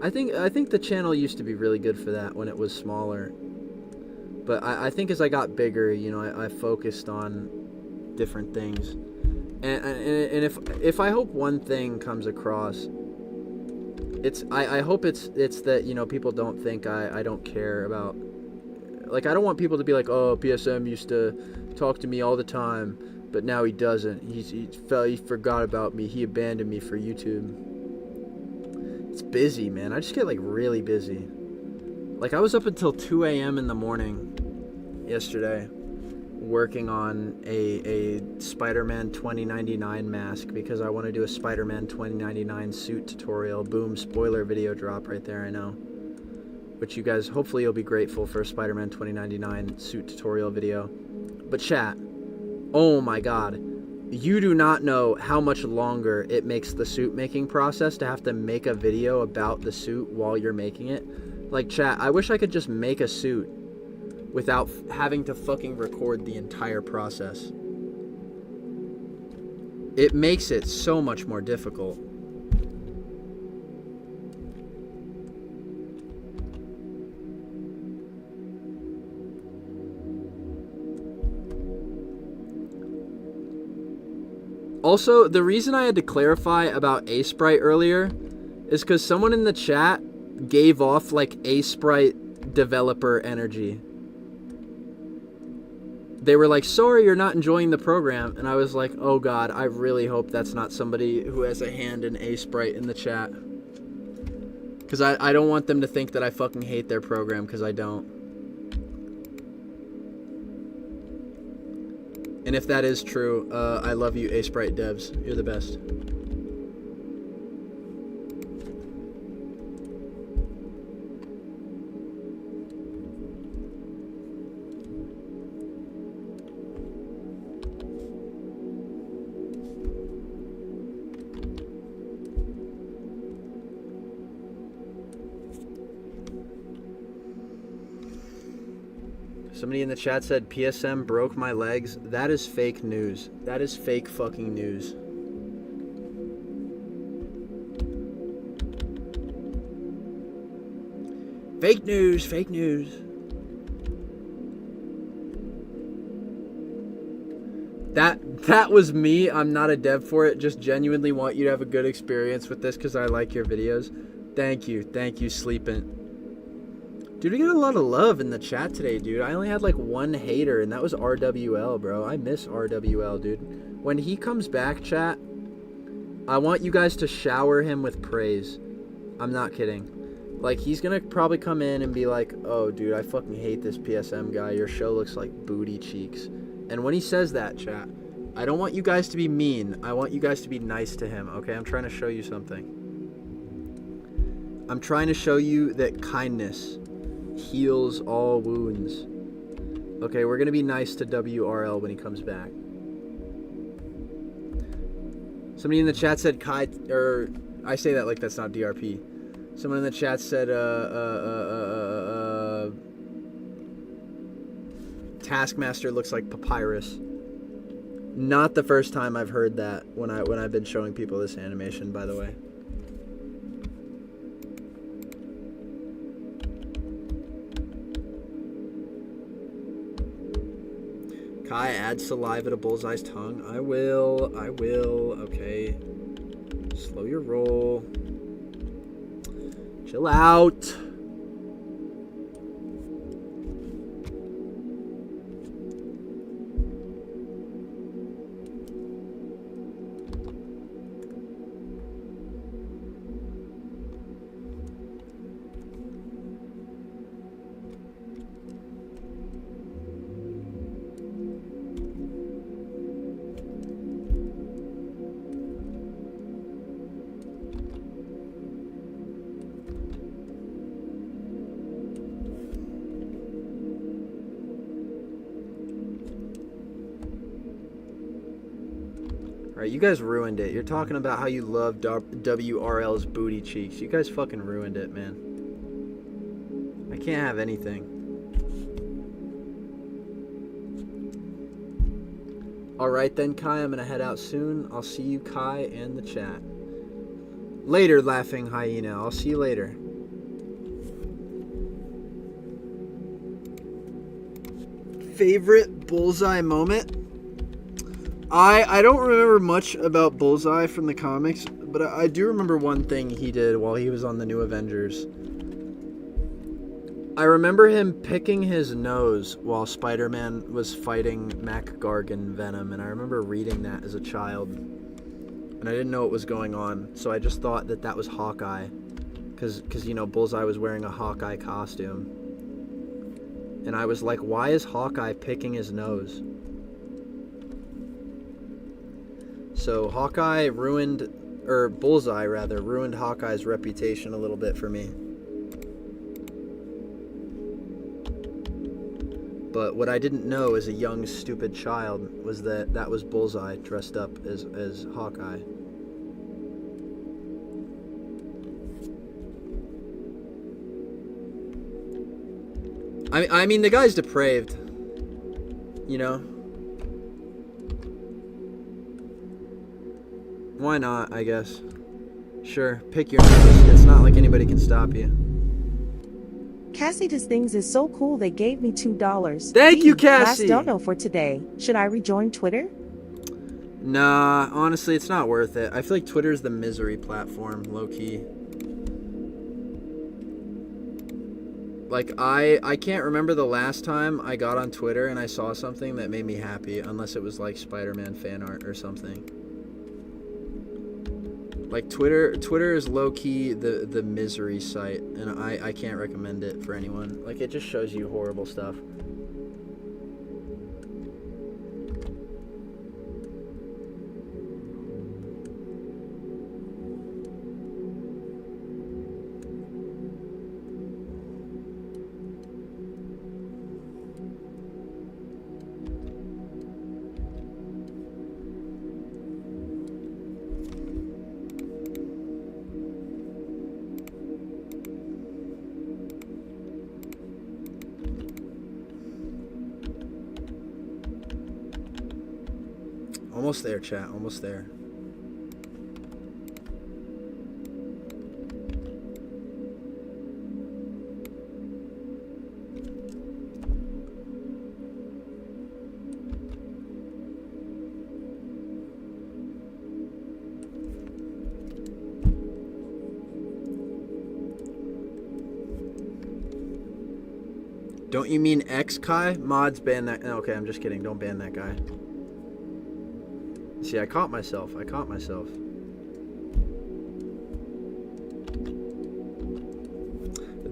I think the channel used to be really good for that when it was smaller, but I think as I got bigger, you know, I focused on different things, and if I hope one thing comes across, I hope it's that, you know, people don't think I don't care about, like, I don't want people to be like, oh, PSM used to talk to me all the time, but now he doesn't. He forgot about me. He abandoned me for YouTube. It's busy, man. I just get like really busy. Like, I was up until 2 a.m. in the morning yesterday working on a Spider-Man 2099 mask, because I want to do a Spider-Man 2099 suit tutorial. Boom, spoiler video drop right there, I know. Which you guys, hopefully you'll be grateful for a Spider-Man 2099 suit tutorial video. But chat, oh my god, you do not know how much longer it makes the suit making process to have to make a video about the suit while you're making it. Like, chat, I wish I could just make a suit without having to fucking record the entire process. It makes it so much more difficult. Also, the reason I had to clarify about A-Sprite earlier is because someone in the chat gave off like A-Sprite developer energy. They were like, sorry you're not enjoying the program, and I was like, oh god, I really hope that's not somebody who has a hand in A-Sprite in the chat. Because I don't want them to think that I fucking hate their program, because I don't. And if that is true, I love you, A-Sprite devs. You're the best. Somebody in the chat said PSM broke my legs. That is fake news. That is fake fucking news. Fake news, fake news. That was me. I'm not a dev for it. Just genuinely want you to have a good experience with this because I like your videos. Thank you, Sleepin'. Dude, we got a lot of love in the chat today, dude. I only had like one hater, and that was RWL, bro. I miss RWL, dude. When he comes back, chat, I want you guys to shower him with praise. I'm not kidding. Like, he's gonna probably come in and be like, oh, dude, I fucking hate this PSM guy. Your show looks like booty cheeks. And when he says that, chat, I don't want you guys to be mean. I want you guys to be nice to him, okay? I'm trying to show you something. I'm trying to show you that kindness heals all wounds. Okay, we're gonna be nice to WRL when he comes back. Somebody in the chat said Kai, or I say that like that's not DRP. Someone in the chat said Taskmaster looks like Papyrus. Not the first time I've heard that when I've been showing people this animation, by the way. Kai, add saliva to Bullseye's tongue. I will. Okay. Slow your roll. Chill out. You guys ruined it. You're talking about how you love WRL's booty cheeks. You guys fucking ruined it, man. I can't have anything. Alright then, Kai. I'm gonna head out soon. I'll see you, Kai, in the chat. Later, Laughing Hyena. I'll see you later. Favorite Bullseye moment? I don't remember much about Bullseye from the comics, but I do remember one thing he did while he was on the New Avengers. I remember him picking his nose while Spider-Man was fighting MacGargan Venom, and I remember reading that as a child. And I didn't know what was going on, so I just thought that that was Hawkeye. Because, you know, Bullseye was wearing a Hawkeye costume. And I was like, why is Hawkeye picking his nose? So Hawkeye ruined, or Bullseye rather, ruined Hawkeye's reputation a little bit for me. But what I didn't know as a young, stupid child was that that was Bullseye dressed up as Hawkeye. I mean, the guy's depraved, you know? Why not, I guess. Sure, pick your nose. It's not like anybody can stop you. Cassie does things is so cool they gave me $2. Thank you, Cassie! Last dono for today. Should I rejoin Twitter? Nah, honestly, it's not worth it. I feel like Twitter's the misery platform, low-key. Like, I can't remember the last time I got on Twitter and I saw something that made me happy, unless it was like Spider-Man fan art or something. Like, Twitter is low-key the misery site, and I can't recommend it for anyone. Like, it just shows you horrible stuff. Almost there, chat. Almost there. Don't you mean X Kai? Mods ban that. Okay, I'm just kidding. Don't ban that guy. See, I caught myself.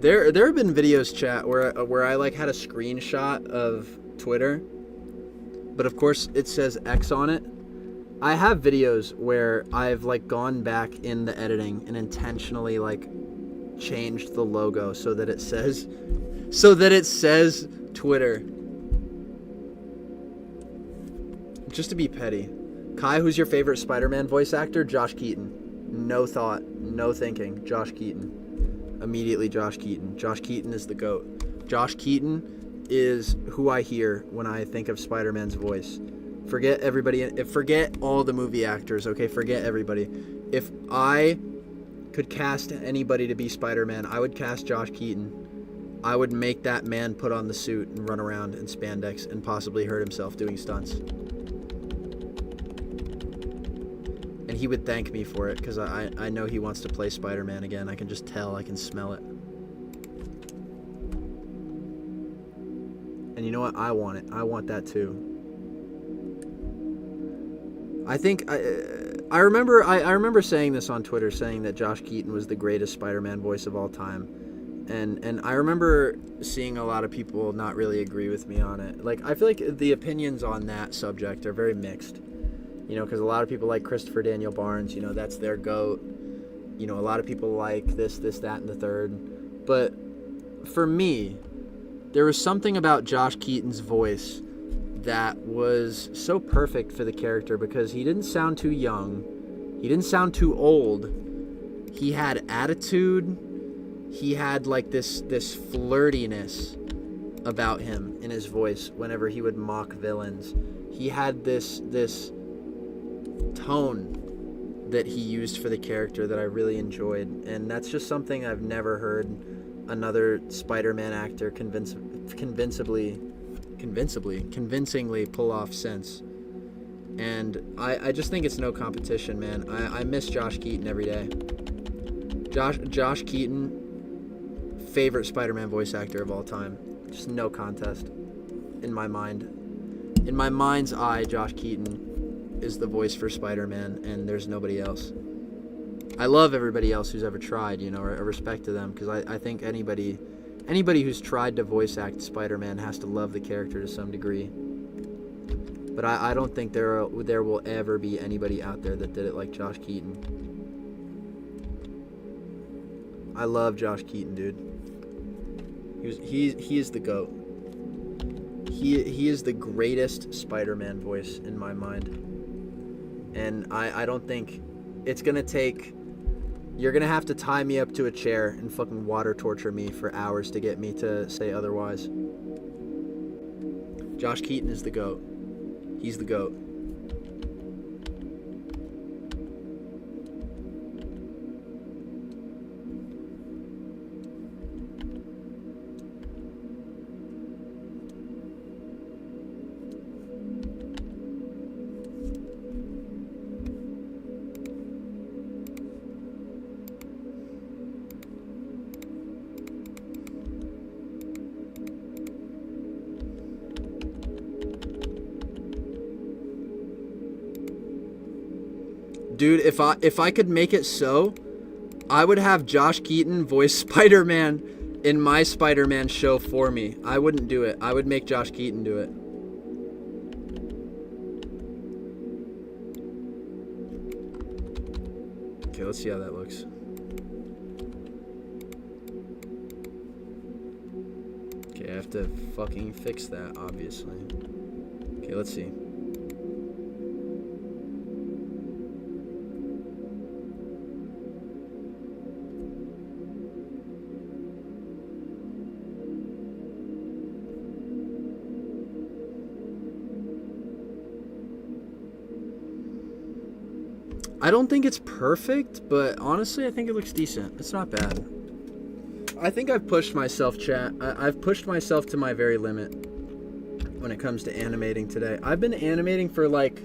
There have been videos, chat, where I like had a screenshot of Twitter, but of course it says X on it. I have videos where I've like gone back in the editing and intentionally like changed the logo so that it says Twitter. Just to be petty. Kai, who's your favorite Spider-Man voice actor? Josh Keaton. No thought, no thinking. Josh Keaton. Immediately Josh Keaton. Josh Keaton is the GOAT. Josh Keaton is who I hear when I think of Spider-Man's voice. Forget everybody, forget all the movie actors, okay? Forget everybody. If I could cast anybody to be Spider-Man, I would cast Josh Keaton. I would make that man put on the suit and run around in spandex and possibly hurt himself doing stunts. And he would thank me for it because I know he wants to play Spider-Man again. I can just tell, I can smell it. And you know what? I want it. I want that too. I think I remember saying this on Twitter, saying that Josh Keaton was the greatest Spider-Man voice of all time. And I remember seeing a lot of people not really agree with me on it. Like, I feel like the opinions on that subject are very mixed. You know, because a lot of people like Christopher Daniel Barnes, you know, that's their GOAT. You know, a lot of people like this, that, and the third. But for me, there was something about Josh Keaton's voice that was so perfect for the character because he didn't sound too young. He didn't sound too old. He had attitude. He had like this flirtiness about him in his voice whenever he would mock villains. He had this tone that he used for the character that I really enjoyed, and that's just something I've never heard another Spider-Man actor convincingly pull off since. And I just think it's no competition, man. I miss Josh Keaton every day. Josh Keaton, favorite Spider-Man voice actor of all time. Just no contest in my mind. In my mind's eye, Josh Keaton is the voice for Spider-Man, and there's nobody else. I love everybody else who's ever tried, you know, or respect to them, because I think anybody who's tried to voice act Spider-Man has to love the character to some degree. But I don't think there will ever be anybody out there that did it like Josh Keaton. I love Josh Keaton, dude. He is the GOAT. He is the greatest Spider-Man voice in my mind. And I don't think it's gonna take. You're gonna have to tie me up to a chair and fucking water torture me for hours to get me to say otherwise. Josh Keaton is the GOAT. He's the GOAT. Dude, if I could make it so, I would have Josh Keaton voice Spider-Man in my Spider-Man show for me. I wouldn't do it. I would make Josh Keaton do it. Okay, let's see how that looks. Okay, I have to fucking fix that, obviously. Okay, let's see. I don't think it's perfect, but honestly, I think it looks decent. It's not bad. I think I've pushed myself, chat. I've pushed myself to my very limit when it comes to animating today. I've been animating for like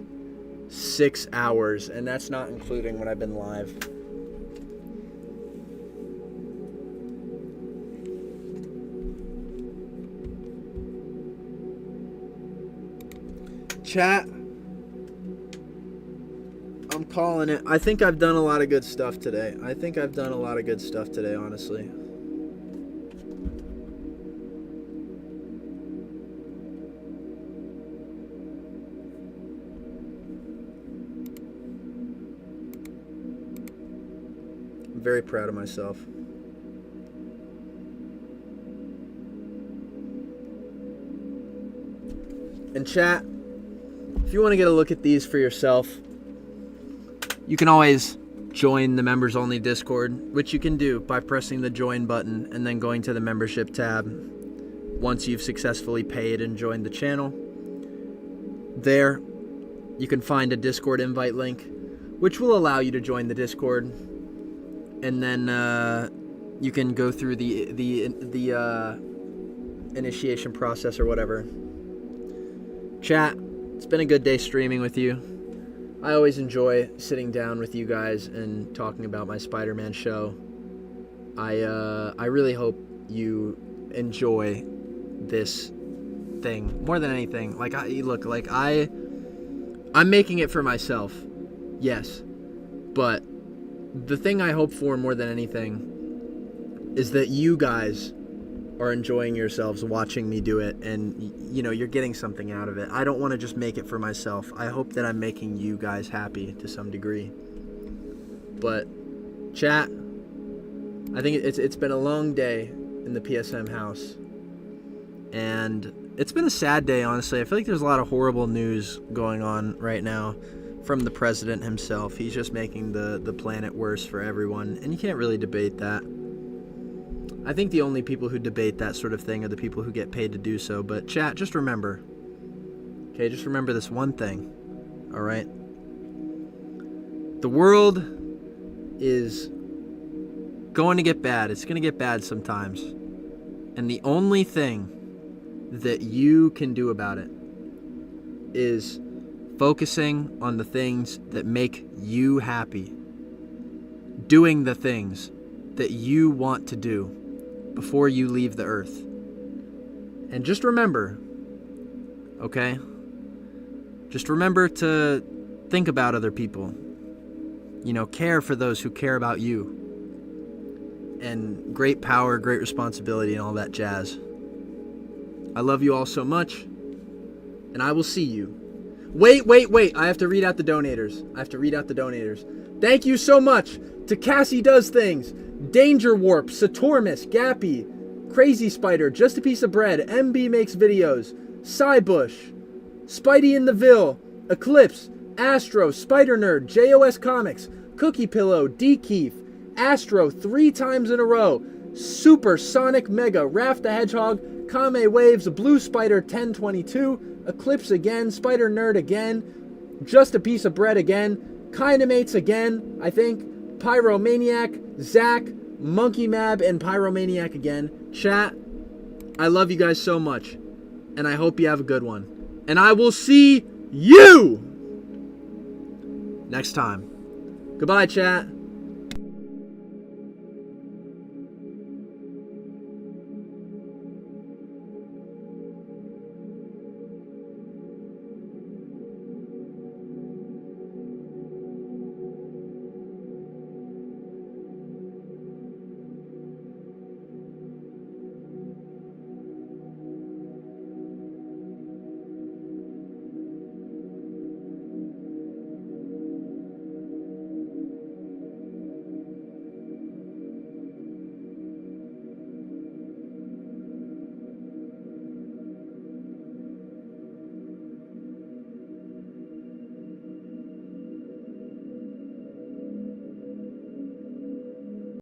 6 hours, and that's not including when I've been live. Chat, I'm calling it. I think I've done a lot of good stuff today. Honestly. I'm very proud of myself. And chat, if you want to get a look at these for yourself, you can always join the members only Discord, which you can do by pressing the join button and then going to the membership tab once you've successfully paid and joined the channel. There, you can find a Discord invite link, which will allow you to join the Discord, and then you can go through the initiation process or whatever. Chat, it's been a good day streaming with you. I always enjoy sitting down with you guys and talking about my Spider-Man show. I really hope you enjoy this thing more than anything. Like, I'm making it for myself, yes, but the thing I hope for more than anything is that you guys are enjoying yourselves watching me do it, and you know, you're getting something out of it. I don't want to just make it for myself. I hope that I'm making you guys happy to some degree. But chat, I think it's been a long day in the PSM house, and it's been a sad day, honestly. I feel like there's a lot of horrible news going on right now from the president himself. He's just making the planet worse for everyone, and you can't really debate that. I think the only people who debate that sort of thing are the people who get paid to do so. But chat, just remember. Okay, just remember this one thing. Alright? The world is going to get bad. It's going to get bad sometimes. And the only thing that you can do about it is focusing on the things that make you happy. Doing the things that you want to do before you leave the earth. And just remember, okay? Just remember to think about other people. You know, care for those who care about you. And great power, great responsibility, and all that jazz. I love you all so much, and I will see you. Wait. I have to read out the donators. Thank you so much to Cassie Does Things, Danger Warp, Satormus, Gappy, Crazy Spider, Just a Piece of Bread, MB Makes Videos, Cybush, Spidey in the Ville, Eclipse, Astro, Spider Nerd, JOS Comics, Cookie Pillow, D Keef, Astro 3 times in a row, Super Sonic Mega, Raph the Hedgehog, Kame Waves, Blue Spider 1022, Eclipse again, Spider Nerd again, Just a Piece of Bread again, Kinemates again, I think, Pyromaniac, Zach, Monkey Mab, and Pyromaniac again. Chat, I love you guys so much, and I hope you have a good one. And I will see you next time. Goodbye, chat.